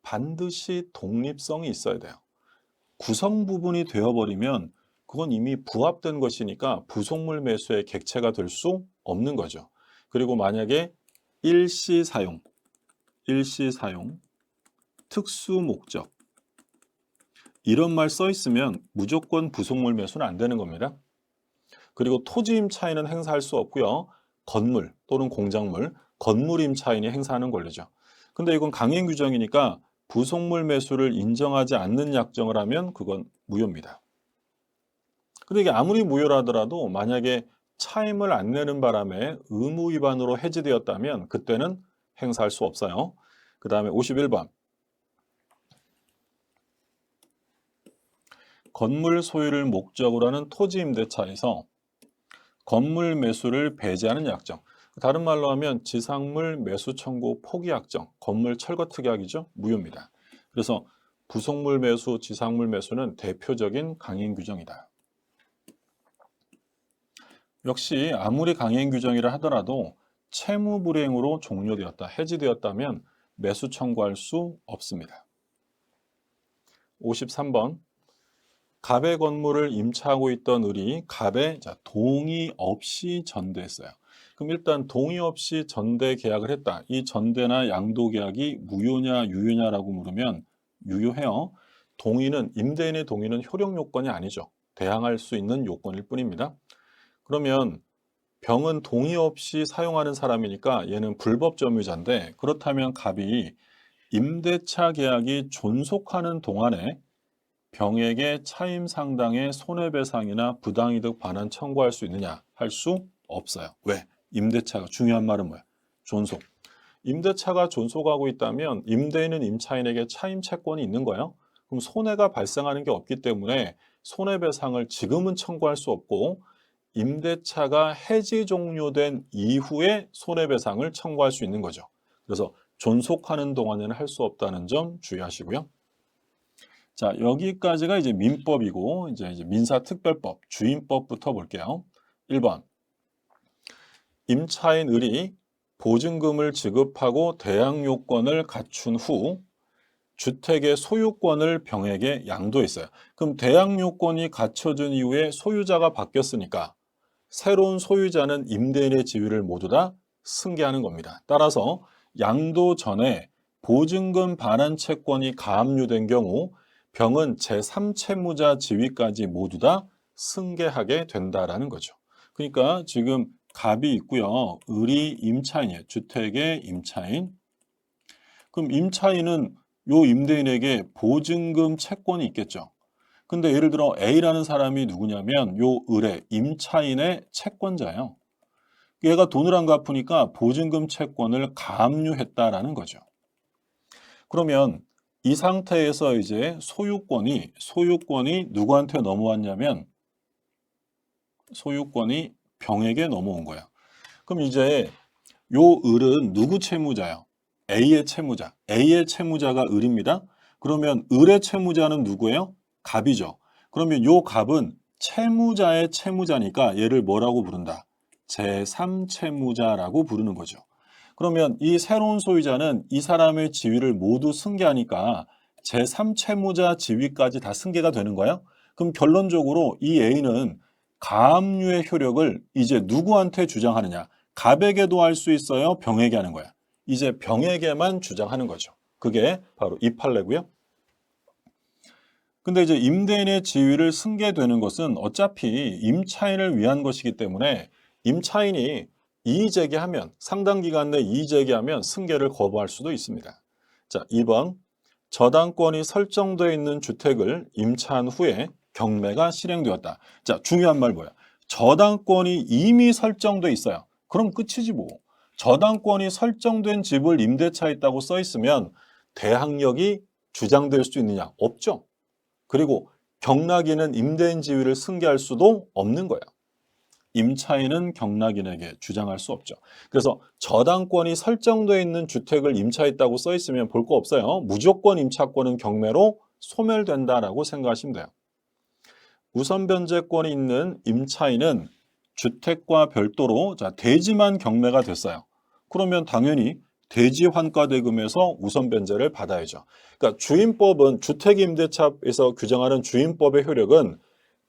반드시 독립성이 있어야 돼요. 구성 부분이 되어버리면 그건 이미 부합된 것이니까 부속물 매수의 객체가 될 수 없는 거죠. 그리고 만약에 일시사용, 특수목적 이런 말 써 있으면 무조건 부속물 매수는 안 되는 겁니다. 그리고 토지 임차인은 행사할 수 없고요. 건물 또는 공작물, 건물 임차인이 행사하는 권리죠. 근데 이건 강행 규정이니까 부속물 매수를 인정하지 않는 약정을 하면 그건 무효입니다. 근데 이게 아무리 무효라더라도 만약에 차임을 안 내는 바람에 의무 위반으로 해지되었다면 그때는 행사할 수 없어요. 그 다음에 51번. 건물 소유를 목적으로 하는 토지 임대차에서 건물 매수를 배제하는 약정. 다른 말로 하면 지상물 매수 청구 포기 약정, 건물 철거 특약이죠. 무효입니다. 그래서 부속물 매수, 지상물 매수는 대표적인 강행 규정이다. 역시 아무리 강행 규정이라 하더라도 채무 불이행으로 종료되었다, 해지되었다면 매수 청구할 수 없습니다. 53번. 갑의 건물을 임차하고 있던 을이 갑의 동의 없이 전대했어요. 그럼 일단 동의 없이 전대 계약을 했다. 이 전대나 양도 계약이 무효냐 유효냐라고 물으면 유효해요. 동의는 임대인의 동의는 효력 요건이 아니죠. 대항할 수 있는 요건일 뿐입니다. 그러면 병은 동의 없이 사용하는 사람이니까 얘는 불법 점유자인데 그렇다면 갑이 임대차 계약이 존속하는 동안에 병에게 차임 상당의 손해배상이나 부당이득 반환 청구할 수 있느냐? 할 수 없어요. 왜? 임대차가 중요한 말은 뭐야? 존속. 임대차가 존속하고 있다면 임대인은 임차인에게 차임 채권이 있는 거예요. 그럼 손해가 발생하는 게 없기 때문에 손해배상을 지금은 청구할 수 없고 임대차가 해지 종료된 이후에 손해배상을 청구할 수 있는 거죠. 그래서 존속하는 동안에는 할 수 없다는 점 주의하시고요. 자, 여기까지가 이제 민법이고, 이제 민사특별법, 주임법부터 볼게요. 1번. 임차인 을이 보증금을 지급하고 대항 요건을 갖춘 후 주택의 소유권을 병에게 양도했어요. 그럼 대항 요건이 갖춰진 이후에 소유자가 바뀌었으니까 새로운 소유자는 임대인의 지위를 모두 다 승계하는 겁니다. 따라서 양도 전에 보증금 반환 채권이 가압류된 경우 병은 제3채무자 지위까지 모두 다 승계하게 된다라는 거죠. 그러니까 지금 갑이 있고요. 을이 임차인이에요. 주택의 임차인. 그럼 임차인은 요 임대인에게 보증금 채권이 있겠죠. 근데 예를 들어 A라는 사람이 누구냐면 요 을의 임차인의 채권자예요. 얘가 돈을 안 갚으니까 보증금 채권을 가압류했다라는 거죠. 그러면 이 상태에서 이제 소유권이 누구한테 넘어왔냐면 소유권이 병에게 넘어온 거예요. 그럼 이제 요 을은 누구 채무자예요? A의 채무자. A의 채무자가 을입니다. 그러면 을의 채무자는 누구예요? 갑이죠. 그러면 요 갑은 채무자의 채무자니까 얘를 뭐라고 부른다? 제3채무자라고 부르는 거죠. 그러면 이 새로운 소유자는 이 사람의 지위를 모두 승계하니까 제3채무자 지위까지 다 승계가 되는 거예요. 그럼 결론적으로 이 A는 가압류의 효력을 이제 누구한테 주장하느냐? 갑에게도 할 수 있어요? 병에게 하는 거야. 이제 병에게만 주장하는 거죠. 그게 바로 이 판례고요. 근데 이제 임대인의 지위를 승계되는 것은 어차피 임차인을 위한 것이기 때문에 임차인이 이의제기하면 상당 기간 내 이의제기하면 승계를 거부할 수도 있습니다. 자, 2번. 저당권이 설정되어 있는 주택을 임차한 후에 경매가 실행되었다. 자, 중요한 말 뭐야? 저당권이 이미 설정돼 있어요. 그럼 끝이지 뭐. 저당권이 설정된 집을 임대차에 있다고 써 있으면 대항력이 주장될 수 있느냐? 없죠. 그리고 경락인은 임대인 지위를 승계할 수도 없는 거예요. 임차인은 경락인에게 주장할 수 없죠. 그래서 저당권이 설정되어 있는 주택을 임차했다고 써 있으면 볼 거 없어요. 무조건 임차권은 경매로 소멸된다라고 생각하시면 돼요. 우선 변제권이 있는 임차인은 주택과 별도로 대지만 경매가 됐어요. 그러면 당연히 대지 환가대금에서 우선 변제를 받아야죠. 그러니까 주임법은 주택임대차에서 규정하는 주임법의 효력은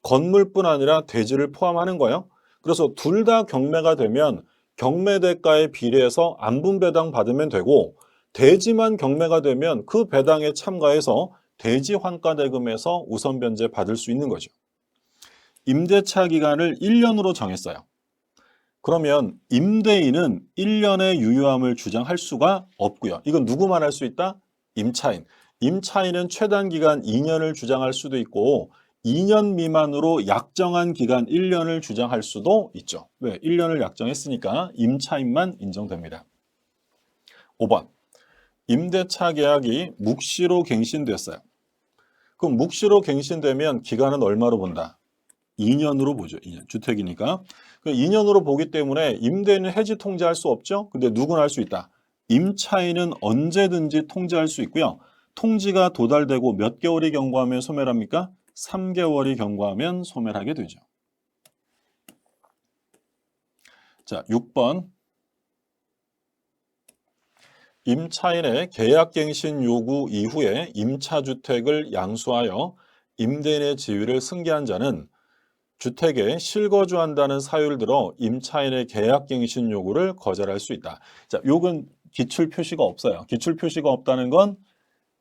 건물뿐 아니라 대지를 포함하는 거예요. 그래서 둘 다 경매가 되면 경매 대가에 비례해서 안분 배당 받으면 되고 대지만 경매가 되면 그 배당에 참가해서 대지 환가대금에서 우선 변제 받을 수 있는 거죠. 임대차 기간을 1년으로 정했어요. 그러면 임대인은 1년의 유효함을 주장할 수가 없고요. 이건 누구만 할 수 있다? 임차인. 임차인은 최단 기간 2년을 주장할 수도 있고 2년 미만으로 약정한 기간 1년을 주장할 수도 있죠. 왜? 1년을 약정했으니까 임차인만 인정됩니다. 5번. 임대차 계약이 묵시로 갱신됐어요. 그럼 묵시로 갱신되면 기간은 얼마로 본다? 2년으로 보죠. 2년. 주택이니까. 2년으로 보기 때문에 임대인은 해지 통지할 수 없죠. 근데 누구나 할 수 있다. 임차인은 언제든지 통지할 수 있고요. 통지가 도달되고 몇 개월이 경과하면 소멸합니까? 3개월이 경과하면 소멸하게 되죠. 자, 6번. 임차인의 계약갱신 요구 이후에 임차주택을 양수하여 임대인의 지위를 승계한 자는 주택에 실거주한다는 사유를 들어 임차인의 계약갱신 요구를 거절할 수 있다. 자, 요건 기출 표시가 없어요. 기출 표시가 없다는 건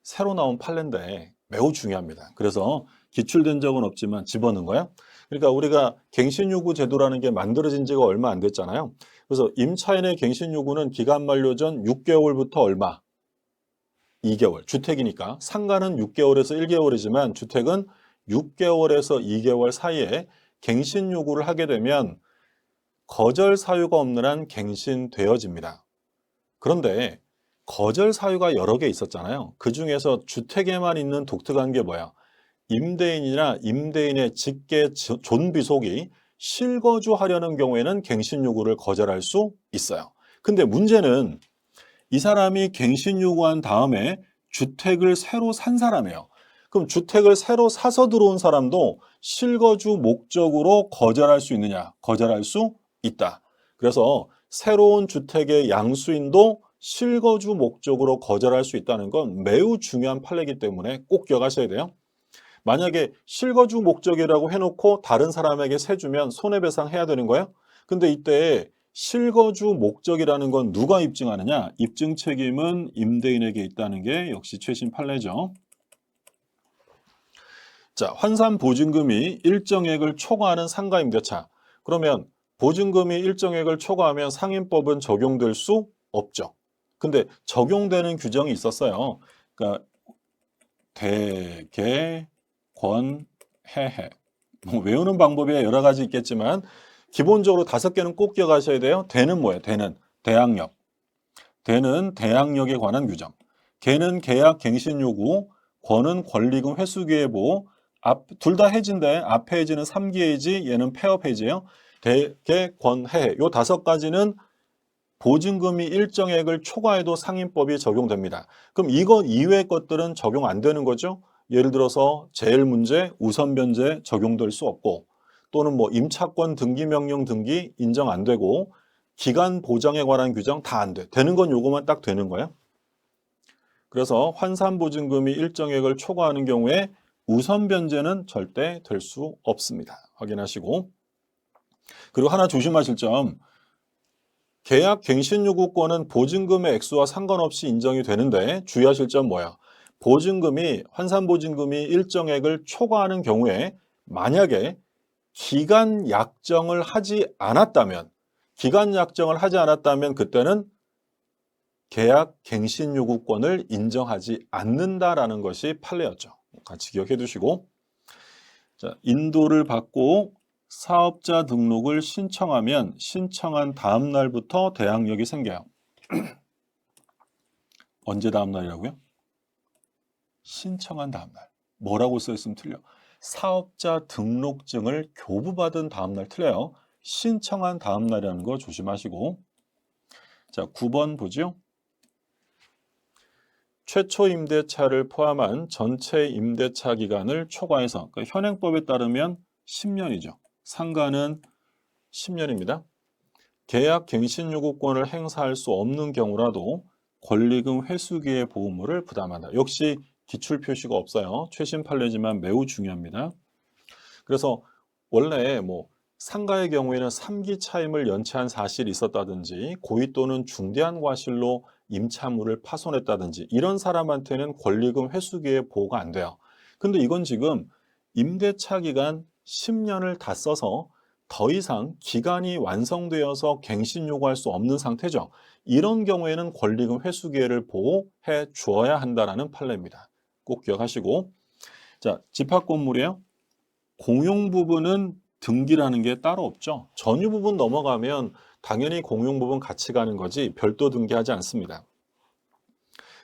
새로 나온 판례인데 매우 중요합니다. 그래서 기출된 적은 없지만 집어넣은 거예요. 그러니까 우리가 갱신요구 제도라는 게 만들어진 지가 얼마 안 됐잖아요. 그래서 임차인의 갱신요구는 기간 만료 전 6개월부터 얼마? 2개월. 주택이니까 상가는 6개월에서 1개월이지만 주택은 6개월에서 2개월 사이에 갱신 요구를 하게 되면 거절 사유가 없는 한 갱신되어집니다. 그런데 거절 사유가 여러 개 있었잖아요. 그중에서 주택에만 있는 독특한 게 뭐야? 임대인이나 임대인의 직계 존비속이 실거주하려는 경우에는 갱신 요구를 거절할 수 있어요. 근데 문제는 이 사람이 갱신 요구한 다음에 주택을 새로 산 사람이에요. 그럼 주택을 새로 사서 들어온 사람도 실거주 목적으로 거절할 수 있느냐? 거절할 수 있다. 그래서 새로운 주택의 양수인도 실거주 목적으로 거절할 수 있다는 건 매우 중요한 판례이기 때문에 꼭 기억하셔야 돼요. 만약에 실거주 목적이라고 해놓고 다른 사람에게 세 주면 손해배상해야 되는 거예요? 근데 이때 실거주 목적이라는 건 누가 입증하느냐? 입증 책임은 임대인에게 있다는 게 역시 최신 판례죠. 자, 환산 보증금이 일정액을 초과하는 상가임대차. 그러면 보증금이 일정액을 초과하면 상인법은 적용될 수 없죠. 근데 적용되는 규정이 있었어요. 그러니까 대개, 권, 해해. 뭐 외우는 방법이 여러 가지 있겠지만 기본적으로 5개는 꼭 기억하셔야 돼요. 대는 뭐예요? 대는 대항력. 대는 대항력에 관한 규정. 개는 계약 갱신 요구, 권은 권리금 회수기회 보호. 둘 다 해지인데 앞에 해지는 3기 해지, 얘는 폐업 해지예요. 대개, 권, 해해. 요 5가지는 보증금이 일정액을 초과해도 상인법이 적용됩니다. 그럼 이거 이외의 것들은 적용 안 되는 거죠? 예를 들어서 제일 문제, 우선 변제 적용될 수 없고 또는 뭐 임차권 등기 명령 등기 인정 안 되고 기간 보장에 관한 규정 다 안 돼. 되는 건 요거만 딱 되는 거예요. 그래서 환산 보증금이 일정액을 초과하는 경우에 우선 변제는 절대 될 수 없습니다. 확인하시고. 그리고 하나 조심하실 점. 계약 갱신 요구권은 보증금의 액수와 상관없이 인정이 되는데 주의하실 점 뭐야? 보증금이 환산 보증금이 일정액을 초과하는 경우에 만약에 기간 약정을 하지 않았다면 그때는 계약 갱신 요구권을 인정하지 않는다라는 것이 판례였죠. 같이 기억해 두시고. 자, 인도를 받고 사업자 등록을 신청하면 신청한 다음 날부터 대항력이 생겨요. 언제 다음 날이라고요? 신청한 다음 날. 뭐라고 써있으면 틀려? 사업자 등록증을 교부받은 다음 날 틀려요. 신청한 다음 날이라는 거 조심하시고. 자, 9번 보죠. 최초 임대차를 포함한 전체 임대차 기간을 초과해서 그러니까 현행법에 따르면 10년이죠. 상가는 10년입니다. 계약 갱신 요구권을 행사할 수 없는 경우라도 권리금 회수기의 보험료를 부담한다. 역시 기출 표시가 없어요. 최신 판례지만 매우 중요합니다. 그래서 원래 뭐 상가의 경우에는 3기 차임을 연체한 사실이 있었다든지 고의 또는 중대한 과실로 임차물을 파손했다든지 이런 사람한테는 권리금 회수기의 보호가 안 돼요. 근데 이건 지금 임대차 기간 10년을 다 써서 더 이상 기간이 완성되어서 갱신 요구할 수 없는 상태죠. 이런 경우에는 권리금 회수 기회를 보호해 주어야 한다라는 판례입니다. 꼭 기억하시고. 자, 집합 건물이에요. 공용 부분은 등기라는 게 따로 없죠. 전유 부분 넘어가면 당연히 공용 부분 같이 가는 거지 별도 등기하지 않습니다.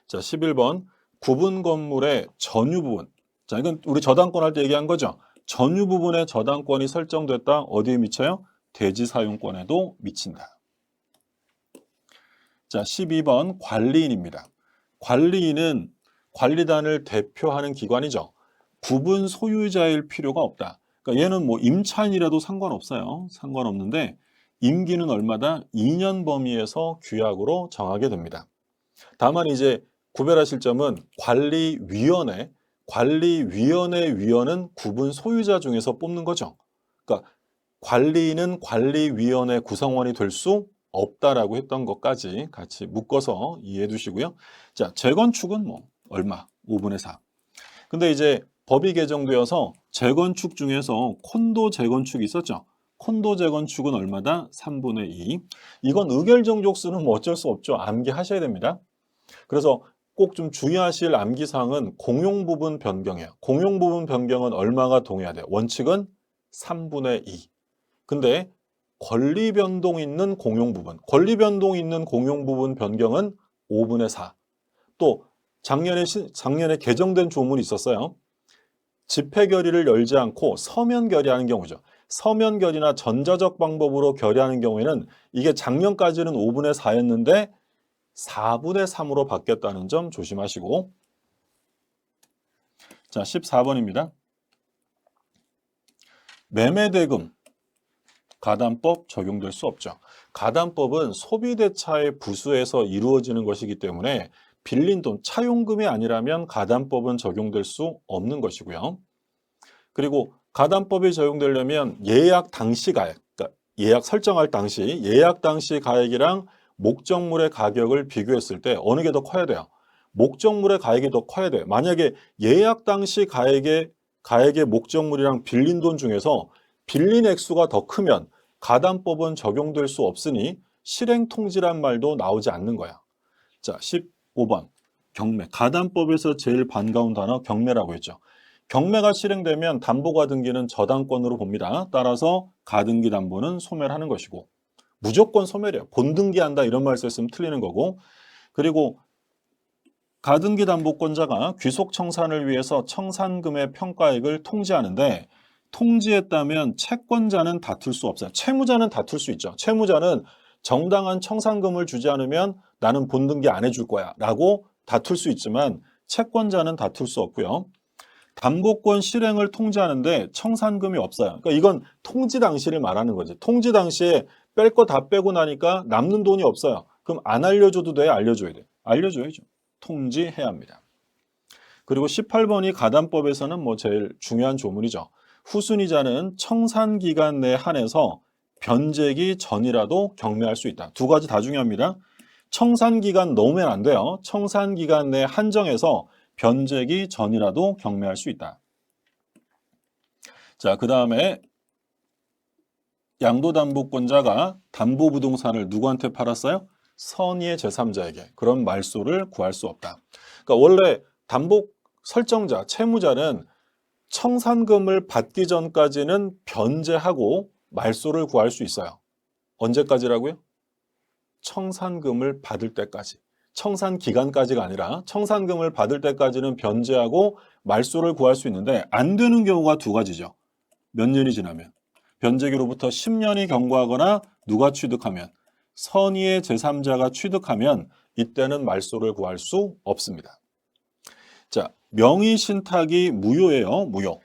자, 11번 구분 건물의 전유 부분. 자, 이건 우리 저당권 할 때 얘기한 거죠. 전유 부분의 저당권이 설정됐다. 어디에 미쳐요? 대지 사용권에도 미친다. 자, 12번 관리인입니다. 관리인은 관리단을 대표하는 기관이죠. 부분 소유자일 필요가 없다. 그러니까 얘는 뭐 임차인이라도 상관없어요. 상관없는데 임기는 얼마다? 2년 범위에서 규약으로 정하게 됩니다. 다만 이제 구별하실 점은 관리위원회, 위원은 구분 소유자 중에서 뽑는 거죠. 그러니까 관리는 관리위원회 구성원이 될 수 없다라고 했던 것까지 같이 묶어서 이해해 두시고요. 자, 재건축은 뭐 얼마? 5분의 4. 근데 이제 법이 개정되어서 재건축 중에서 콘도 재건축이 있었죠. 콘도 재건축은 얼마다? 3분의 2. 이건 의결정족수는 뭐 어쩔 수 없죠. 암기하셔야 됩니다. 그래서 꼭 좀 주의하실 암기사항은 공용부분 변경이에요. 공용부분 변경은 얼마가 동해야 돼요? 원칙은 3분의 2. 근데 권리 변동 있는 공용부분, 권리 변동 있는 공용부분 변경은 5분의 4. 또 작년에 개정된 조문이 있었어요. 집회 결의를 열지 않고 서면 결의하는 경우죠. 서면 결의나 전자적 방법으로 결의하는 경우에는 이게 작년까지는 5분의 4였는데 4분의 3으로 바뀌었다는 점 조심하시고. 자, 14번입니다. 매매대금 가담법 적용될 수 없죠. 가담법은 소비대차의 부수에서 이루어지는 것이기 때문에 빌린 돈, 차용금이 아니라면 가담법은 적용될 수 없는 것이고요. 그리고 가담법이 적용되려면 예약 당시 가액, 그러니까 예약 설정할 당시, 예약 당시 가액이랑 목적물의 가격을 비교했을 때 어느 게 더 커야 돼요? 목적물의 가액이 더 커야 돼요. 만약에 예약 당시 가액의 목적물이랑 빌린 돈 중에서 빌린 액수가 더 크면 가담법은 적용될 수 없으니 실행통지란 말도 나오지 않는 거야. 자, 15번 경매. 가담법에서 제일 반가운 단어 경매라고 했죠. 경매가 실행되면 담보가등기는 저당권으로 봅니다. 따라서 가등기 담보는 소멸하는 것이고 무조건 소멸이에요. 본등기한다 이런 말 썼으면 틀리는 거고. 그리고 가등기 담보권자가 귀속 청산을 위해서 청산금의 평가액을 통지하는데 통지했다면 채권자는 다툴 수 없어요. 채무자는 다툴 수 있죠. 채무자는 정당한 청산금을 주지 않으면 나는 본등기 안 해줄 거야 라고 다툴 수 있지만 채권자는 다툴 수 없고요. 담보권 실행을 통지하는데 청산금이 없어요. 그러니까 이건 통지 당시를 말하는 거지. 통지 당시에 뺄 거 다 빼고 나니까 남는 돈이 없어요. 그럼 안 알려줘도 돼? 알려줘야 돼? 알려줘야죠. 통지해야 합니다. 그리고 18번이 가담법에서는 뭐 제일 중요한 조문이죠. 후순위자는 청산기간 내에 한해서 변제기 전이라도 경매할 수 있다. 두 가지 다 중요합니다. 청산기간 넘으면 안 돼요. 청산기간 내에 한정해서 변제기 전이라도 경매할 수 있다. 자, 그 다음에 양도담보권자가 담보부동산을 누구한테 팔았어요? 선의의 제3자에게. 그런 말소를 구할 수 없다. 그러니까 원래 담보 설정자, 채무자는 청산금을 받기 전까지는 변제하고 말소를 구할 수 있어요. 언제까지라고요? 청산금을 받을 때까지. 청산 기간까지가 아니라 청산금을 받을 때까지는 변제하고 말소를 구할 수 있는데 안 되는 경우가 두 가지죠. 몇 년이 지나면. 변제기로부터 10년이 경과하거나 누가 취득하면 선의의 제3자가 취득하면 이때는 말소를 구할 수 없습니다. 자, 명의신탁이 무효예요. 무효.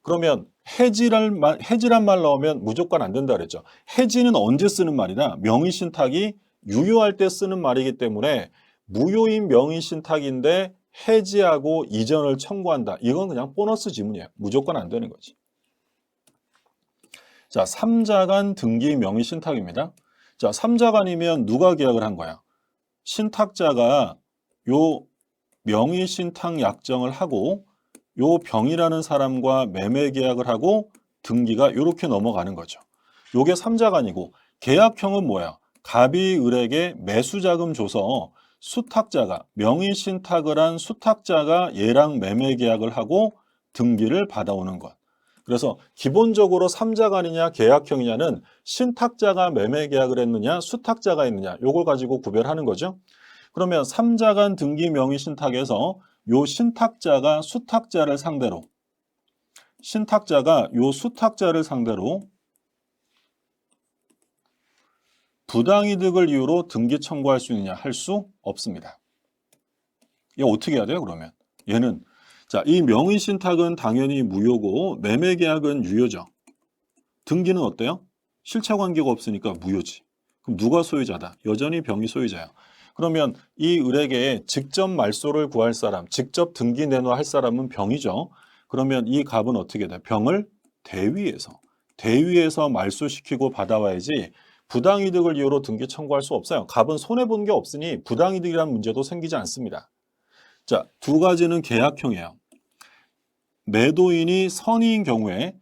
그러면 해지란 말 나오면 무조건 안 된다 그랬죠. 해지는 언제 쓰는 말이나 명의신탁이 유효할 때 쓰는 말이기 때문에 무효인 명의신탁인데 해지하고 이전을 청구한다. 이건 그냥 보너스 지문이에요. 무조건 안 되는 거지. 자, 3자간 등기 명의신탁입니다. 자, 3자간이면 누가 계약을 한 거야? 신탁자가 요 명의신탁 약정을 하고 요 병이라는 사람과 매매 계약을 하고 등기가 이렇게 넘어가는 거죠. 요게 3자간이고 계약형은 뭐야? 갑이 을에게 매수자금 줘서 수탁자가 명의신탁을 한 수탁자가 얘랑 매매 계약을 하고 등기를 받아오는 것. 그래서 기본적으로 3자간이냐 계약형이냐는 신탁자가 매매 계약을 했느냐 수탁자가 했느냐 요걸 가지고 구별하는 거죠. 그러면 3자간 등기 명의신탁에서 요 신탁자가 수탁자를 상대로 부당이득을 이유로 등기 청구할 수 있느냐 할 수 없습니다. 이거 어떻게 해야 돼요 그러면? 얘는 자, 이 명의신탁은 당연히 무효고 매매계약은 유효죠. 등기는 어때요? 실체관계가 없으니까 무효지. 그럼 누가 소유자다? 여전히 병이 소유자야. 그러면 이 을에게 직접 말소를 구할 사람, 직접 등기 내놓을 할 사람은 병이죠. 그러면 이 갑은 어떻게 돼? 병을 대위에서 말소시키고 받아와야지 부당이득을 이유로 등기 청구할 수 없어요. 갑은 손해본 게 없으니 부당이득이라는 문제도 생기지 않습니다. 자, 두 가지는 계약형이에요. 매도인이 선인 경우에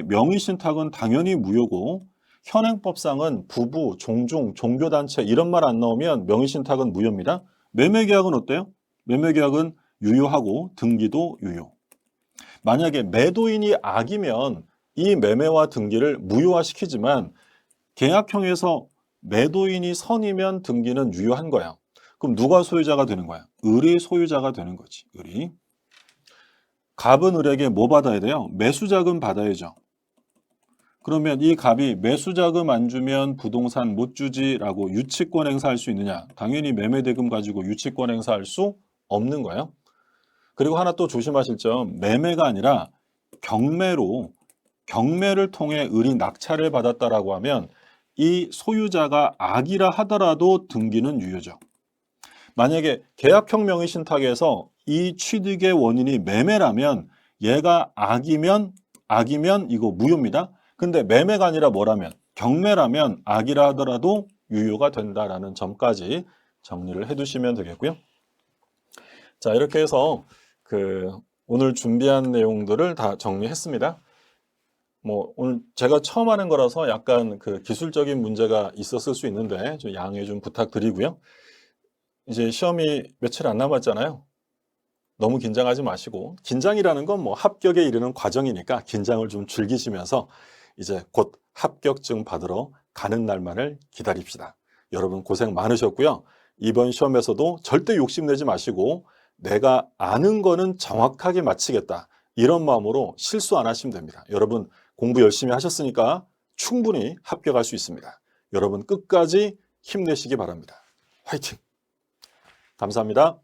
명의신탁은 당연히 무효고 현행법상은 부부, 종중, 종교단체 이런 말 안 나오면 명의신탁은 무효입니다. 매매계약은 어때요? 매매계약은 유효하고 등기도 유효. 만약에 매도인이 악이면 이 매매와 등기를 무효화시키지만 계약형에서 매도인이 선이면 등기는 유효한 거야. 그럼 누가 소유자가 되는 거야? 을이 소유자가 되는 거지. 을이. 갑은 을에게 뭐 받아야 돼요? 매수자금 받아야죠. 그러면 이 갑이 매수자금 안 주면 부동산 못 주지라고 유치권 행사할 수 있느냐? 당연히 매매대금 가지고 유치권 행사할 수 없는 거예요. 그리고 하나 또 조심하실 점, 매매가 아니라 경매를 통해 을이 낙찰을 받았다라고 하면 이 소유자가 악이라 하더라도 등기는 유효죠. 만약에 계약형 명의신탁에서 이 취득의 원인이 매매라면 얘가 악이면 이거 무효입니다. 근데 매매가 아니라 뭐라면 경매라면 악이라 하더라도 유효가 된다라는 점까지 정리를 해두시면 되겠고요. 자, 이렇게 해서 오늘 준비한 내용들을 다 정리했습니다. 오늘 제가 처음 하는 거라서 약간 기술적인 문제가 있었을 수 있는데 좀 양해 좀 부탁드리고요. 이제 시험이 며칠 안 남았잖아요. 너무 긴장하지 마시고, 긴장이라는 건 합격에 이르는 과정이니까 긴장을 좀 즐기시면서 이제 곧 합격증 받으러 가는 날만을 기다립시다. 여러분 고생 많으셨고요. 이번 시험에서도 절대 욕심내지 마시고 내가 아는 거는 정확하게 마치겠다. 이런 마음으로 실수 안 하시면 됩니다. 여러분 공부 열심히 하셨으니까 충분히 합격할 수 있습니다. 여러분 끝까지 힘내시기 바랍니다. 화이팅! 감사합니다.